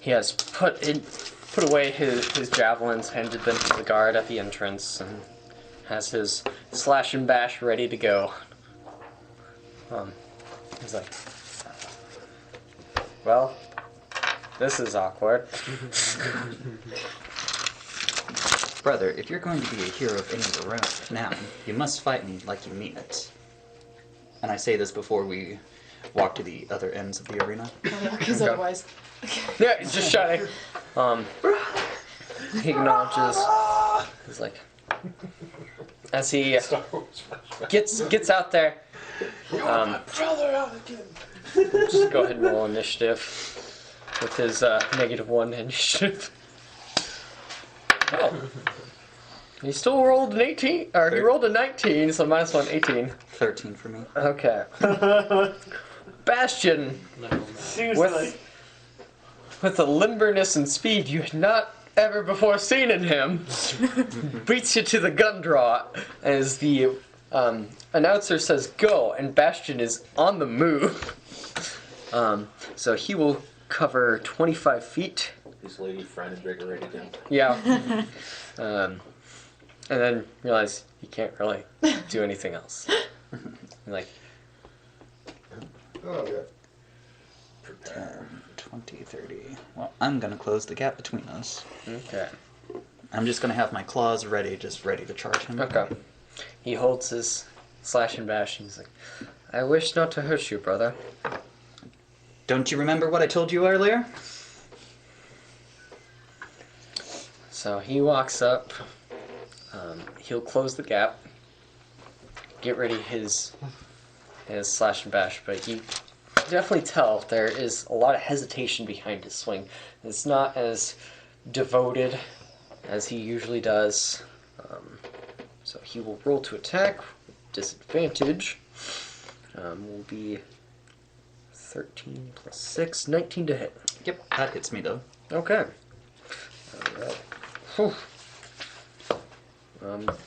[SPEAKER 1] He has put away his javelins, handed them to the guard at the entrance, and has his slash and bash ready to go. He's like, well, this is awkward.
[SPEAKER 7] Brother, if you're going to be a hero of any renown, you must fight me like you mean it. And I say this before we walk to the other ends of the arena.
[SPEAKER 9] Because otherwise.
[SPEAKER 1] Yeah, he's just shouting. He acknowledges. He's like, as he gets out there. Just go ahead and roll initiative with his -1 initiative. Oh, he still rolled an 18, or he rolled a 19, so -1, 18.
[SPEAKER 7] 13 for me.
[SPEAKER 1] Okay. Bastion.
[SPEAKER 2] Seriously.
[SPEAKER 1] With the limberness and speed you had not ever before seen in him, beats you to the gun draw as the announcer says go, and Bastion is on the move. So he will cover 25 feet.
[SPEAKER 5] His lady friend invigorated him.
[SPEAKER 1] Yeah. And then realize you can't really do anything else. Like,
[SPEAKER 6] Oh, yeah.
[SPEAKER 7] 10, 20, 30. Well, I'm going to close the gap between us.
[SPEAKER 1] okay.
[SPEAKER 7] I'm just going to have my claws ready, just ready to charge him.
[SPEAKER 1] Okay. He holds his slash and bash and he's like, I wish not to hurt you, brother.
[SPEAKER 7] Don't you remember what I told you earlier?
[SPEAKER 1] So he walks up. He'll close the gap. Get ready his slash and bash, but you definitely tell there is a lot of hesitation behind his swing. It's not as devoted as he usually does. So he will roll to attack with disadvantage. Will be 13 plus 6, 19 to hit.
[SPEAKER 7] Yep, that hits me though.
[SPEAKER 1] Okay. Alright. Whew.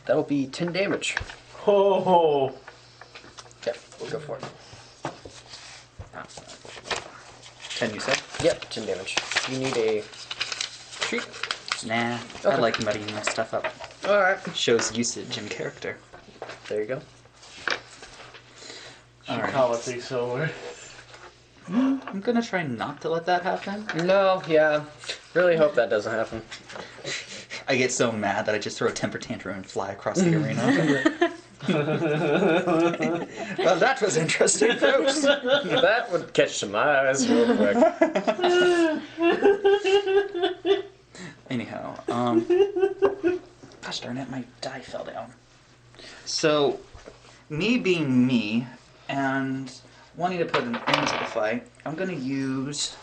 [SPEAKER 1] That'll be 10 damage.
[SPEAKER 2] Oh.
[SPEAKER 1] Okay, we'll go for it.
[SPEAKER 7] 10 you said?
[SPEAKER 1] Yep, 10 damage. You need a sheet?
[SPEAKER 7] Nah, I
[SPEAKER 1] Okay.
[SPEAKER 7] like muddying my stuff up.
[SPEAKER 1] Alright.
[SPEAKER 7] Shows usage and character.
[SPEAKER 1] There you go.
[SPEAKER 2] She
[SPEAKER 7] Alright.
[SPEAKER 2] politics over.
[SPEAKER 7] I'm gonna try not to let that happen.
[SPEAKER 1] No, yeah. Really hope that doesn't happen.
[SPEAKER 7] I get so mad that I just throw a temper tantrum and fly across the arena. Well, that was interesting, folks.
[SPEAKER 1] That would catch some eyes real quick.
[SPEAKER 7] Anyhow, gosh darn it, my die fell down. So, me being me, and wanting to put an end to the fight, I'm gonna use...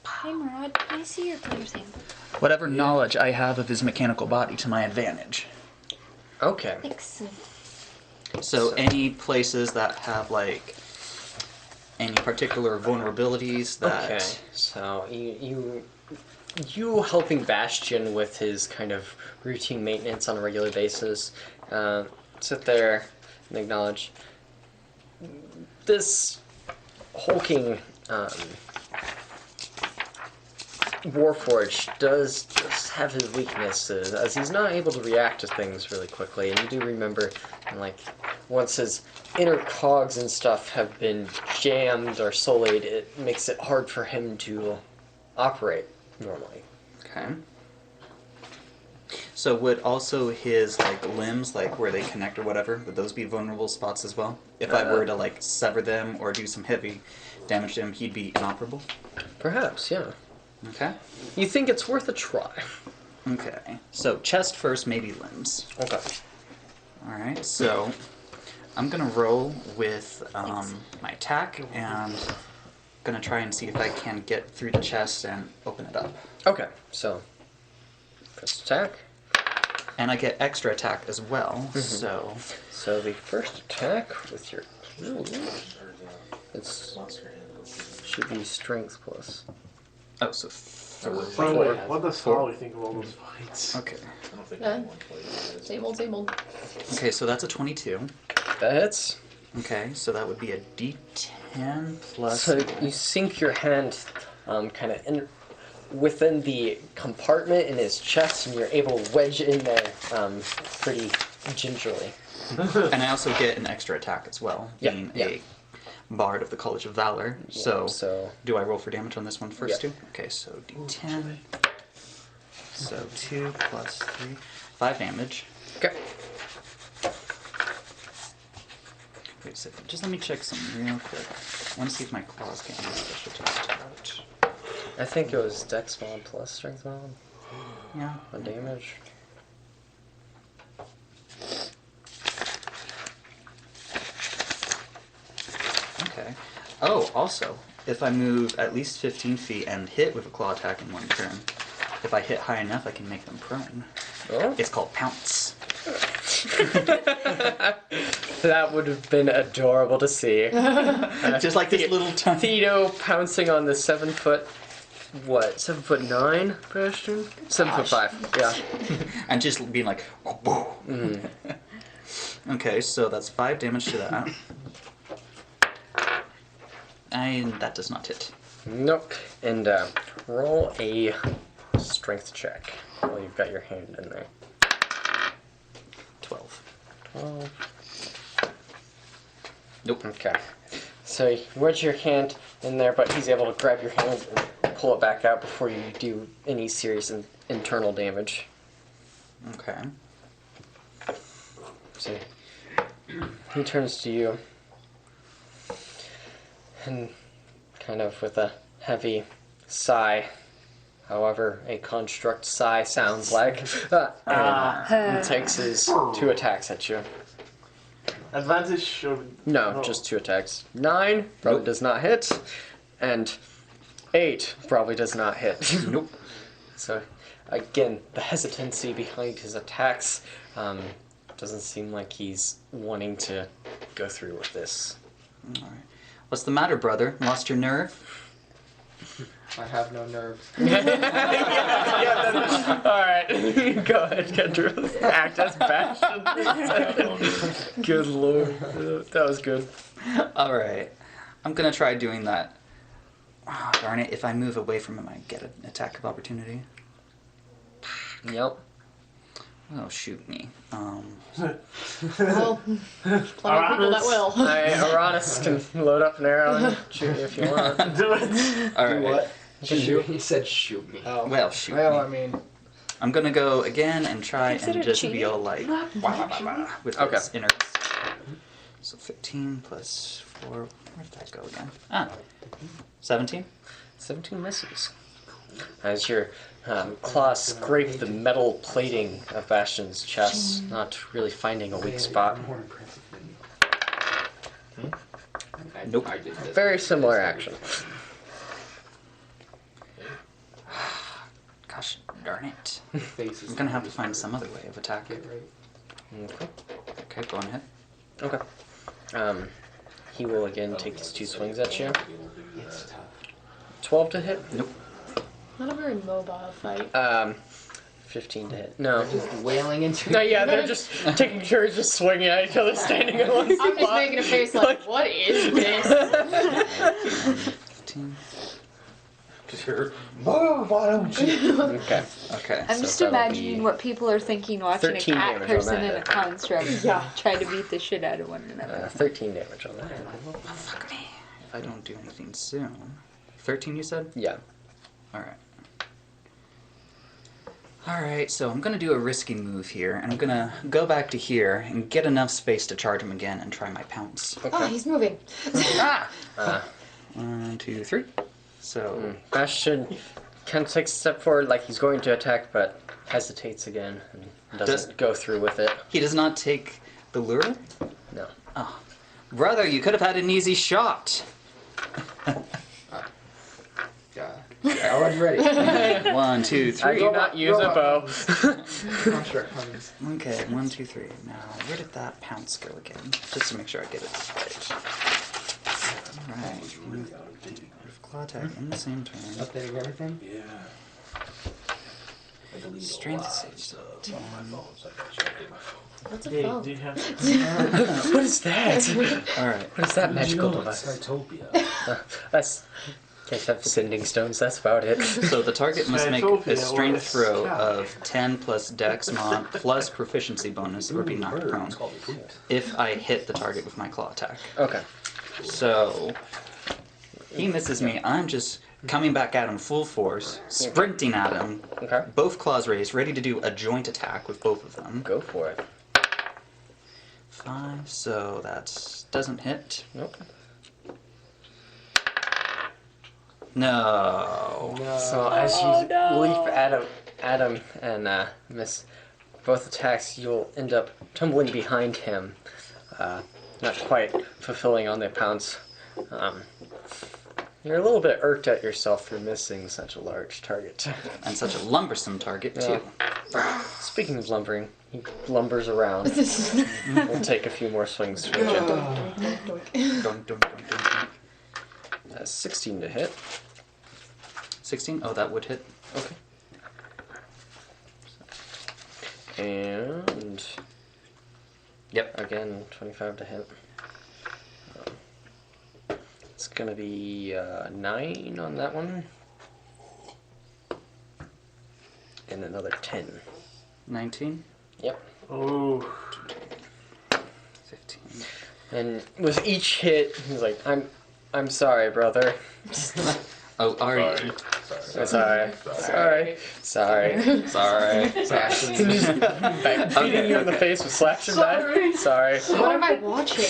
[SPEAKER 9] Hi, Murad. Can I see your player's handbook?
[SPEAKER 7] whatever knowledge I have of his mechanical body to my advantage.
[SPEAKER 1] Okay.
[SPEAKER 9] Thanks.
[SPEAKER 7] So any places that have, like, any particular vulnerabilities that...
[SPEAKER 1] Okay. So you helping Bastion with his kind of routine maintenance on a regular basis. Sit there and acknowledge this hulking Warforged does have his weaknesses, as he's not able to react to things really quickly. And you do remember, like, once his inner cogs and stuff have been jammed or sullied, it makes it hard for him to operate normally.
[SPEAKER 7] Okay. So would also his, like, limbs, like, where they connect or whatever, would those be vulnerable spots as well? If I were to, like, sever them or do some heavy damage to him, he'd be inoperable?
[SPEAKER 1] Perhaps, yeah.
[SPEAKER 7] Okay.
[SPEAKER 1] You think it's worth a try.
[SPEAKER 7] Okay. So chest first, maybe limbs.
[SPEAKER 1] Okay.
[SPEAKER 7] Alright, so I'm gonna roll with my attack and gonna try and see if I can get through the chest and open it up.
[SPEAKER 1] Okay, so first attack.
[SPEAKER 7] And I get extra attack as well, so...
[SPEAKER 1] So the first attack with your it's should be strength plus.
[SPEAKER 7] Oh, so
[SPEAKER 2] What does Holly think of all those fights?
[SPEAKER 7] okay.
[SPEAKER 5] I don't think
[SPEAKER 3] Yeah.
[SPEAKER 5] anyone played it.
[SPEAKER 3] Same old, same old.
[SPEAKER 7] Okay, so that's a 22.
[SPEAKER 1] That hits.
[SPEAKER 7] Okay, so that would be a D10 plus...
[SPEAKER 1] So you sink your hand kind of in within the compartment in his chest, and you're able to wedge in there pretty gingerly.
[SPEAKER 7] And I also get an extra attack as well,
[SPEAKER 1] Yeah,
[SPEAKER 7] being
[SPEAKER 1] yeah.
[SPEAKER 7] a Bard of the College of Valor. So,
[SPEAKER 1] So
[SPEAKER 7] do I roll for damage on this one first
[SPEAKER 1] Yeah.
[SPEAKER 7] too? Okay, so D10. So 2 plus 3. 5 damage.
[SPEAKER 1] okay.
[SPEAKER 7] Wait a second, just let me check something real quick. I want to see if my claws get any special test out.
[SPEAKER 1] I think it was Dex mod plus Strength mod
[SPEAKER 7] Yeah.
[SPEAKER 1] on damage.
[SPEAKER 7] Okay. Oh, also, if I move at least 15 feet and hit with a claw attack in one turn, if I hit high enough, I can make them prone.
[SPEAKER 1] Oh.
[SPEAKER 7] It's called Pounce.
[SPEAKER 1] That would have been adorable to see.
[SPEAKER 7] Just like this little tiny...
[SPEAKER 1] Tito pouncing on the 7 foot, what, 7'9" Bastion? 7'5", yeah.
[SPEAKER 7] And just being like, oh, whoa. Okay, so that's 5 damage to that. And that does not hit.
[SPEAKER 1] Nope. And roll a strength check while you've got your hand in there.
[SPEAKER 7] 12.
[SPEAKER 1] 12.
[SPEAKER 7] Nope.
[SPEAKER 1] Okay. So you wedge your hand in there, but he's able to grab your hand and pull it back out before you do any serious internal damage.
[SPEAKER 7] Okay.
[SPEAKER 1] So he turns to you and kind of with a heavy sigh, however a construct sigh sounds like, and takes his 2 attacks at you.
[SPEAKER 2] Advantage or
[SPEAKER 1] No, just 2 attacks. 9 probably does not hit, and 8 probably does not hit.
[SPEAKER 7] Nope.
[SPEAKER 1] So, again, the hesitancy behind his attacks doesn't seem like he's wanting to go through with this.
[SPEAKER 7] Alright. What's the matter, brother? Lost your nerve?
[SPEAKER 8] I have no nerve.
[SPEAKER 1] Alright, go ahead, Kendra. Act as Bastion. Good lord. That was good.
[SPEAKER 7] Alright. I'm gonna try doing that. Oh, darn it, if I move away from him, I get an attack of opportunity.
[SPEAKER 1] Yep.
[SPEAKER 7] Oh, shoot me.
[SPEAKER 3] Well, plenty of people that will.
[SPEAKER 1] Uranus can load up an arrow and shoot you if you want.
[SPEAKER 2] Do it.
[SPEAKER 7] Alright.
[SPEAKER 6] What?
[SPEAKER 8] He said shoot me.
[SPEAKER 6] Oh.
[SPEAKER 7] Well, shoot
[SPEAKER 6] Well,
[SPEAKER 7] me.
[SPEAKER 6] I mean,
[SPEAKER 7] I'm gonna go again and try
[SPEAKER 9] Consider
[SPEAKER 7] and just
[SPEAKER 9] cheating.
[SPEAKER 7] be all like, wah, wah, wah, wah, with
[SPEAKER 1] Okay.
[SPEAKER 7] his inner. So 15 plus 4. Where did that go again? 17?
[SPEAKER 1] 17 misses. As your claws scrape the metal plating of Bastion's chest, not really finding a weak spot.
[SPEAKER 8] More impressive than you.
[SPEAKER 7] Nope.
[SPEAKER 8] I did this.
[SPEAKER 1] Very similar action.
[SPEAKER 7] Gosh darn it.
[SPEAKER 8] Face is
[SPEAKER 7] I'm gonna have to find some other way of attacking.
[SPEAKER 8] Get right.
[SPEAKER 1] Okay.
[SPEAKER 7] Okay, go on ahead.
[SPEAKER 1] Okay. He will again take his 2 swings at you.
[SPEAKER 8] It's tough.
[SPEAKER 1] 12 to hit.
[SPEAKER 7] Nope.
[SPEAKER 3] Not a very mobile fight.
[SPEAKER 1] 15 to hit. No.
[SPEAKER 8] Just wailing into
[SPEAKER 1] No, yeah, they're just taking turns, just swinging at each other, standing in one
[SPEAKER 3] I'm just
[SPEAKER 1] spot.
[SPEAKER 3] making a face like, what is this?
[SPEAKER 7] 15.
[SPEAKER 6] sure. Move, why don't you?
[SPEAKER 1] Okay.
[SPEAKER 7] Okay.
[SPEAKER 4] I'm
[SPEAKER 1] So
[SPEAKER 4] just
[SPEAKER 1] that'll
[SPEAKER 4] imagining
[SPEAKER 1] be
[SPEAKER 4] what people are thinking watching a
[SPEAKER 1] 13
[SPEAKER 4] cat
[SPEAKER 1] damage on
[SPEAKER 4] person
[SPEAKER 1] that
[SPEAKER 4] and a
[SPEAKER 1] hit.
[SPEAKER 4] construct try to beat the shit out of one another.
[SPEAKER 1] 13 damage on that.
[SPEAKER 7] Fuck me. If I don't do anything soon. 13 you said?
[SPEAKER 1] Yeah.
[SPEAKER 7] Alright. Alright, so I'm gonna do a risky move here, and I'm gonna go back to here and get enough space to charge him again and try my pounce.
[SPEAKER 3] Oh, he's moving.
[SPEAKER 7] 1, 2, 3. So,
[SPEAKER 1] Bastion kind of takes a step forward like he's going to attack, but hesitates again and doesn't go through with it.
[SPEAKER 7] he does not take the lure?
[SPEAKER 1] No.
[SPEAKER 7] Oh. Brother, you could have had an easy shot.
[SPEAKER 8] Yeah, I was ready.
[SPEAKER 7] 1, 2,
[SPEAKER 1] I
[SPEAKER 7] 3.
[SPEAKER 1] do not use a bow.
[SPEAKER 8] Construct puns.
[SPEAKER 7] Okay, 1, 2, 3. Now, where did that pounce go again? Just to make sure I get it right. Alright. Claw attack in the same turn.
[SPEAKER 8] Updating everything?
[SPEAKER 7] Strength saves.
[SPEAKER 3] What's a
[SPEAKER 2] Hey,
[SPEAKER 3] phone?
[SPEAKER 2] do you have?
[SPEAKER 1] What is that?
[SPEAKER 7] Alright.
[SPEAKER 1] What is that magical device? That's. Can't have sending stones, that's about it.
[SPEAKER 7] So the target must make a
[SPEAKER 2] Skytopia
[SPEAKER 7] strength
[SPEAKER 2] or
[SPEAKER 7] throw
[SPEAKER 2] Sky.
[SPEAKER 7] of 10 plus dex mod plus proficiency bonus or be knocked prone if I hit the target with my claw attack.
[SPEAKER 1] Okay.
[SPEAKER 7] So he misses me. I'm just coming back at him full force, sprinting at him,
[SPEAKER 1] Okay.
[SPEAKER 7] both claws raised, ready to do a joint attack with both of them.
[SPEAKER 1] Go for it.
[SPEAKER 7] 5, so that doesn't hit.
[SPEAKER 1] Nope.
[SPEAKER 7] No.
[SPEAKER 1] So as you leap at him and miss both attacks, you'll end up tumbling behind him, not quite fulfilling on the pounce. You're a little bit irked at yourself for missing such a large target.
[SPEAKER 7] And such a lumbersome target, too.
[SPEAKER 1] Speaking of lumbering, he lumbers around. We'll take a few more swings to reach it.
[SPEAKER 7] Dun, dun, dun, dun.
[SPEAKER 1] 16 to hit.
[SPEAKER 7] 16? Oh, that would hit.
[SPEAKER 1] Okay. And
[SPEAKER 7] Yep.
[SPEAKER 1] again, 25 to hit. It's gonna be 9 on that one. And another 10.
[SPEAKER 7] 19?
[SPEAKER 1] Yep.
[SPEAKER 2] Oh,
[SPEAKER 7] 15.
[SPEAKER 1] And with each hit, he's like, I'm sorry, brother.
[SPEAKER 7] Oh, are you?
[SPEAKER 1] Sorry. Sorry. Beating you in the face with slash and knife. Sorry.
[SPEAKER 3] What am I watching?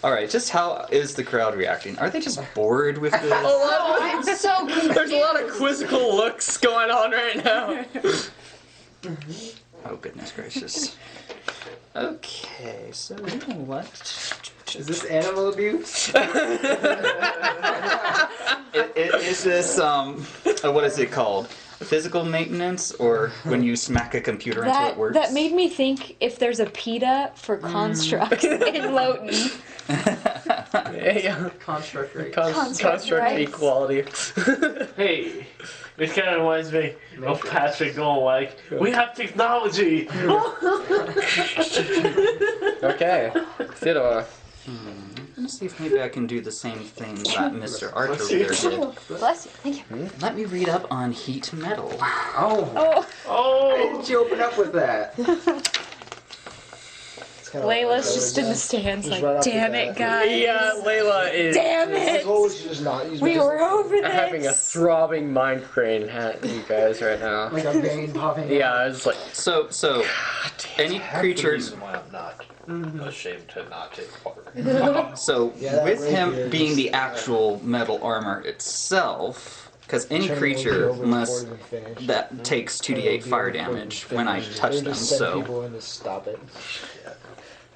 [SPEAKER 7] Alright, just how is the crowd reacting? Are they just bored with this?
[SPEAKER 3] Oh, I'm so good.
[SPEAKER 1] There's a lot of quizzical looks going on right now.
[SPEAKER 7] Oh, goodness gracious. Okay, so you know what?
[SPEAKER 8] Is this animal abuse?
[SPEAKER 7] Is this, what is it called? Physical maintenance, or when you smack a computer until it works?
[SPEAKER 9] That made me think if there's a PETA for constructs in Loten.
[SPEAKER 1] Yeah.
[SPEAKER 8] Construct rate.
[SPEAKER 1] Construct
[SPEAKER 4] rights.
[SPEAKER 1] equality.
[SPEAKER 2] hey, it kind of reminds me of Patrick going like, "We have technology."
[SPEAKER 1] Okay. Theodore.
[SPEAKER 7] to see if maybe I can do the same thing that Mr. Archer there did.
[SPEAKER 9] Bless you. Thank you.
[SPEAKER 7] Let me read up on heat metal.
[SPEAKER 8] Oh.
[SPEAKER 9] Oh,
[SPEAKER 8] Why didn't you open up with that?
[SPEAKER 6] It's kinda
[SPEAKER 9] Layla's
[SPEAKER 6] like
[SPEAKER 9] just in the stands
[SPEAKER 6] Just
[SPEAKER 9] like,
[SPEAKER 6] right off the
[SPEAKER 9] damn it,
[SPEAKER 6] bat.
[SPEAKER 9] guys.
[SPEAKER 1] Yeah, Layla is
[SPEAKER 9] Damn
[SPEAKER 6] His
[SPEAKER 9] it.
[SPEAKER 6] goal is to just not use
[SPEAKER 9] We
[SPEAKER 6] my-
[SPEAKER 9] were over this.
[SPEAKER 1] having a throbbing mind crane at you guys right now.
[SPEAKER 8] Like a vein popping
[SPEAKER 1] Yeah, it's like
[SPEAKER 7] So any
[SPEAKER 5] Half the
[SPEAKER 7] creature.
[SPEAKER 5] reason why I'm not ashamed to not take part.
[SPEAKER 7] So
[SPEAKER 6] Yeah, that
[SPEAKER 7] with
[SPEAKER 6] rapier
[SPEAKER 7] him being the
[SPEAKER 6] just-
[SPEAKER 7] actual metal armor itself, because any
[SPEAKER 6] Turn
[SPEAKER 7] creature
[SPEAKER 6] over
[SPEAKER 7] must
[SPEAKER 6] before we finish.
[SPEAKER 7] that takes 2d8 fire damage when I touch
[SPEAKER 6] They
[SPEAKER 7] them.
[SPEAKER 6] just send
[SPEAKER 7] So
[SPEAKER 6] people in to stop it.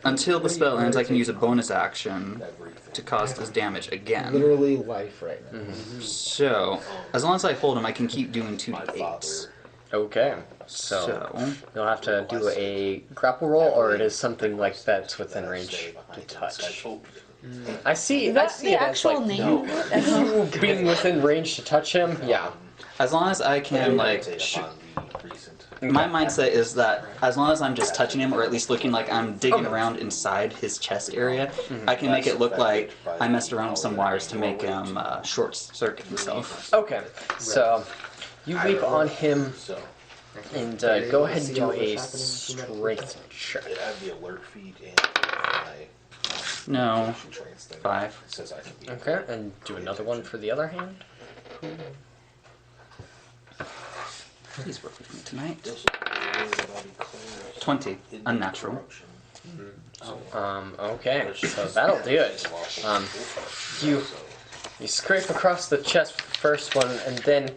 [SPEAKER 7] until the spell ends, I can use a bonus action
[SPEAKER 5] Everything.
[SPEAKER 7] to cause this damage again.
[SPEAKER 6] Literally life right now.
[SPEAKER 7] So as long as I hold him, I can keep doing
[SPEAKER 5] My
[SPEAKER 7] 2d8s.
[SPEAKER 5] father.
[SPEAKER 1] okay. So
[SPEAKER 7] So
[SPEAKER 1] you'll have to do a grapple roll, or it is something like that's within range
[SPEAKER 5] Stay
[SPEAKER 1] to
[SPEAKER 5] behind
[SPEAKER 1] touch.
[SPEAKER 5] him.
[SPEAKER 1] I see.
[SPEAKER 9] Is
[SPEAKER 1] I
[SPEAKER 9] that
[SPEAKER 1] see
[SPEAKER 9] the
[SPEAKER 1] it as
[SPEAKER 9] actual
[SPEAKER 1] like
[SPEAKER 9] name?
[SPEAKER 1] you being within range to touch him. Yeah.
[SPEAKER 7] as long as I can like. My mindset is that as long as I'm just touching him, or at least looking like I'm digging around inside his chest area, I can make it look like I messed around with some wires to make him short circuit himself.
[SPEAKER 1] Okay. So you leap on him
[SPEAKER 5] So
[SPEAKER 1] and go ahead and do a strength check.
[SPEAKER 5] I have the alert feed and my
[SPEAKER 7] No,
[SPEAKER 5] motion trains thing.
[SPEAKER 7] 5.
[SPEAKER 5] It says I can be.
[SPEAKER 1] Okay, and do another one for the other hand.
[SPEAKER 7] Please work with me tonight. 20, unnatural.
[SPEAKER 1] Okay, so that'll do it. You scrape across the chest with the first one, and then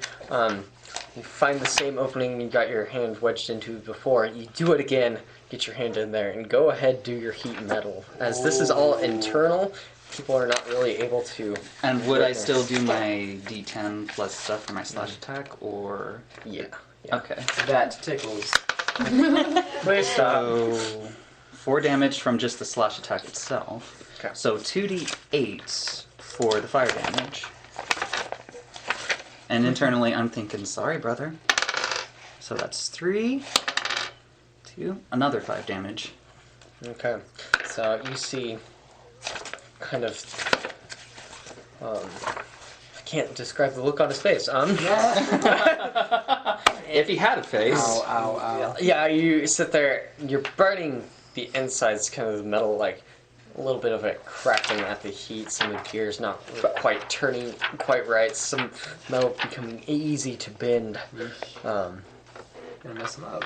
[SPEAKER 1] you find the same opening you got your hand wedged into before. You do it again, get your hand in there, and go ahead, do your heat metal. As this is all internal, people are not really able to.
[SPEAKER 7] And would I still do my d10 plus stuff for my slash attack, or...
[SPEAKER 1] Yeah.
[SPEAKER 7] Okay.
[SPEAKER 8] That tickles.
[SPEAKER 1] Please stop.
[SPEAKER 7] So 4 damage from just the slash attack itself.
[SPEAKER 1] Okay.
[SPEAKER 7] So 2d8 for the fire damage. And internally I'm thinking, sorry brother. So that's 3, 2, another 5 damage.
[SPEAKER 1] Okay, so you see kind of I can't describe the look on his face.
[SPEAKER 7] If he had a face.
[SPEAKER 8] Ow, ow.
[SPEAKER 1] Yeah, you sit there, you're burning the insides, kind of the metal, like a little bit of it cracking at the heat, some of the gears not quite turning quite right, some metal becoming easy to bend.
[SPEAKER 8] Gonna mess him up.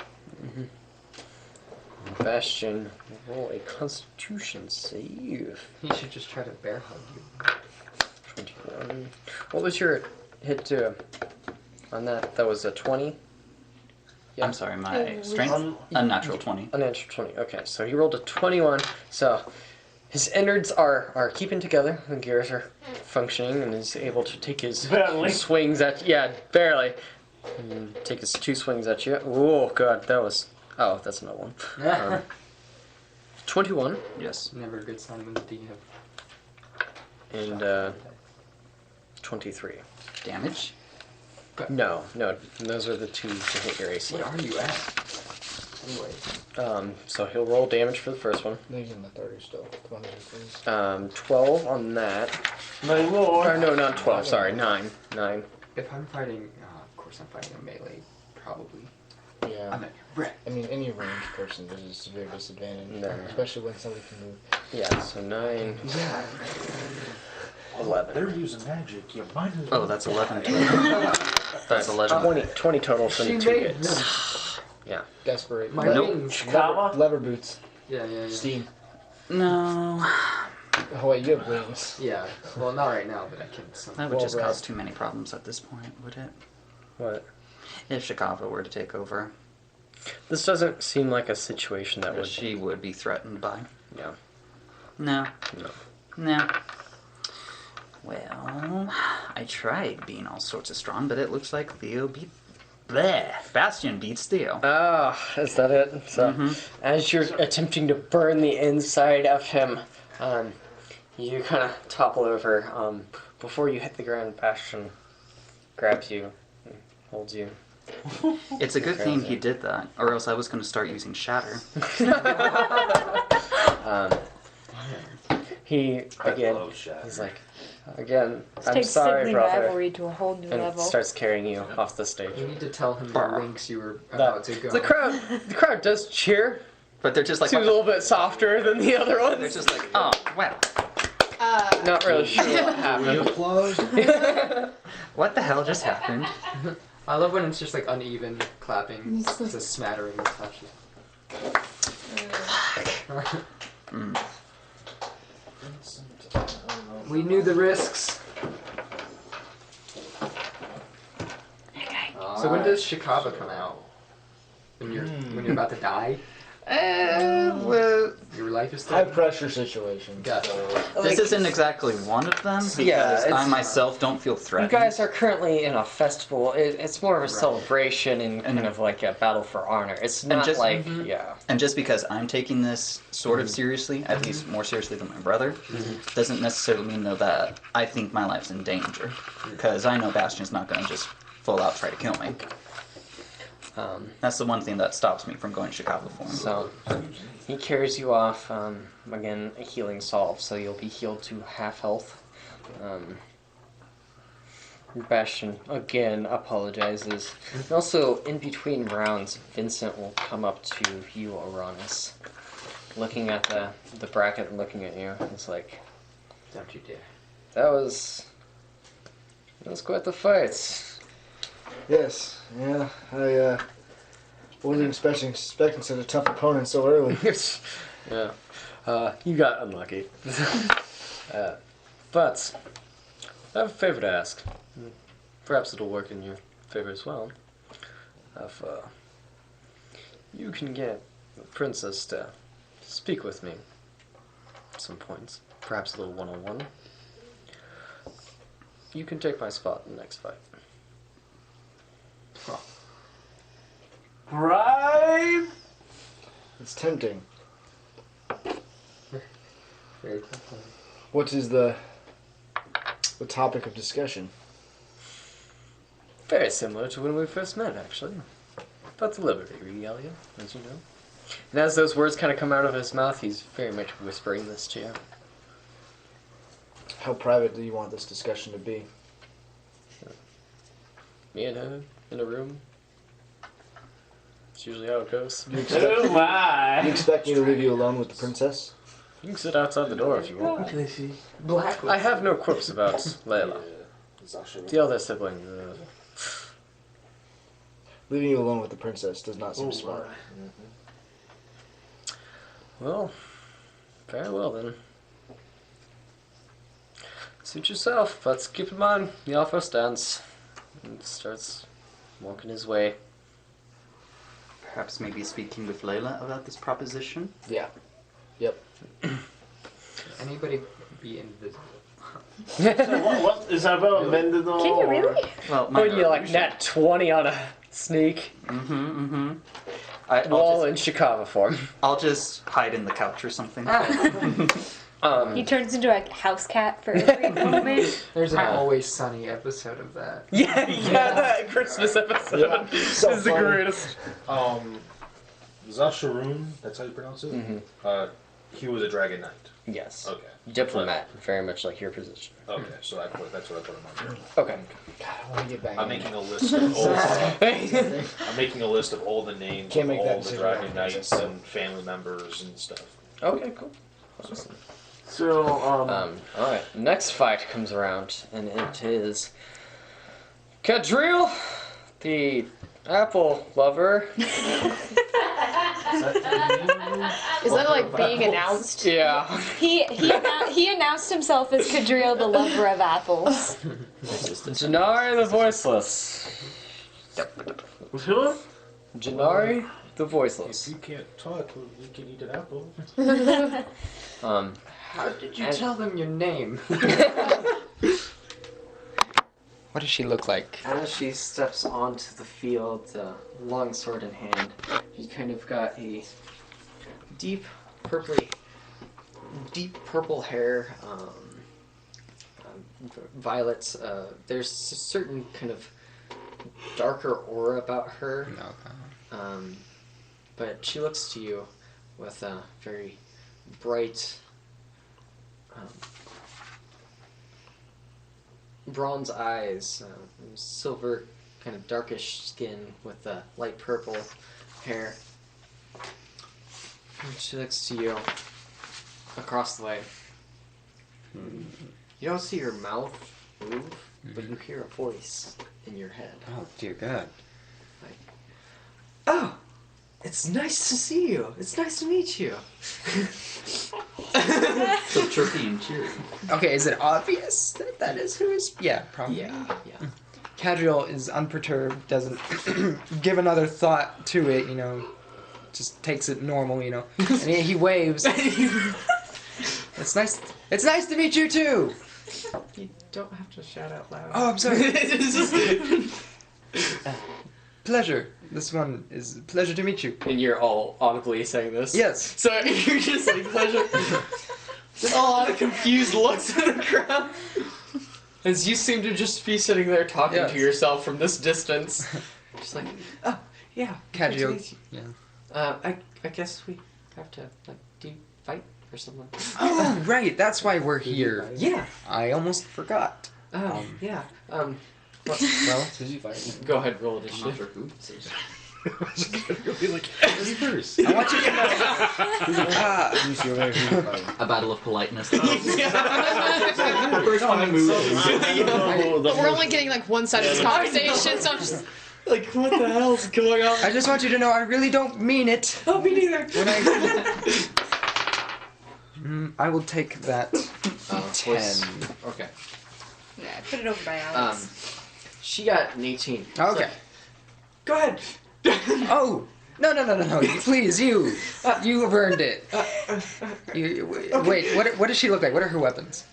[SPEAKER 1] Bastion, roll a constitution save.
[SPEAKER 8] He should just try to bear hug you.
[SPEAKER 1] 21. What was your hit to on that? That was a 20? Yeah.
[SPEAKER 7] I'm sorry, my strength? Unnatural 20.
[SPEAKER 1] Unnatural 20. Okay, so he rolled a 21. So his innards are keeping together. The gears are functioning, and he's able to take his
[SPEAKER 2] Barely.
[SPEAKER 1] swings at barely. And take his 2 swings at you. Oh god, that was. Oh, that's another one. 21
[SPEAKER 7] Yes.
[SPEAKER 8] Never a good sign when the DM.
[SPEAKER 1] and 23.
[SPEAKER 7] Damage?
[SPEAKER 1] No, those are the 2 to hit your AC.
[SPEAKER 8] What are you at? Anyway.
[SPEAKER 1] So he'll roll damage for the first one.
[SPEAKER 6] No, he's in the 30 still. Come on, please.
[SPEAKER 1] 12 on that.
[SPEAKER 2] My lord.
[SPEAKER 1] Or no, not 12. Sorry, 9.
[SPEAKER 8] If I'm fighting, of course I'm fighting a melee, probably.
[SPEAKER 6] Yeah.
[SPEAKER 8] I'm at Brett.
[SPEAKER 6] I mean, any ranged person is a severe disadvantage,
[SPEAKER 1] No.
[SPEAKER 6] especially when somebody can move.
[SPEAKER 1] Yeah, so 9. 11.
[SPEAKER 5] They're using magic. You might as
[SPEAKER 7] Oh, that's 11 total. That's 11.
[SPEAKER 1] 20 total from the 2 hits. Yeah.
[SPEAKER 6] Desperate.
[SPEAKER 8] My
[SPEAKER 7] Nope.
[SPEAKER 8] wings.
[SPEAKER 6] Lever boots.
[SPEAKER 8] Yeah.
[SPEAKER 6] Steam.
[SPEAKER 7] No.
[SPEAKER 6] Oh wait, you have wings.
[SPEAKER 8] Yeah. Well, not right now, but I can.
[SPEAKER 7] That would just
[SPEAKER 6] Well,
[SPEAKER 7] cause
[SPEAKER 6] right.
[SPEAKER 7] too many problems at this point, would it?
[SPEAKER 1] What?
[SPEAKER 7] If Shikava were to take over,
[SPEAKER 1] This doesn't seem like a situation that would.
[SPEAKER 7] she would be threatened by.
[SPEAKER 1] Yeah.
[SPEAKER 7] No.
[SPEAKER 1] No.
[SPEAKER 7] No. Well, I tried being all sorts of strong, but it looks like Theo beat... Bleh! Bastion beats Theo.
[SPEAKER 1] Oh, is that it? So, as you're attempting to burn the inside of him, you kind of topple over. Before you hit the ground, Bastion grabs you and holds you.
[SPEAKER 7] It's a good thing he did that, or else I was going to start using Shatter.
[SPEAKER 1] He again.
[SPEAKER 5] Hello, Shat.
[SPEAKER 1] He's like, again. I'm
[SPEAKER 9] Takes
[SPEAKER 1] sorry,
[SPEAKER 9] sibling
[SPEAKER 1] brother.
[SPEAKER 9] rivalry to a whole new
[SPEAKER 1] And
[SPEAKER 9] level.
[SPEAKER 1] starts carrying you off the stage.
[SPEAKER 8] You need to tell him the links you were about to go.
[SPEAKER 1] The crowd does cheer.
[SPEAKER 7] But they're just like,
[SPEAKER 1] Seems a little bit softer than the other ones.
[SPEAKER 7] they're just like, oh, wow.
[SPEAKER 1] Not really sure what happened.
[SPEAKER 7] What the hell just happened?
[SPEAKER 8] I love when it's just like uneven clapping, just a smattering of touches. We knew the risks. So when does Chicago come out? When you're about to die?
[SPEAKER 7] Well,
[SPEAKER 8] Your life is
[SPEAKER 6] High
[SPEAKER 8] still.
[SPEAKER 6] pressure situation.
[SPEAKER 8] Gotcha.
[SPEAKER 7] this isn't exactly one of them because
[SPEAKER 1] Yeah,
[SPEAKER 7] I
[SPEAKER 1] it's-
[SPEAKER 7] myself don't feel
[SPEAKER 1] You
[SPEAKER 7] threatened.
[SPEAKER 1] guys are currently in a festival. It's more of a celebration and kind of like a battle for honor. It's not
[SPEAKER 7] just-
[SPEAKER 1] like, yeah.
[SPEAKER 7] And just because I'm taking this sort of seriously, at least more seriously than my brother, doesn't necessarily mean though that I think my life's in danger. Because I know Bastion's not going to just full out try to kill me. That's the one thing that stops me from going to Chicago for him.
[SPEAKER 1] So he carries you off. Again, a healing salve, so you'll be healed to half health. Bastion again apologizes. And also, in between rounds, Vincent will come up to you, Uranus, looking at the bracket and looking at you. It's like,
[SPEAKER 8] Don't you dare.
[SPEAKER 1] that was quite the fight.
[SPEAKER 6] Yes, yeah. I wasn't expecting such a tough opponent so early.
[SPEAKER 1] Yeah, you got unlucky. But I have a favor to ask. Perhaps it'll work in your favor as well. If you can get the princess to speak with me at some points, perhaps a little one-on-one, you can take my spot in the next fight.
[SPEAKER 2] Bribe?
[SPEAKER 6] It's tempting.
[SPEAKER 8] Very tough.
[SPEAKER 6] What is the topic of discussion?
[SPEAKER 1] Very similar to when we first met, actually. About the Liberty Regalia, as you know. And as those words kind of come out of his mouth, he's very much whispering this to you.
[SPEAKER 6] How private do you want this discussion to be?
[SPEAKER 1] Me and her in a room. It's usually how it goes.
[SPEAKER 6] Do you expect,
[SPEAKER 2] Oh
[SPEAKER 6] do you
[SPEAKER 2] my!
[SPEAKER 6] expect me to leave you alone with the princess?
[SPEAKER 1] You can sit outside the door if you want.
[SPEAKER 8] Black.
[SPEAKER 1] I have no quips about Layla. The other sibling.
[SPEAKER 6] Leaving you alone with the princess does not seem
[SPEAKER 2] Oh,
[SPEAKER 6] smart.
[SPEAKER 1] Well, very well then. Suit yourself, but keep in mind, the offer stands. And starts walking his way.
[SPEAKER 7] Perhaps maybe speaking with Layla about this proposition?
[SPEAKER 6] Yeah. Yep.
[SPEAKER 8] Anybody be invisible?
[SPEAKER 2] So what is Arbella mended on?
[SPEAKER 9] Can you really?
[SPEAKER 7] Well,
[SPEAKER 1] When you like nat 20 on a sneak wall in Chicago form.
[SPEAKER 7] I'll just hide in the couch or something.
[SPEAKER 9] He turns into a house cat for a brief moment.
[SPEAKER 8] There's an Always Sunny episode of that.
[SPEAKER 1] Yeah, that Christmas episode
[SPEAKER 6] So
[SPEAKER 1] is the
[SPEAKER 6] funny.
[SPEAKER 1] greatest.
[SPEAKER 5] Zasharoon, that's how you pronounce it? He was a dragon knight.
[SPEAKER 1] Yes.
[SPEAKER 5] Okay.
[SPEAKER 1] Diplomat, very much like your position.
[SPEAKER 5] Okay, so that's what I put him under.
[SPEAKER 1] Okay.
[SPEAKER 6] God, I want to get back
[SPEAKER 5] I'm
[SPEAKER 6] in.
[SPEAKER 5] making a list of all. I'm making a list of all the names
[SPEAKER 6] Can't
[SPEAKER 5] of
[SPEAKER 6] make
[SPEAKER 5] all
[SPEAKER 6] that
[SPEAKER 5] the
[SPEAKER 6] decision
[SPEAKER 5] dragon
[SPEAKER 6] right.
[SPEAKER 5] knights and family members and stuff.
[SPEAKER 1] Okay, cool. Awesome.
[SPEAKER 2] So,
[SPEAKER 1] Alright, next fight comes around, and it is Cadril, the apple lover.
[SPEAKER 3] Is that like being announced?
[SPEAKER 1] Yeah.
[SPEAKER 9] He announced himself as Cadril, the lover of apples.
[SPEAKER 1] Janari the Voiceless.
[SPEAKER 2] who?
[SPEAKER 1] Janari the
[SPEAKER 5] If
[SPEAKER 1] Voiceless.
[SPEAKER 5] you can't talk, you can eat an apple.
[SPEAKER 8] How did you tell them your name?
[SPEAKER 1] What does she look like? As she steps onto the field, long sword in hand, she's kind of got a deep purple hair, violets. There's a certain kind of darker aura about her. But she looks to you with a very bright, bronze eyes, silver, kind of darkish skin with light purple hair. And she looks to you across the way. You don't see her mouth move, but you hear a voice in your head.
[SPEAKER 10] Oh, dear God.
[SPEAKER 1] Like, oh, it's nice to see you. It's nice to meet you.
[SPEAKER 7] So chirpy and cheery.
[SPEAKER 10] Okay, is it obvious that that is who is? Yeah, probably.
[SPEAKER 1] Yeah.
[SPEAKER 10] Cadriel is unperturbed, doesn't give another thought to it, just takes it normal, and he waves. It's nice to meet you too!
[SPEAKER 1] You don't have to shout out loud.
[SPEAKER 10] Oh, I'm sorry. Pleasure. This one is a pleasure to meet you.
[SPEAKER 1] And you're all audibly saying this?
[SPEAKER 10] Yes.
[SPEAKER 1] So you're just like, pleasure. Just a lot of confused looks at the crowd. As you seem to just be sitting there talking to yourself from this distance. Just like, oh, yeah.
[SPEAKER 10] Cadriel. Yeah.
[SPEAKER 1] I guess we have to, do you fight or something?
[SPEAKER 10] Oh, right. That's why we're here.
[SPEAKER 1] Yeah.
[SPEAKER 10] I almost forgot.
[SPEAKER 1] Yeah.
[SPEAKER 10] Well,
[SPEAKER 6] Did you fight?
[SPEAKER 1] Go ahead, roll
[SPEAKER 7] I'm not
[SPEAKER 1] initiative.
[SPEAKER 7] sure who.
[SPEAKER 10] I want you to know.
[SPEAKER 6] You see where who you fight.
[SPEAKER 7] A battle of politeness.
[SPEAKER 3] But we're only getting one side of this conversation, so I'm just.
[SPEAKER 1] Like, what the hell's going on?
[SPEAKER 10] I just want you to know I really don't mean it.
[SPEAKER 1] Oh, me neither.
[SPEAKER 10] When I will take that 10.
[SPEAKER 1] Okay.
[SPEAKER 9] Yeah, put it over by Alex.
[SPEAKER 1] She got an 18.
[SPEAKER 10] Okay.
[SPEAKER 1] So, go ahead.
[SPEAKER 10] Oh! No, please, you have earned it. Wait, what does she look like? What are her weapons?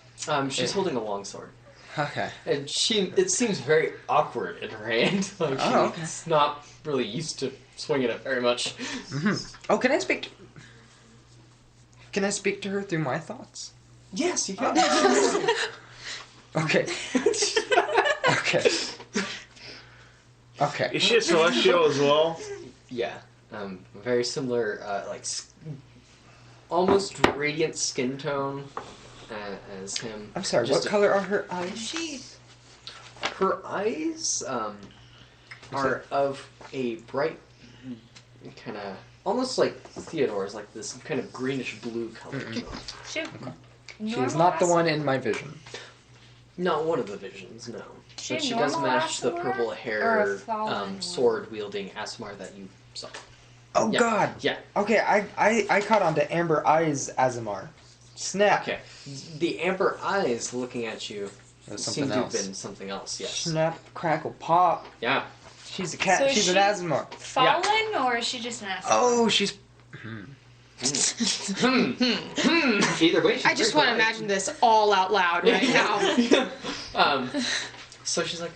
[SPEAKER 1] She's holding a long sword.
[SPEAKER 10] Okay.
[SPEAKER 1] And it seems very awkward in her hand. Like, she's not really used to swinging it very much.
[SPEAKER 10] Mm-hmm. Oh, can I speak to her through my thoughts?
[SPEAKER 1] Yes, you can.
[SPEAKER 10] Okay. Okay.
[SPEAKER 2] Is she a celestial as well?
[SPEAKER 1] Yeah. Very similar, almost radiant skin tone as him.
[SPEAKER 10] I'm sorry,
[SPEAKER 1] Just
[SPEAKER 10] what color are her eyes?
[SPEAKER 1] Her eyes are of a bright, kind of almost like Theodore's, like this kind of greenish blue color.
[SPEAKER 9] She
[SPEAKER 10] is not the one in my vision.
[SPEAKER 1] Not one of the visions, no.
[SPEAKER 9] She
[SPEAKER 1] But she
[SPEAKER 9] normal
[SPEAKER 1] does match the
[SPEAKER 9] Asimar
[SPEAKER 1] purple
[SPEAKER 9] or a
[SPEAKER 1] hair,
[SPEAKER 9] fallen one?
[SPEAKER 1] sword wielding Asimar that you saw.
[SPEAKER 10] Oh
[SPEAKER 1] Yeah.
[SPEAKER 10] God.
[SPEAKER 1] Yeah.
[SPEAKER 10] Okay, I caught on to Amber Eyes Azimar. Snap.
[SPEAKER 1] Okay. The amber eyes looking at you
[SPEAKER 10] That's
[SPEAKER 1] seem
[SPEAKER 10] something
[SPEAKER 1] to have
[SPEAKER 10] else.
[SPEAKER 1] been something else. Yes.
[SPEAKER 10] Snap, crackle, pop.
[SPEAKER 1] Yeah.
[SPEAKER 10] She's a cat.
[SPEAKER 9] So is
[SPEAKER 10] she's an
[SPEAKER 9] she-
[SPEAKER 10] Azimar.
[SPEAKER 9] Fallen, or is she just an ass?
[SPEAKER 10] Oh, she's.
[SPEAKER 7] Either way, she's
[SPEAKER 3] I just want to imagine this all out loud right now.
[SPEAKER 1] So she's like,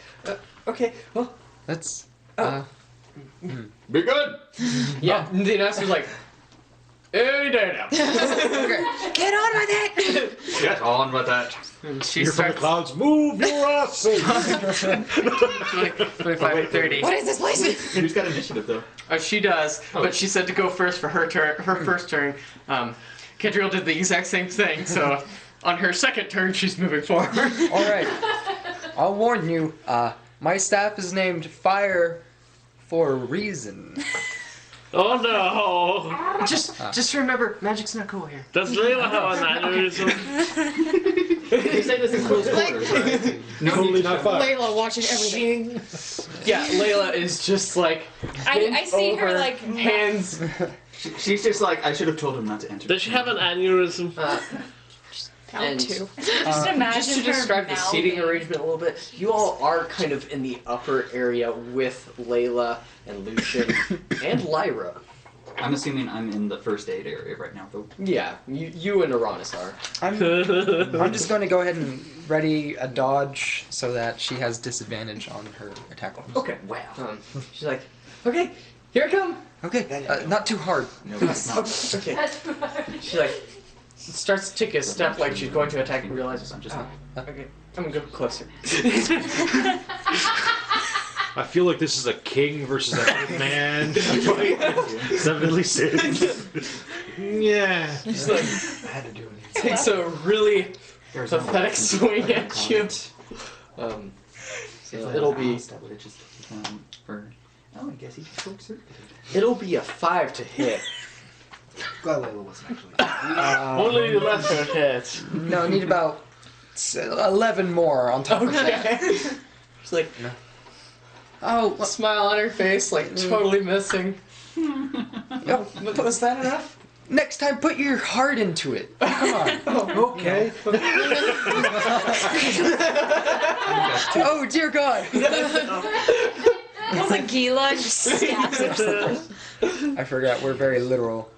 [SPEAKER 1] okay, well,
[SPEAKER 10] Let's.
[SPEAKER 5] Be good!
[SPEAKER 1] yeah. And the announcer's like, any day now.
[SPEAKER 10] Okay.
[SPEAKER 3] Get on with it!
[SPEAKER 5] Get on with that.
[SPEAKER 1] And she
[SPEAKER 6] You're from the
[SPEAKER 1] starts
[SPEAKER 6] clouds. Move your asses!
[SPEAKER 1] 25 30.
[SPEAKER 3] What is this place?
[SPEAKER 7] Who's got initiative though?
[SPEAKER 1] She does, but she said to go first for her turn. Her first turn. Kendriel did the exact same thing, so on her second turn, she's moving forward.
[SPEAKER 10] All right. I'll warn you. My staff is named Fire for a reason.
[SPEAKER 2] Oh no!
[SPEAKER 1] Just remember, magic's not cool here.
[SPEAKER 2] Does Layla have an aneurysm?
[SPEAKER 7] You say this in close quarters, right? No
[SPEAKER 6] Totally
[SPEAKER 7] need to
[SPEAKER 6] not
[SPEAKER 7] show.
[SPEAKER 6] fire.
[SPEAKER 3] Layla watching everything.
[SPEAKER 1] Yeah, Layla is just like
[SPEAKER 9] I see her
[SPEAKER 1] over,
[SPEAKER 9] like
[SPEAKER 1] hands.
[SPEAKER 7] She's just like, I should have told him not to enter.
[SPEAKER 2] Does she have an aneurysm?
[SPEAKER 3] Down two.
[SPEAKER 9] Just imagine
[SPEAKER 1] Just to
[SPEAKER 9] her
[SPEAKER 1] describe the seating
[SPEAKER 9] mouthing.
[SPEAKER 1] arrangement a little bit, you all are kind of in the upper area with Layla and Lucian and Lyra.
[SPEAKER 7] I'm assuming I'm in the first aid area right now, though.
[SPEAKER 1] Yeah, you and Uranus are.
[SPEAKER 10] I'm just going to go ahead and ready a dodge so that she has disadvantage on her attack rolls.
[SPEAKER 1] Okay, wow. She's like, okay, here I come.
[SPEAKER 10] Okay, not too hard.
[SPEAKER 7] No, that's not.
[SPEAKER 1] Okay. She like starts to take a step like she's going to attack and realizes,
[SPEAKER 7] I'm just.
[SPEAKER 1] okay, I'm gonna go closer.
[SPEAKER 6] I feel like this is a king versus a man. Seven deadly sins. Yeah.
[SPEAKER 1] She's like,
[SPEAKER 6] I had to do it.
[SPEAKER 1] takes a really pathetic swing at you. So it'll be.
[SPEAKER 7] Oh, I guess he just short circuited.
[SPEAKER 1] It'll be a 5 to hit.
[SPEAKER 6] Glad Layla wasn't actually.
[SPEAKER 2] Only the left her hits.
[SPEAKER 10] No, I need about 11 more on top of that.
[SPEAKER 1] She's like,
[SPEAKER 10] Oh,
[SPEAKER 1] smile on her face, like totally missing.
[SPEAKER 10] yep.
[SPEAKER 1] Was that enough?
[SPEAKER 10] Next time, put your heart into it. Come on.
[SPEAKER 6] Okay.
[SPEAKER 10] Oh, dear God.
[SPEAKER 9] Pulls a Gila and just stabs her.
[SPEAKER 10] I forgot, we're very literal.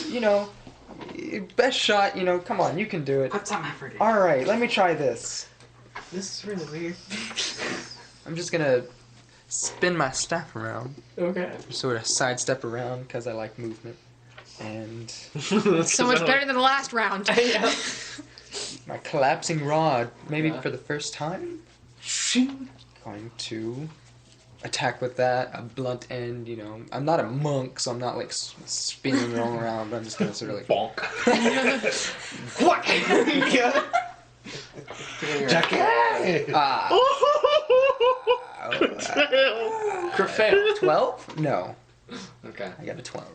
[SPEAKER 10] You know, best shot, you know, come on, you can do it.
[SPEAKER 7] Put some effort in.
[SPEAKER 10] Alright, let me try this.
[SPEAKER 1] This is really weird.
[SPEAKER 10] I'm just gonna spin my staff around.
[SPEAKER 1] Okay.
[SPEAKER 10] Sort of sidestep around, because I like movement. And
[SPEAKER 3] So much better than the last round.
[SPEAKER 10] my collapsing rod, maybe for the first time. Going to attack with that, a blunt end, you know. I'm not a monk, so I'm not like spinning it all around, but I'm just gonna sort of like bonk.
[SPEAKER 6] Jackie!
[SPEAKER 1] Crit fail.
[SPEAKER 10] 12? No.
[SPEAKER 1] Okay.
[SPEAKER 10] I got a 12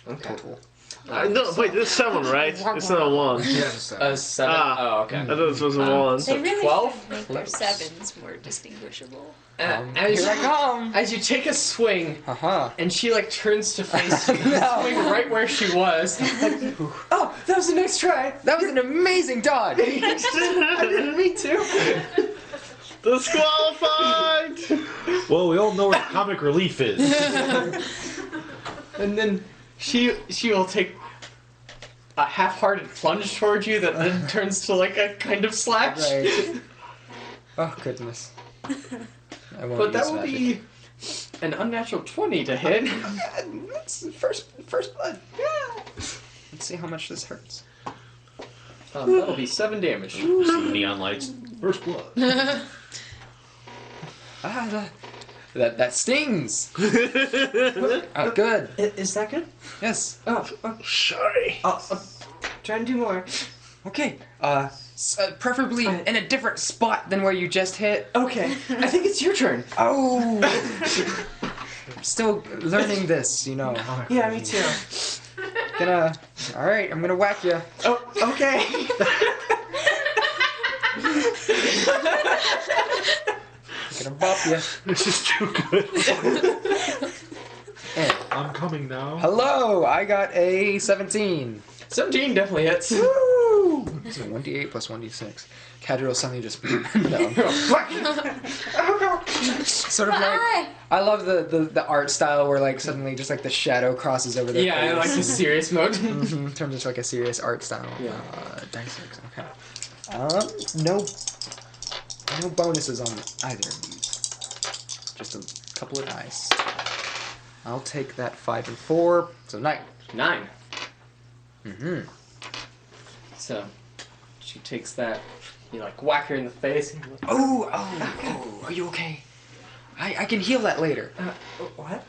[SPEAKER 1] Okay.
[SPEAKER 10] total.
[SPEAKER 2] No, wait, this is 7, right? It's not a 1.
[SPEAKER 1] A 7.
[SPEAKER 2] Ah.
[SPEAKER 1] Oh, okay.
[SPEAKER 2] I thought this was a 1.
[SPEAKER 9] They really
[SPEAKER 1] 12?
[SPEAKER 9] should make their sevens more distinguishable.
[SPEAKER 1] As,
[SPEAKER 10] Here I come!
[SPEAKER 1] as you take a swing,
[SPEAKER 10] Haha.
[SPEAKER 1] and she like turns to face you,
[SPEAKER 10] No.
[SPEAKER 1] swing right where she was. Like, oh, that was a nice try.
[SPEAKER 10] That was an amazing dodge!
[SPEAKER 1] Me too.
[SPEAKER 2] Disqualified!
[SPEAKER 5] Well, we all know where comic relief is.
[SPEAKER 1] And then she will take a half-hearted plunge towards you that then turns to like a kind of slash.
[SPEAKER 10] Right. Oh, goodness. I won't
[SPEAKER 1] But that
[SPEAKER 10] use
[SPEAKER 1] will
[SPEAKER 10] magic.
[SPEAKER 1] be an unnatural 20 to hit.
[SPEAKER 10] That's first blood. Yeah. Let's see how much this hurts.
[SPEAKER 1] That'll be 7 damage.
[SPEAKER 5] Some neon lights. First blood.
[SPEAKER 10] That stings. Oh, good.
[SPEAKER 1] Is that good?
[SPEAKER 10] Yes.
[SPEAKER 1] Oh,
[SPEAKER 2] Sorry.
[SPEAKER 1] I'll try and do more.
[SPEAKER 10] Okay. Preferably in a different spot than where you just hit.
[SPEAKER 1] Okay, I think it's your turn.
[SPEAKER 10] Oh. Still learning this, you know.
[SPEAKER 1] Yeah, me too.
[SPEAKER 10] All right, I'm gonna whack you.
[SPEAKER 1] Oh, okay.
[SPEAKER 10] Gonna bop you.
[SPEAKER 5] This is too good.
[SPEAKER 10] And
[SPEAKER 5] I'm coming now.
[SPEAKER 10] hello, I got a 17.
[SPEAKER 1] 17 definitely hits.
[SPEAKER 10] Woo! So 1d8 plus 1d6. Cadriel suddenly just no. Sort of like I love the art style where like suddenly just like the shadow crosses over their
[SPEAKER 1] Yeah, I like
[SPEAKER 10] face.
[SPEAKER 1] the serious mode.
[SPEAKER 10] Turns into like a serious art style.
[SPEAKER 1] Yeah.
[SPEAKER 10] Dice 6. Okay. No bonuses on either of these. Just a couple of dice. I'll take that 5 and 4. So 9.
[SPEAKER 1] 9.
[SPEAKER 10] Mm-hmm.
[SPEAKER 1] So, she takes that, you like whack her in the face. And
[SPEAKER 10] Oh, are you okay? I can heal that later.
[SPEAKER 1] what?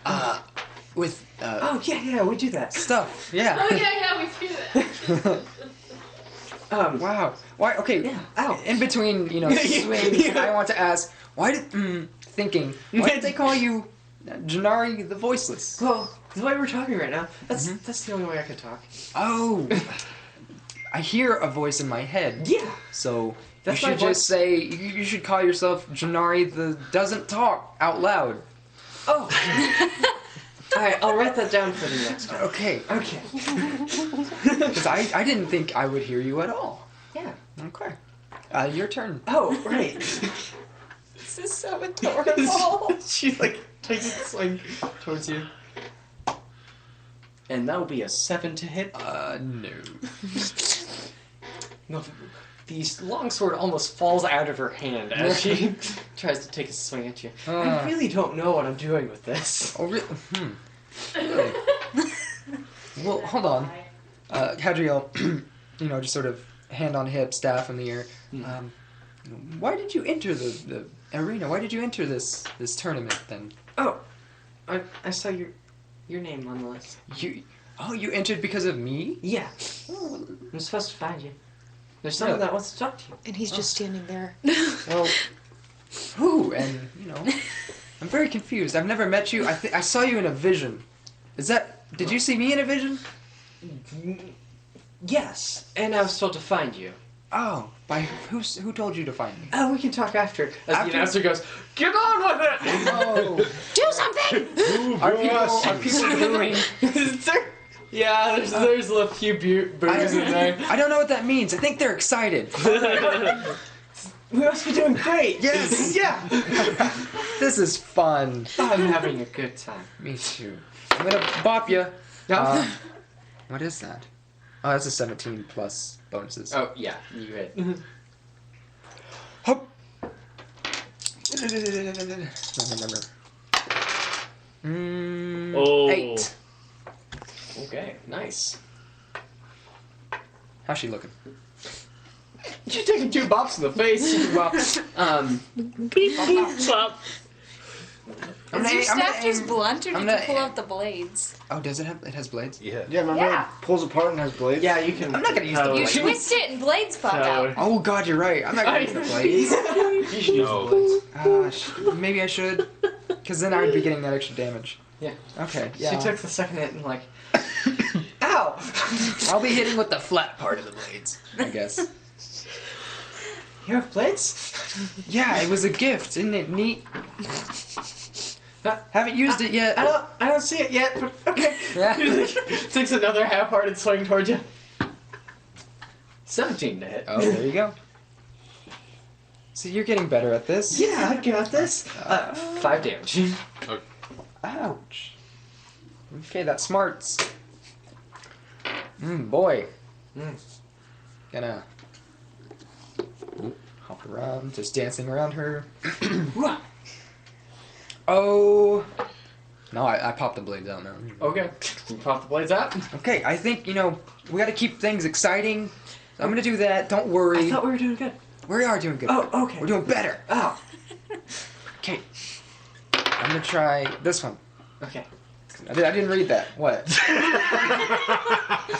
[SPEAKER 10] With
[SPEAKER 1] Oh, yeah, we do that.
[SPEAKER 10] stuff. Yeah.
[SPEAKER 3] Oh yeah, we do that.
[SPEAKER 10] Wow. Why? Okay.
[SPEAKER 1] Yeah, ow.
[SPEAKER 10] In between, swings, I want to ask, why did they call you Janari the Voiceless?
[SPEAKER 1] Well, the way we're talking right now, that's the only way I could talk.
[SPEAKER 10] Oh. I hear a voice in my head.
[SPEAKER 1] Yeah.
[SPEAKER 10] So
[SPEAKER 1] That's
[SPEAKER 10] you
[SPEAKER 1] my
[SPEAKER 10] should
[SPEAKER 1] voice.
[SPEAKER 10] just say you should call yourself Janari the doesn't talk out loud.
[SPEAKER 1] Oh. Alright, I'll write that down for the next time.
[SPEAKER 10] Okay.
[SPEAKER 1] Okay.
[SPEAKER 10] Because I didn't think I would hear you at all.
[SPEAKER 1] Yeah.
[SPEAKER 10] Okay. Your turn.
[SPEAKER 1] Oh, right.
[SPEAKER 9] This is so adorable.
[SPEAKER 1] She like takes a swing towards you. And that will be a 7 to hit.
[SPEAKER 10] No.
[SPEAKER 1] No, the longsword almost falls out of her hand as she tries to take a swing at you. I really don't know what I'm doing with this.
[SPEAKER 10] Oh, really? Really? Well, hold on. Cadriel, just sort of hand on hip, staff in the air. Why did you enter the arena? Why did you enter this tournament then?
[SPEAKER 1] Oh, I saw your name on the list.
[SPEAKER 10] Oh, you entered because of me?
[SPEAKER 1] Yeah. I'm supposed to find you. There's someone that wants to talk to you.
[SPEAKER 3] And he's just standing there.
[SPEAKER 10] Well, who? And, I'm very confused. I've never met you. I saw you in a vision. Did you see me in a vision?
[SPEAKER 1] Yes. And I was told to find you.
[SPEAKER 10] Oh, who told you to find me?
[SPEAKER 1] Oh, we can talk after. As the announcer goes, get on with it!
[SPEAKER 10] Oh.
[SPEAKER 3] Do something!
[SPEAKER 10] Are people booing?
[SPEAKER 1] Yeah, there's a few boos in there.
[SPEAKER 10] I don't know what that means. I think they're excited.
[SPEAKER 1] We must be doing great.
[SPEAKER 10] Yes.
[SPEAKER 1] Yeah.
[SPEAKER 10] This is fun.
[SPEAKER 1] I'm having a good time.
[SPEAKER 10] Me too. I'm gonna bop you. What is that? Oh, that's a 17 plus bonuses.
[SPEAKER 1] Oh, yeah, you hit.
[SPEAKER 10] Hop.
[SPEAKER 2] Oh.
[SPEAKER 10] 8.
[SPEAKER 1] Okay, nice.
[SPEAKER 10] How's she looking?
[SPEAKER 1] You're taking 2 bops in the face. Well,
[SPEAKER 2] Beep, beep, bop.
[SPEAKER 9] Is your staff just blunt, or did
[SPEAKER 10] I'm
[SPEAKER 9] you
[SPEAKER 10] gonna-
[SPEAKER 9] pull out the blades?
[SPEAKER 10] Oh, does it have? It has blades.
[SPEAKER 5] Yeah.
[SPEAKER 6] Yeah, remember
[SPEAKER 4] Yeah.
[SPEAKER 6] it pulls apart and has blades?
[SPEAKER 1] yeah, you can.
[SPEAKER 10] I'm not gonna use the
[SPEAKER 2] Oh,
[SPEAKER 9] You
[SPEAKER 10] blades.
[SPEAKER 9] twist it and blades pop out.
[SPEAKER 10] Oh God, you're right. I'm not gonna use the blades.
[SPEAKER 1] You should use
[SPEAKER 5] No.
[SPEAKER 1] the blades.
[SPEAKER 10] Maybe I should, because then I would be getting that extra damage.
[SPEAKER 1] Yeah.
[SPEAKER 10] Okay.
[SPEAKER 1] She
[SPEAKER 10] Yeah.
[SPEAKER 1] took the second hit and like, ow!
[SPEAKER 10] I'll be hitting with the flat part of the blades. I guess.
[SPEAKER 1] You have blades?
[SPEAKER 10] Yeah, it was a gift. Isn't it neat? Haven't used it yet.
[SPEAKER 1] I don't see it yet, but okay.
[SPEAKER 10] Yeah.
[SPEAKER 1] Takes another half-hearted swing towards you. 17 to hit.
[SPEAKER 10] Oh, there you go. So you're getting better at this.
[SPEAKER 1] Yeah, I got this. 5 damage.
[SPEAKER 10] Ouch. Okay, that smarts. Boy. Gonna hop around, just dancing around her. Oh. No, I popped the blades out now.
[SPEAKER 1] Okay. You pop the blades out.
[SPEAKER 10] Okay, I think, we gotta keep things exciting. I'm gonna do that, don't worry.
[SPEAKER 1] I thought we were doing good.
[SPEAKER 10] We are doing good.
[SPEAKER 1] Oh, okay.
[SPEAKER 10] We're doing better.
[SPEAKER 1] Oh,
[SPEAKER 10] Okay. I'm gonna try this one.
[SPEAKER 1] okay.
[SPEAKER 10] I didn't read that. What?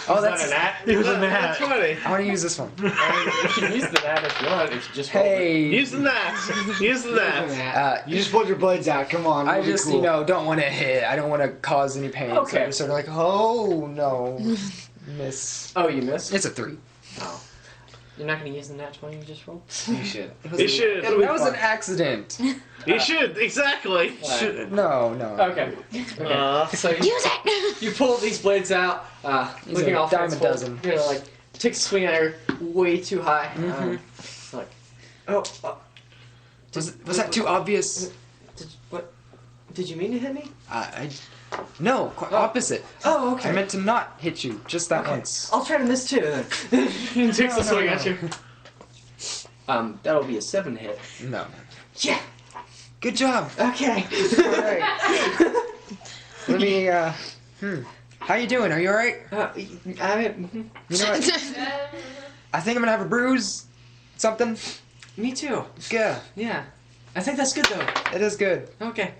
[SPEAKER 10] Oh, that's.
[SPEAKER 2] It was a nat. 20.
[SPEAKER 10] I want to use this one.
[SPEAKER 1] You can use the nat if you want. If you just roll
[SPEAKER 10] Hey.
[SPEAKER 2] Use the nat. Use the nat.
[SPEAKER 6] You just pulled your blades out. Come on.
[SPEAKER 10] I
[SPEAKER 6] it'll be
[SPEAKER 10] just,
[SPEAKER 6] cool.
[SPEAKER 10] don't want to hit. I don't want to cause any pain.
[SPEAKER 1] Okay.
[SPEAKER 10] So I'm sort of like, oh no, miss.
[SPEAKER 1] Oh, you missed?
[SPEAKER 10] It's a 3.
[SPEAKER 1] Oh. You're not going to use the nat 20 you just rolled?
[SPEAKER 10] You should.
[SPEAKER 2] You should.
[SPEAKER 10] That was an accident.
[SPEAKER 2] You should. Exactly.
[SPEAKER 10] No.
[SPEAKER 1] Okay. So
[SPEAKER 3] Use it!
[SPEAKER 1] you pull these blades out,
[SPEAKER 10] He's
[SPEAKER 1] looking
[SPEAKER 10] a
[SPEAKER 1] all
[SPEAKER 10] dime a
[SPEAKER 1] fanciful.
[SPEAKER 10] dozen.
[SPEAKER 1] Takes a swing at her way too high. Like, oh,
[SPEAKER 10] Was that too obvious?
[SPEAKER 1] what? Did you mean to hit me?
[SPEAKER 10] No, quite opposite.
[SPEAKER 1] Oh, okay.
[SPEAKER 10] I meant to not hit you, just that once.
[SPEAKER 1] I'll try to miss too then. He takes a swing at you. That'll be a 7 hit.
[SPEAKER 10] No.
[SPEAKER 1] Yeah.
[SPEAKER 10] Good job.
[SPEAKER 1] Okay.
[SPEAKER 10] Alright. Let me, How you doing? Are you alright?
[SPEAKER 1] I
[SPEAKER 10] You know what? I think I'm gonna have a bruise. Something.
[SPEAKER 1] Me too.
[SPEAKER 10] Yeah.
[SPEAKER 1] Yeah. I think that's good though.
[SPEAKER 10] It is good.
[SPEAKER 1] Okay.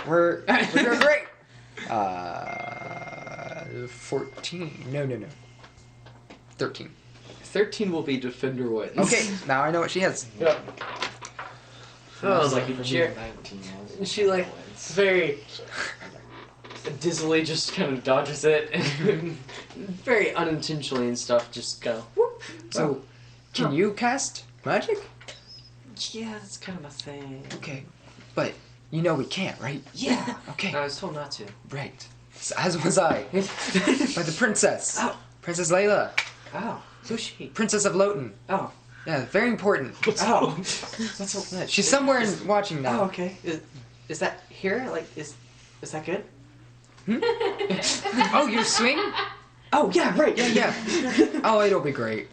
[SPEAKER 10] We're doing great. 14. No. 13.
[SPEAKER 1] 13 will be Defender wins.
[SPEAKER 10] Okay, now I know what she has.
[SPEAKER 1] Yep. I was like, she like very dizzily just kind of dodges it, and very unintentionally and stuff. Just kind of. Whoop.
[SPEAKER 10] So, can you cast magic?
[SPEAKER 1] Yeah, that's kind of a thing.
[SPEAKER 10] Okay, but you know we can't, right?
[SPEAKER 1] Yeah.
[SPEAKER 10] Okay,
[SPEAKER 1] I was told not to.
[SPEAKER 10] right. So, as was I. By the princess.
[SPEAKER 1] Oh.
[SPEAKER 10] Princess Layla.
[SPEAKER 1] Oh, who's she?
[SPEAKER 10] Princess of Loten.
[SPEAKER 1] Oh.
[SPEAKER 10] Yeah, very important.
[SPEAKER 1] Oh. That's a,
[SPEAKER 10] Yeah, she's somewhere in watching now.
[SPEAKER 1] oh, okay. Is that here? Like, is that good?
[SPEAKER 10] Oh, you're swing?
[SPEAKER 1] Oh, yeah, right.
[SPEAKER 10] Yeah. Oh, it'll be great.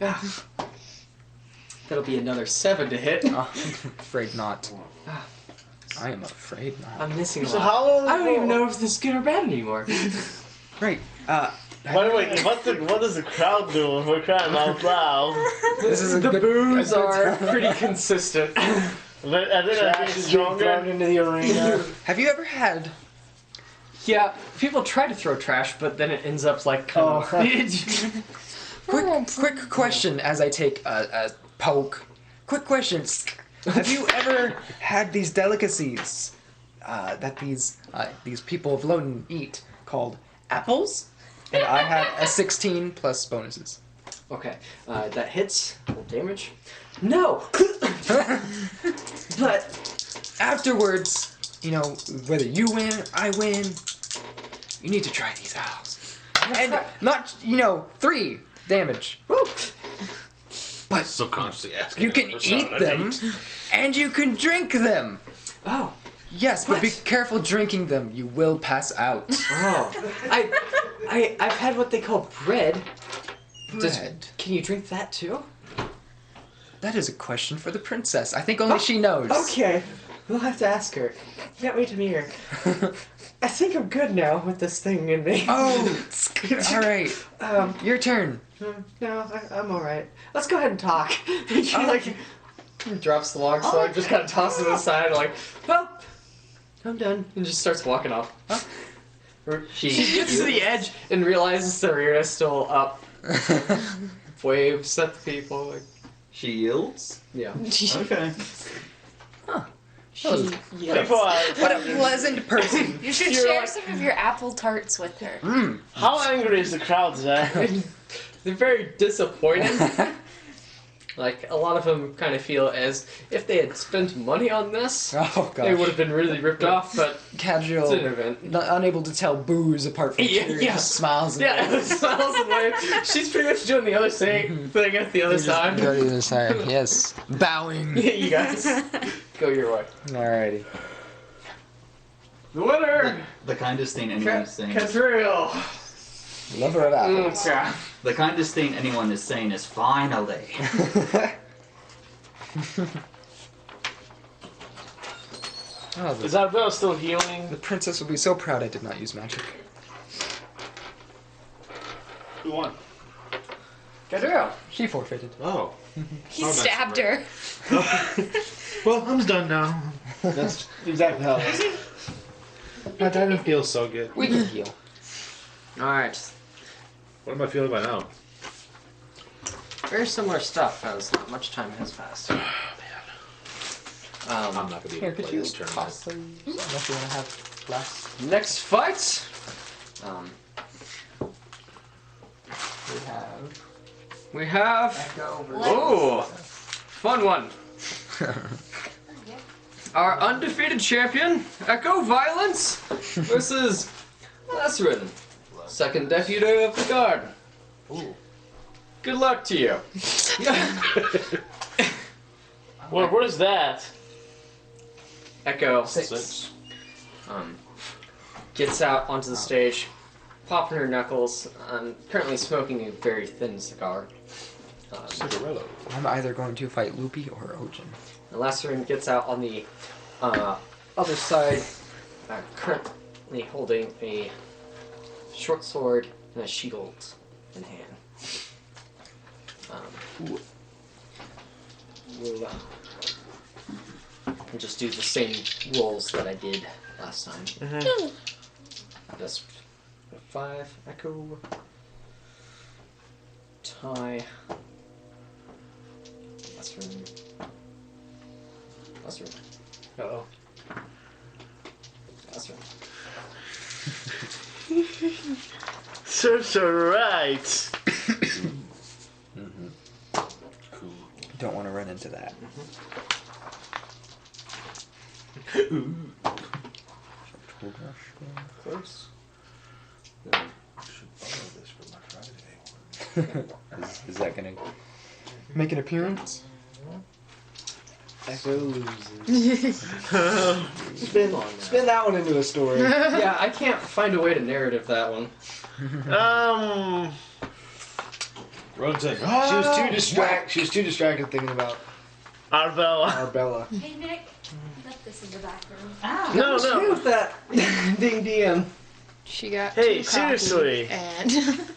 [SPEAKER 1] That'll be another 7 to hit.
[SPEAKER 10] Oh, I'm afraid not. I am afraid not.
[SPEAKER 1] I'm missing a
[SPEAKER 2] So
[SPEAKER 1] lot.
[SPEAKER 2] how long?
[SPEAKER 1] I don't even know if this is good or bad anymore.
[SPEAKER 10] Great.
[SPEAKER 2] By the way, what does the crowd do when we're crying out loud?
[SPEAKER 10] This is a
[SPEAKER 1] The
[SPEAKER 10] good,
[SPEAKER 1] boos
[SPEAKER 10] a good
[SPEAKER 1] are
[SPEAKER 10] time.
[SPEAKER 1] pretty consistent.
[SPEAKER 2] Are they not getting
[SPEAKER 1] Trash is being thrown
[SPEAKER 2] stronger?
[SPEAKER 1] into the arena.
[SPEAKER 10] Have you ever had
[SPEAKER 1] Yeah, people try to throw trash, but then it ends up like kind of...
[SPEAKER 10] Quick question as I take a poke. Quick question. Have you ever had these delicacies that these people of Loten eat called apples? And I have a 16 plus bonuses.
[SPEAKER 1] Okay, that hits. Full damage. No!
[SPEAKER 10] But afterwards, you know, whether you win, I win, you need to try these apples. And not, 3 damage. Woo! But
[SPEAKER 5] Subconsciously asking.
[SPEAKER 10] you can eat them, and you can drink them.
[SPEAKER 1] Oh.
[SPEAKER 10] Yes, but be
[SPEAKER 1] What?
[SPEAKER 10] careful drinking them. You will pass out.
[SPEAKER 1] Oh. I've had what they call bread.
[SPEAKER 10] Bread.
[SPEAKER 1] Can you drink that too?
[SPEAKER 10] That is a question for the princess. I think only she knows.
[SPEAKER 1] Okay. We'll have to ask her. Can't wait to meet her. I think I'm good now with this thing in me.
[SPEAKER 10] Oh, all right. Your turn.
[SPEAKER 1] No, I'm alright. Let's go ahead and talk. She like drops the long sword, just kind of tosses it aside, like, well, I'm done, and just starts walking off. She gets to the edge and realizes Sarira's still up. Waves at the people. Like,
[SPEAKER 7] She yields?
[SPEAKER 1] yeah.
[SPEAKER 7] Okay.
[SPEAKER 10] What a pleasant person.
[SPEAKER 9] You should share some of your apple tarts with her.
[SPEAKER 2] How angry is the crowd, Zach?
[SPEAKER 1] They're very disappointed. Like, a lot of them kind of feel as if they had spent money on this,
[SPEAKER 10] Oh gosh.
[SPEAKER 1] they would have been really ripped off, but
[SPEAKER 10] Casual.
[SPEAKER 1] it's an event.
[SPEAKER 10] Unable to tell booze apart from curious smiles. And
[SPEAKER 1] Yeah, smiles and waves. She's pretty much doing the other thing at the other side.
[SPEAKER 10] Go to the other side. Yes. Bowing.
[SPEAKER 1] You guys, go your way.
[SPEAKER 10] Alrighty.
[SPEAKER 1] The winner!
[SPEAKER 7] The kindest thing anyone is saying.
[SPEAKER 1] Catriel!
[SPEAKER 10] Lover of apples.
[SPEAKER 1] Okay.
[SPEAKER 7] The kindest thing anyone is saying is finally.
[SPEAKER 10] Oh,
[SPEAKER 2] Is Arbella still healing?
[SPEAKER 10] the princess will be so proud I did not use magic.
[SPEAKER 5] Who won?
[SPEAKER 1] Catriel!
[SPEAKER 10] She forfeited.
[SPEAKER 5] Oh.
[SPEAKER 9] He
[SPEAKER 5] Oh, that's
[SPEAKER 9] stabbed
[SPEAKER 5] right.
[SPEAKER 9] her.
[SPEAKER 5] Well, I'm done now. That's exactly how it was. That didn't feel so good.
[SPEAKER 10] We can heal.
[SPEAKER 1] Alright.
[SPEAKER 5] What am I feeling by now?
[SPEAKER 1] Very similar stuff as not much time has passed.
[SPEAKER 5] I'm not gonna be
[SPEAKER 10] Here,
[SPEAKER 5] able to
[SPEAKER 10] could
[SPEAKER 5] play
[SPEAKER 10] you
[SPEAKER 5] this tournament.
[SPEAKER 10] toss those? Unless you want to have less.
[SPEAKER 1] Next fight! We have...
[SPEAKER 10] Echo
[SPEAKER 1] Oh! Fun one! Our undefeated champion, Echo Violence, versus Lesrin, second deputy of the guard.
[SPEAKER 5] Ooh.
[SPEAKER 1] Good luck to you.
[SPEAKER 2] What is that?
[SPEAKER 1] Echo
[SPEAKER 5] Six.
[SPEAKER 1] gets out onto the stage, popping her knuckles, currently smoking a very thin cigar.
[SPEAKER 5] Cinderella.
[SPEAKER 10] I'm either going to fight Loopy or Ojin.
[SPEAKER 1] And Lesrin gets out on the other side, currently holding a short sword and a shield in hand. We'll just do the same rolls that I did last time. Just 5, Echo, tie, Lesrin.
[SPEAKER 2] Uh-oh.
[SPEAKER 1] Lesrin.
[SPEAKER 2] Serves her right.
[SPEAKER 5] Cool.
[SPEAKER 10] Don't want to run into that.
[SPEAKER 1] Close.
[SPEAKER 5] Should borrow this for my Friday one.
[SPEAKER 10] Is that gonna make an appearance?
[SPEAKER 2] Echo loses.
[SPEAKER 10] Spin that one into a story.
[SPEAKER 1] Yeah, I can't find a way to narrative that one.
[SPEAKER 5] Runs in.
[SPEAKER 6] She was too distracted thinking about
[SPEAKER 2] Arbella.
[SPEAKER 6] Arbella.
[SPEAKER 4] Hey Nick, left this in the back room.
[SPEAKER 2] No, no.
[SPEAKER 1] With that ding DM.
[SPEAKER 3] She got
[SPEAKER 2] Hey,
[SPEAKER 3] 2 copies,
[SPEAKER 2] seriously.
[SPEAKER 3] and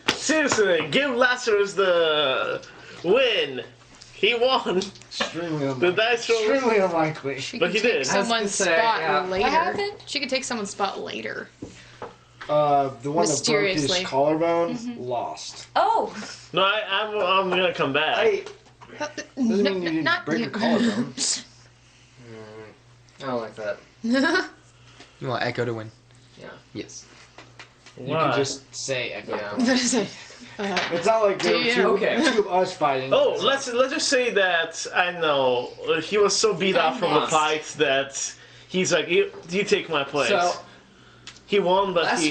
[SPEAKER 2] Seriously, give Lazarus the win. He won.
[SPEAKER 6] Extremely
[SPEAKER 2] The
[SPEAKER 6] unlikely.
[SPEAKER 2] dice roll.
[SPEAKER 6] Extremely unlikely.
[SPEAKER 3] she
[SPEAKER 2] But
[SPEAKER 3] could
[SPEAKER 2] he
[SPEAKER 3] take
[SPEAKER 2] did.
[SPEAKER 3] someone's
[SPEAKER 1] say,
[SPEAKER 3] spot
[SPEAKER 1] yeah.
[SPEAKER 3] later.
[SPEAKER 9] What happened?
[SPEAKER 3] She could take someone's spot later.
[SPEAKER 6] The one that broke his
[SPEAKER 3] Mysteriously.
[SPEAKER 6] collarbone lost.
[SPEAKER 4] Oh,
[SPEAKER 2] No, I'm gonna come back.
[SPEAKER 6] Doesn't mean you didn't break your collarbone.
[SPEAKER 1] I don't like that.
[SPEAKER 10] You want Echo to win?
[SPEAKER 1] Yeah.
[SPEAKER 10] Yes.
[SPEAKER 6] You
[SPEAKER 2] Why?
[SPEAKER 6] can just say Echo.
[SPEAKER 1] Yeah.
[SPEAKER 6] It's not like there were
[SPEAKER 3] Damn.
[SPEAKER 6] two,
[SPEAKER 1] Okay.
[SPEAKER 6] two of us fighting.
[SPEAKER 2] Oh, let's just say that I know he was so beat up from the fight that he's like, you take my place.
[SPEAKER 1] So
[SPEAKER 2] He won, but he.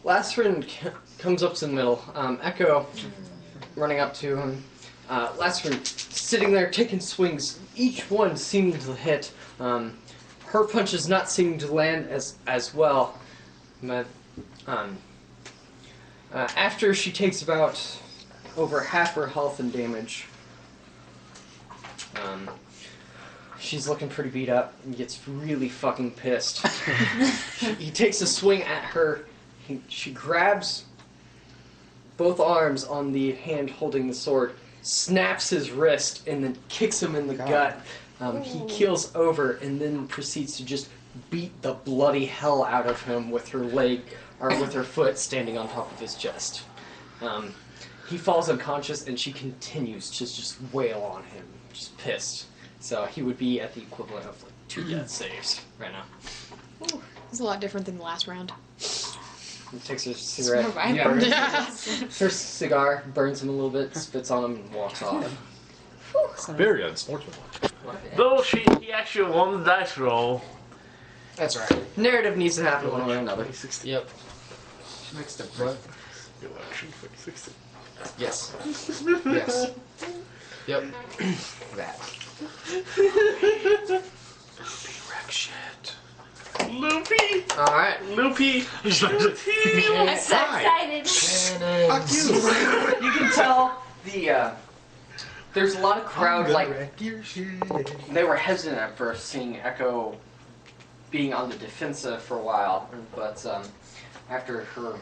[SPEAKER 1] Lasrin comes up to the middle. Echo running up to him. Lasrin sitting there taking swings, each one seeming to hit. Her punches not seeming to land as well. But after she takes about over half her health and damage, she's looking pretty beat up and gets really fucking pissed. He takes a swing at her. She grabs both arms on the hand holding the sword, snaps his wrist, and then kicks him in the gut. He keels over and then proceeds to just beat the bloody hell out of him with her leg, or with her foot standing on top of his chest. He falls unconscious and she continues to just wail on him, just pissed. So he would be at the equivalent of like 2 death saves right now.
[SPEAKER 3] It's a lot different than the last round.
[SPEAKER 1] He takes her cigarette,
[SPEAKER 3] Survived.
[SPEAKER 1] her cigar, burns him a little bit, spits on him, and walks off.
[SPEAKER 5] Very unsportsmanlike.
[SPEAKER 2] Though he actually won the dice roll.
[SPEAKER 6] That's right.
[SPEAKER 1] Narrative needs to happen one way or another.
[SPEAKER 6] Yep.
[SPEAKER 10] She makes the bread.
[SPEAKER 6] Yes. Yes. Yep. That.
[SPEAKER 5] Wreck shit.
[SPEAKER 2] Loopy!
[SPEAKER 1] Alright.
[SPEAKER 2] Loopy!
[SPEAKER 4] I'm so excited.
[SPEAKER 6] Fuck you.
[SPEAKER 1] You can tell there's a lot of crowd, like, they were hesitant at first seeing Echo being on the defensive for a while, but after her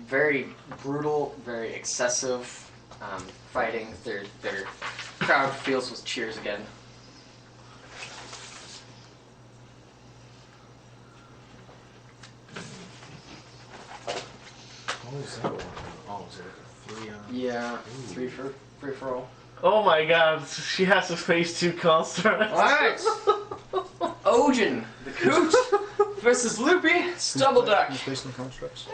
[SPEAKER 1] very brutal, very excessive fighting, their crowd fills with cheers again.
[SPEAKER 5] What was that one? Oh, was it like a 3 on?
[SPEAKER 1] Yeah, three for all.
[SPEAKER 2] Oh my god, she has to face 2 constructs.
[SPEAKER 1] Alright! Ojin, the coot, versus Loopy, Stubble Duck.
[SPEAKER 6] Based on constructs.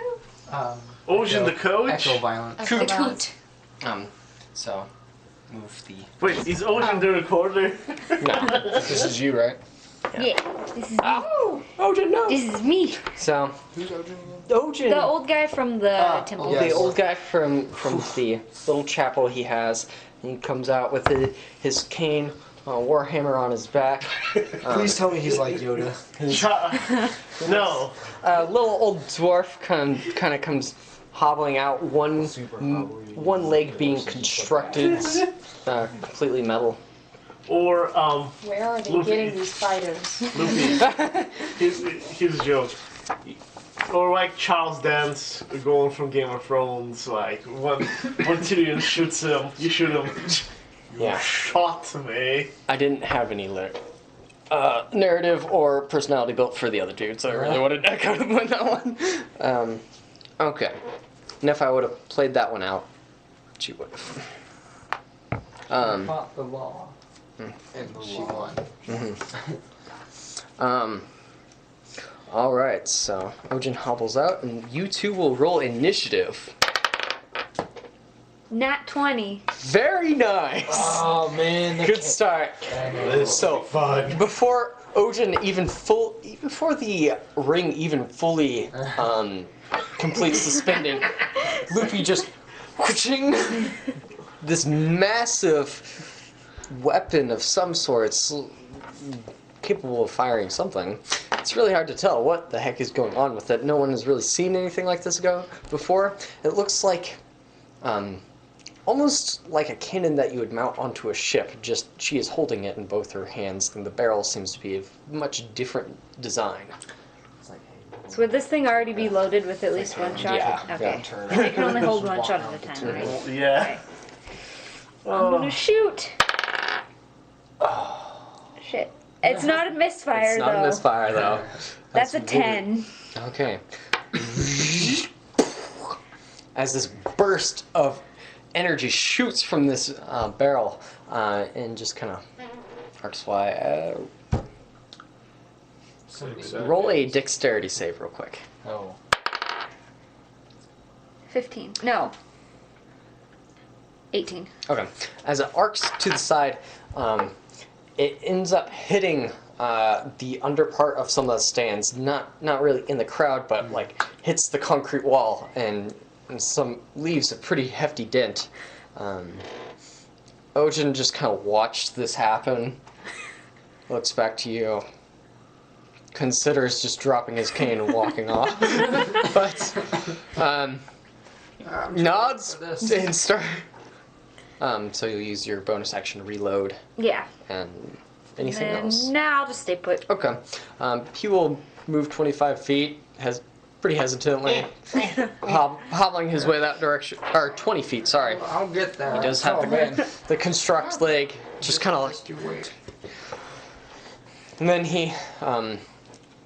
[SPEAKER 2] Ocean the coach?
[SPEAKER 10] Echo violent.
[SPEAKER 3] The coot.
[SPEAKER 1] So, move the...
[SPEAKER 2] Wait, is Ocean the recorder?
[SPEAKER 1] No.
[SPEAKER 6] This is you, right?
[SPEAKER 4] Yeah, this is me.
[SPEAKER 1] Oh! Ojin, no!
[SPEAKER 4] This is me.
[SPEAKER 1] So,
[SPEAKER 6] Who's Ojin?
[SPEAKER 1] Ojin...
[SPEAKER 4] The old guy from the temple.
[SPEAKER 6] yes.
[SPEAKER 1] The old guy from the little chapel he has. He comes out with his cane, warhammer on his back.
[SPEAKER 6] Please tell me he's like Yoda.
[SPEAKER 2] No.
[SPEAKER 1] A little old dwarf kind of comes hobbling out, one leg being constructed, completely metal.
[SPEAKER 2] Or,
[SPEAKER 9] Where are they
[SPEAKER 2] Luffy.
[SPEAKER 9] getting these fighters?
[SPEAKER 2] Loopy. Here's a joke. Or like Charles Dance going from Game of Thrones, like when Tyrion shoots him, you shoot him.
[SPEAKER 1] Yeah.
[SPEAKER 2] Shot me.
[SPEAKER 1] I didn't have any narrative or personality built for the other dude, so I really wanted Echo to win that one. Okay. And if I would have played that one out, she would have.
[SPEAKER 10] Fought the law. And she won.
[SPEAKER 1] Alright, so Ojin hobbles out, and you two will roll initiative.
[SPEAKER 4] Nat 20.
[SPEAKER 1] Very nice!
[SPEAKER 6] Oh man.
[SPEAKER 1] Good start. So,
[SPEAKER 5] Fun.
[SPEAKER 1] before Ojin before the ring even fully completes the spending, Luffy just whooshing this massive weapon of some sorts, capable of firing something. It's really hard to tell what the heck is going on with it. No one has really seen anything like this before. It looks like almost like a cannon that you would mount onto a ship, just she is holding it in both her hands, and the barrel seems to be of much different design.
[SPEAKER 4] So would this thing already be loaded with at least one shot?
[SPEAKER 1] Yeah.
[SPEAKER 4] Okay.
[SPEAKER 1] Yeah.
[SPEAKER 4] And it can only hold one shot at a time, right?
[SPEAKER 2] Yeah.
[SPEAKER 4] I'm gonna shoot. Shit. It's not a misfire,
[SPEAKER 1] It's not
[SPEAKER 4] though.
[SPEAKER 1] a misfire, though.
[SPEAKER 4] That's a 10.
[SPEAKER 1] Okay. as this burst of energy shoots from this barrel and just kind of arcs fly. Roll a dexterity save real quick.
[SPEAKER 6] Oh.
[SPEAKER 4] 15. No. 18.
[SPEAKER 1] Okay. As it arcs to the side, it ends up hitting the under part of some of the stands. Not really in the crowd, but like hits the concrete wall and some leaves a pretty hefty dent. Ojin just kind of watched this happen. Looks back to you. Considers just dropping his cane and walking off, but nods and start. So you'll use your bonus action to reload.
[SPEAKER 4] Yeah.
[SPEAKER 1] And anything
[SPEAKER 4] And
[SPEAKER 1] else?
[SPEAKER 4] Nah, I'll just stay put.
[SPEAKER 1] Okay. He will move 25 feet. Pretty hesitantly, hobbling his way that direction. Or 20 feet. Sorry.
[SPEAKER 10] I'll get there.
[SPEAKER 1] He does have the construct leg. Just kind of like. And then he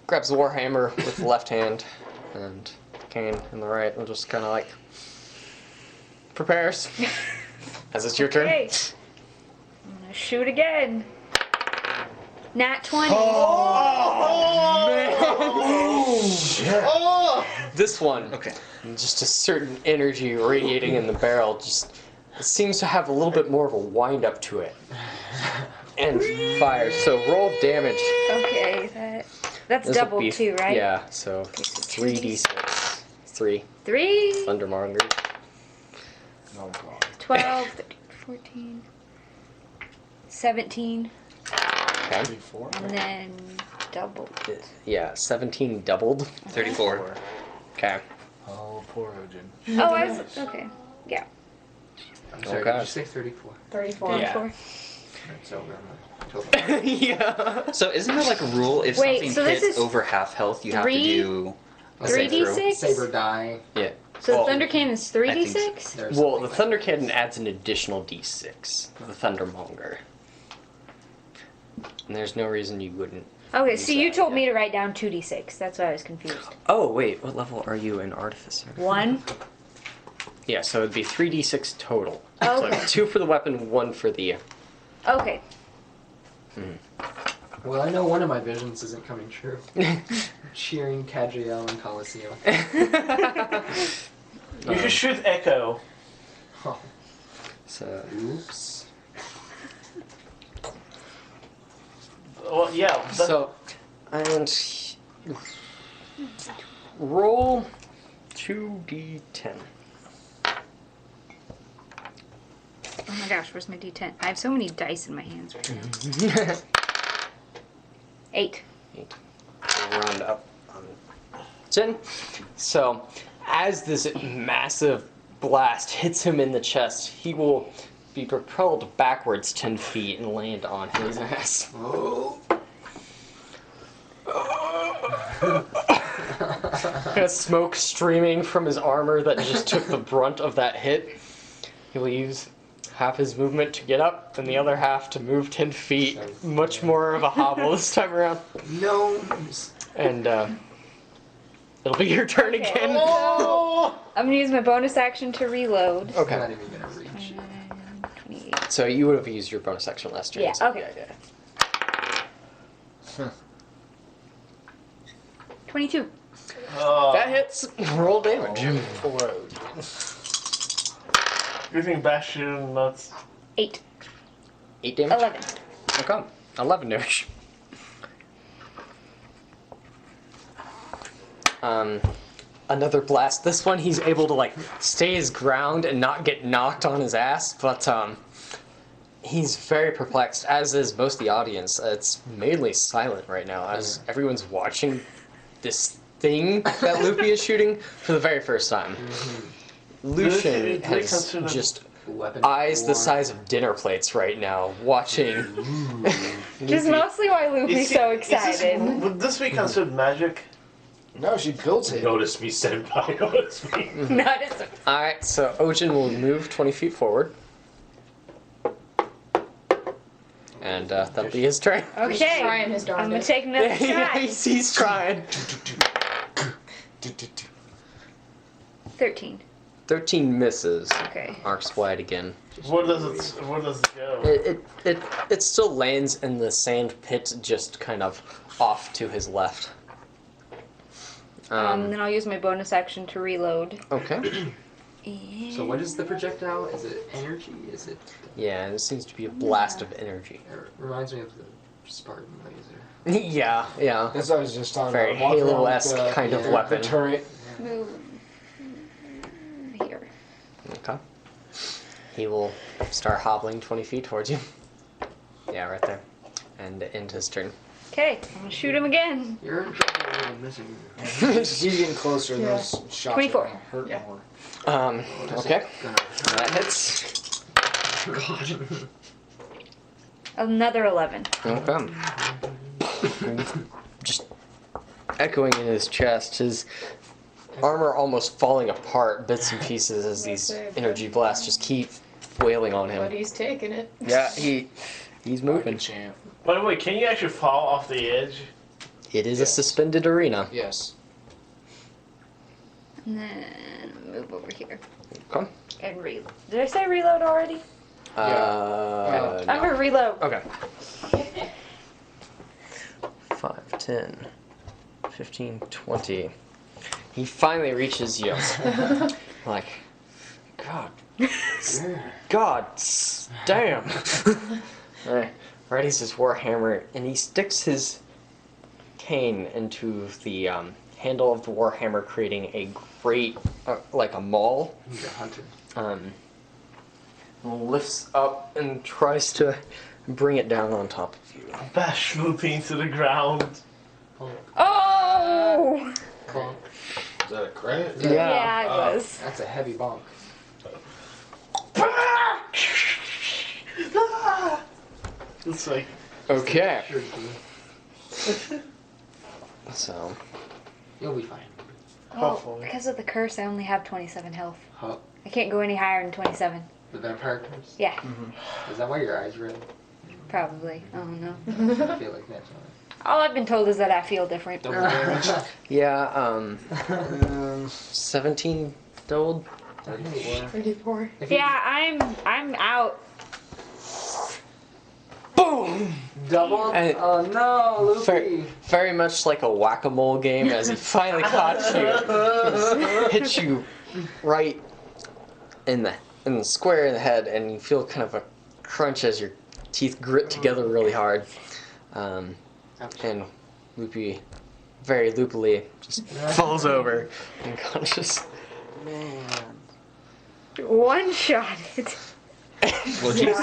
[SPEAKER 1] grabs the warhammer with the left hand and the cane in the right, and just kind of like prepares. As it's your turn.
[SPEAKER 4] Okay. I'm gonna shoot again. Nat 20.
[SPEAKER 1] This one, okay, just a certain energy radiating in the barrel. Just it seems to have a little bit more of a wind up to it, and fires. So roll damage.
[SPEAKER 4] Okay, that's
[SPEAKER 1] This'll
[SPEAKER 4] double
[SPEAKER 1] be-
[SPEAKER 4] too, right?
[SPEAKER 1] Yeah. So
[SPEAKER 4] Okay, so
[SPEAKER 1] 3d6. 3.
[SPEAKER 4] 3,
[SPEAKER 1] Thundermonger.
[SPEAKER 6] No problem.
[SPEAKER 4] 12, 13, 14, 17,
[SPEAKER 1] Okay.
[SPEAKER 6] 34.
[SPEAKER 4] and then double.
[SPEAKER 1] Yeah, 17 doubled.
[SPEAKER 7] 34.
[SPEAKER 1] Okay.
[SPEAKER 6] Oh, poor Ojin.
[SPEAKER 4] Oh, I was, okay. Yeah.
[SPEAKER 8] I'm sorry,
[SPEAKER 1] Okay.
[SPEAKER 8] did you say 34?
[SPEAKER 9] 34.
[SPEAKER 1] Yeah.
[SPEAKER 4] 34.
[SPEAKER 8] So we're
[SPEAKER 1] Yeah.
[SPEAKER 7] So isn't there like a rule if
[SPEAKER 4] Wait,
[SPEAKER 7] something
[SPEAKER 4] so this
[SPEAKER 7] hits
[SPEAKER 4] is
[SPEAKER 7] over half health, you have to
[SPEAKER 4] three-
[SPEAKER 7] do a save throw?
[SPEAKER 4] 3d6?
[SPEAKER 8] Saber die.
[SPEAKER 1] Yeah.
[SPEAKER 4] So
[SPEAKER 1] Well,
[SPEAKER 4] the Thunder Cannon's
[SPEAKER 7] I think
[SPEAKER 4] 3d6?
[SPEAKER 8] There's
[SPEAKER 1] Well,
[SPEAKER 8] something
[SPEAKER 1] the
[SPEAKER 8] like
[SPEAKER 1] Thunder Cannon adds an additional d6. The Thundermonger. And there's no reason you wouldn't.
[SPEAKER 4] Okay, so you
[SPEAKER 1] that,
[SPEAKER 4] told
[SPEAKER 1] yeah.
[SPEAKER 4] me to write down 2d6. That's why I was confused.
[SPEAKER 1] Oh, wait. What level are you in Artificer?
[SPEAKER 4] 1?
[SPEAKER 1] Yeah, so it'd be 3d6 total.
[SPEAKER 4] Okay.
[SPEAKER 1] So 2 for the weapon, 1 for the...
[SPEAKER 4] Okay.
[SPEAKER 8] Well, I know one of my visions isn't coming true. Cheering Cadriel and Coliseum.
[SPEAKER 2] You should shoot Echo.
[SPEAKER 8] Oh,
[SPEAKER 1] So,
[SPEAKER 8] oops.
[SPEAKER 2] Well, yeah.
[SPEAKER 1] so, and roll 2d10.
[SPEAKER 4] Oh my gosh, where's my d10? I have so many dice in my hands right now. 8.
[SPEAKER 1] 8. We'll round up on 10. So, as this massive blast hits him in the chest, he will be propelled backwards 10 feet and land on his ass.
[SPEAKER 8] Oh.
[SPEAKER 1] Got smoke streaming from his armor that just took the brunt of that hit. He will use half his movement to get up and the other half to move 10 feet. Much more of a hobble this time around.
[SPEAKER 8] No.
[SPEAKER 1] And it'll be your turn again.
[SPEAKER 4] I'm gonna use my bonus action to reload.
[SPEAKER 8] I'm
[SPEAKER 1] Okay.
[SPEAKER 8] not even gonna reach.
[SPEAKER 4] 28.
[SPEAKER 1] So you would have used your bonus action last turn.
[SPEAKER 4] Yeah,
[SPEAKER 1] so
[SPEAKER 4] okay.
[SPEAKER 1] yeah.
[SPEAKER 4] 22.
[SPEAKER 1] That hits. Roll damage.
[SPEAKER 6] Poor Ojin.
[SPEAKER 2] You think Bastion nuts?
[SPEAKER 4] 8.
[SPEAKER 1] 8 damage?
[SPEAKER 4] 11.
[SPEAKER 1] Okay. 11 damage. Another blast. This one he's able to like stay his ground and not get knocked on his ass, but he's very perplexed, as is most of the audience. It's mainly silent right now as everyone's watching this thing that Loopy is shooting for the very first time. Lucian
[SPEAKER 2] Do they
[SPEAKER 1] has
[SPEAKER 2] consider-
[SPEAKER 1] just
[SPEAKER 8] Weapon
[SPEAKER 1] eyes the
[SPEAKER 8] 4.
[SPEAKER 1] size of dinner plates right now, watching.
[SPEAKER 4] Which is mostly why Loopy's so excited.
[SPEAKER 2] Would this be considered magic?
[SPEAKER 6] No, she built it.
[SPEAKER 5] Notice me, senpai. Notice me.
[SPEAKER 4] Not as
[SPEAKER 1] Alright, so Ojin will move 20 feet forward. And that'll be his turn.
[SPEAKER 4] Okay.
[SPEAKER 9] Trying his
[SPEAKER 4] I'm gonna
[SPEAKER 9] darndest.
[SPEAKER 4] take another shot.
[SPEAKER 1] He's trying.
[SPEAKER 4] 13.
[SPEAKER 1] 13 misses.
[SPEAKER 3] Okay.
[SPEAKER 1] Arcs wide again.
[SPEAKER 2] Where does it go?
[SPEAKER 1] It still lands in the sand pit, just kind of off to his left.
[SPEAKER 4] Then I'll use my bonus action to reload.
[SPEAKER 1] Okay.
[SPEAKER 8] So what is the projectile? Is it energy? Is it?
[SPEAKER 1] Yeah, it seems to be a blast of energy.
[SPEAKER 8] It reminds me of the Spartan laser.
[SPEAKER 1] Yeah.
[SPEAKER 6] That's what I was just talking
[SPEAKER 1] Very
[SPEAKER 6] about. Walk around
[SPEAKER 1] Halo-esque
[SPEAKER 6] with the-
[SPEAKER 1] kind of
[SPEAKER 6] the
[SPEAKER 1] weapon.
[SPEAKER 6] turret.
[SPEAKER 3] Move here.
[SPEAKER 1] Okay. He will start hobbling 20 feet towards you. Yeah, right there. And end his turn.
[SPEAKER 4] Okay, I'm gonna shoot him again.
[SPEAKER 8] You're in trouble. You're missing.
[SPEAKER 6] He's getting closer. And those shots
[SPEAKER 4] 24.
[SPEAKER 6] are gonna hurt
[SPEAKER 3] Yeah.
[SPEAKER 6] more.
[SPEAKER 1] Okay.
[SPEAKER 8] Gonna
[SPEAKER 1] That hits.
[SPEAKER 8] God.
[SPEAKER 4] Another 11.
[SPEAKER 1] Okay. Just echoing in his chest, his armor almost falling apart, bits and pieces, as these energy blasts just keep wailing on
[SPEAKER 3] But
[SPEAKER 1] him.
[SPEAKER 3] he's taking it.
[SPEAKER 1] Yeah, he's moving.
[SPEAKER 6] Champ.
[SPEAKER 2] By the way, can you actually fall off the edge?
[SPEAKER 1] It is a suspended arena.
[SPEAKER 6] Yes.
[SPEAKER 4] And then move over here.
[SPEAKER 1] Okay.
[SPEAKER 4] And reload. Did I say reload already? I'm gonna reload.
[SPEAKER 1] Okay. 5, 10, 15, 20. He finally reaches you. Like, God damn. Alright, readies his warhammer, and he sticks his cane into the handle of the warhammer, creating a great, like a maul.
[SPEAKER 8] He's a hunter.
[SPEAKER 1] Lifts up and tries to bring it down on top of you.
[SPEAKER 2] Bash Loopy into the ground.
[SPEAKER 4] Oh!
[SPEAKER 8] Bonk.
[SPEAKER 5] Is that a crit?
[SPEAKER 4] Yeah, it was.
[SPEAKER 8] That's a heavy bonk.
[SPEAKER 2] It's like,
[SPEAKER 1] Okay.
[SPEAKER 8] Sure,
[SPEAKER 1] So,
[SPEAKER 8] you'll be fine.
[SPEAKER 4] Oh,
[SPEAKER 2] hopefully.
[SPEAKER 4] because of the curse, I only have 27 health.
[SPEAKER 8] Huh?
[SPEAKER 4] I can't go any higher than 27.
[SPEAKER 8] The vampire curse?
[SPEAKER 4] Yeah,
[SPEAKER 8] Is that why your eyes red?
[SPEAKER 4] probably. I don't know.
[SPEAKER 8] I feel like that's
[SPEAKER 4] All I've been told is that I feel different.
[SPEAKER 8] Double damage.
[SPEAKER 1] yeah, 17 gold.
[SPEAKER 8] 34.
[SPEAKER 3] 34.
[SPEAKER 8] If you
[SPEAKER 4] Yeah, I'm out.
[SPEAKER 1] Boom!
[SPEAKER 8] double.
[SPEAKER 1] And-
[SPEAKER 8] Oh no, Luffy.
[SPEAKER 1] Very much like a whack-a-mole game, as he finally caught you. Hits you right in the square in the head, and you feel kind of a crunch as your teeth grit together really hard. And Loopy, very loopily, just falls over, unconscious.
[SPEAKER 8] Man.
[SPEAKER 4] One shot it.
[SPEAKER 7] Well, jeez.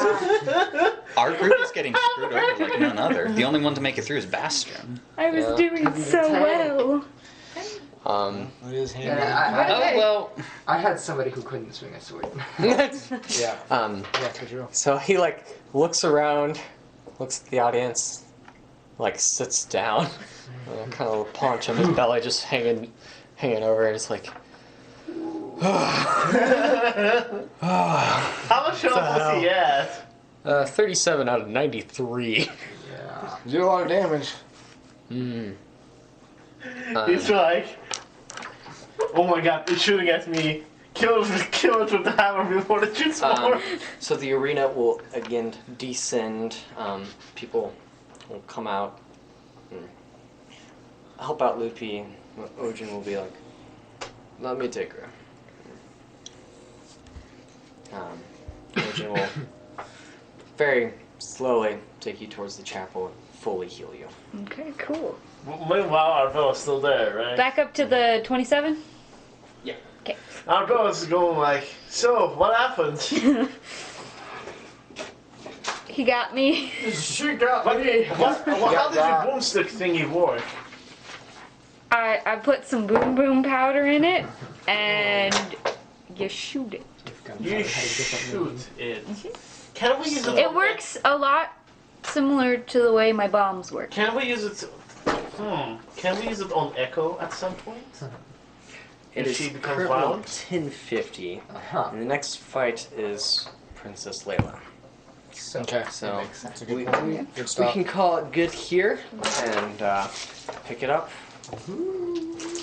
[SPEAKER 7] Our group is getting screwed over like none other. The only one to make it through is Bastion.
[SPEAKER 4] I was
[SPEAKER 1] Yeah.
[SPEAKER 4] doing so well.
[SPEAKER 6] It is handy.
[SPEAKER 8] And
[SPEAKER 7] Oh, well.
[SPEAKER 8] I had somebody who couldn't swing a sword.
[SPEAKER 6] Yeah.
[SPEAKER 1] Yeah,
[SPEAKER 6] For sure.
[SPEAKER 1] so he like looks around, looks at the audience, like sits down, kind of paunch on his belly just hanging over, and it's like,
[SPEAKER 2] How much health was he at?
[SPEAKER 1] 37 out of 93.
[SPEAKER 8] Yeah.
[SPEAKER 6] You do a lot of damage.
[SPEAKER 2] He's like, oh my god, it's shooting at me. Kill it with the hammer before it shoots more.
[SPEAKER 1] So the arena will again descend. People will come out and help out Loopy. Ojin will be like, let me take her. Ojin will very slowly take you towards the chapel and fully heal you.
[SPEAKER 4] Okay, cool.
[SPEAKER 2] Meanwhile, Arbella's still there, right?
[SPEAKER 4] Back up to the 27?
[SPEAKER 1] Yeah.
[SPEAKER 4] Okay.
[SPEAKER 2] Arbella's going like, so, what happened?
[SPEAKER 4] He got me.
[SPEAKER 2] She got me. How did your boomstick thingy work?
[SPEAKER 4] I put some boom boom powder in it, and you shoot it.
[SPEAKER 2] You shoot it. Can we use it?
[SPEAKER 4] It works a lot similar to the way my bombs work.
[SPEAKER 2] Can we use it? Can we use it on Echo at some point?
[SPEAKER 1] It
[SPEAKER 2] If
[SPEAKER 1] is
[SPEAKER 2] she becomes
[SPEAKER 1] currently
[SPEAKER 2] violent?
[SPEAKER 1] 1050.
[SPEAKER 8] Uh-huh.
[SPEAKER 1] And the next fight is Princess Layla.
[SPEAKER 8] So,
[SPEAKER 6] Okay.
[SPEAKER 1] So
[SPEAKER 8] makes sense.
[SPEAKER 6] That's a good
[SPEAKER 1] we
[SPEAKER 6] Good
[SPEAKER 1] we
[SPEAKER 6] stuff.
[SPEAKER 1] can call it good here and pick it up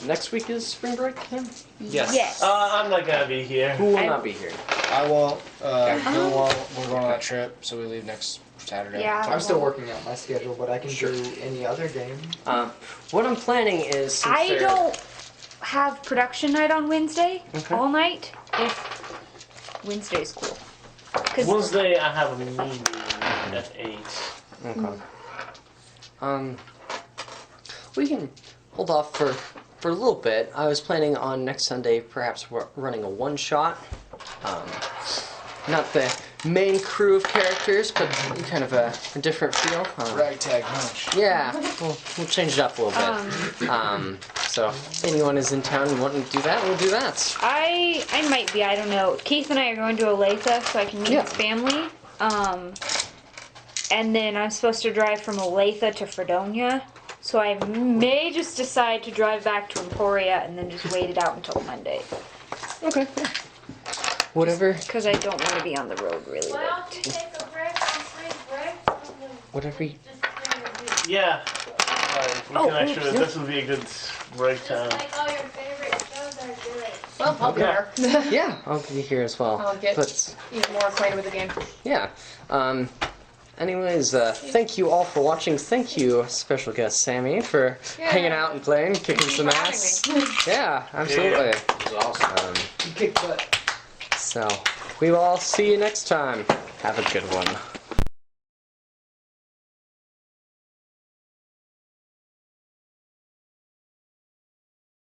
[SPEAKER 1] Next week is spring break then?
[SPEAKER 7] Yes.
[SPEAKER 4] Yes.
[SPEAKER 2] I'm not gonna be here.
[SPEAKER 1] Who will
[SPEAKER 4] I-
[SPEAKER 1] not be here?
[SPEAKER 6] I won't. Bill won't. We're going on that trip, so we leave next Saturday.
[SPEAKER 4] Yeah.
[SPEAKER 10] I'm still working out my schedule, but I can do any other game.
[SPEAKER 1] What I'm planning is since
[SPEAKER 4] I
[SPEAKER 1] they're-
[SPEAKER 4] don't have production night on Wednesday
[SPEAKER 1] Okay.
[SPEAKER 4] all night. If Wednesday's cool. 'Cause
[SPEAKER 2] Wednesday I have a meeting at 8.
[SPEAKER 1] Okay. We can hold off for a little bit. I was planning on next Sunday perhaps running a one-shot. Not the main crew of characters, but kind of a different feel.
[SPEAKER 6] Ragtag punch.
[SPEAKER 1] Yeah, we'll change it up a little bit. So if anyone is in town and wanting to do that, we'll do that.
[SPEAKER 4] I might be, I don't know. Keith and I are going to Olathe so I can meet
[SPEAKER 1] Yeah.
[SPEAKER 4] his family. And then I'm supposed to drive from Olathe to Fredonia. So I may just decide to drive back to Emporia and then just wait it out until Monday.
[SPEAKER 1] Okay. Whatever.
[SPEAKER 4] Because I don't want to be on the road really
[SPEAKER 11] Why don't
[SPEAKER 4] late.
[SPEAKER 11] you take a break on spring break?
[SPEAKER 1] Whatever. You,
[SPEAKER 2] Yeah. We can actually. This would be a good break time.
[SPEAKER 11] Just like all your favorite shows are good.
[SPEAKER 3] Well, I'll be there.
[SPEAKER 1] yeah, I'll be here as well.
[SPEAKER 3] I'll get
[SPEAKER 1] But
[SPEAKER 3] even more acquainted with the game.
[SPEAKER 1] yeah. Anyways, thank you all for watching. Thank you, special guest Sammy, for hanging out and playing, kicking some
[SPEAKER 3] for having
[SPEAKER 1] ass.
[SPEAKER 3] me.
[SPEAKER 1] Yeah, absolutely.
[SPEAKER 5] It was awesome.
[SPEAKER 10] You kick butt.
[SPEAKER 1] So, we will all see you next time. Have a good one.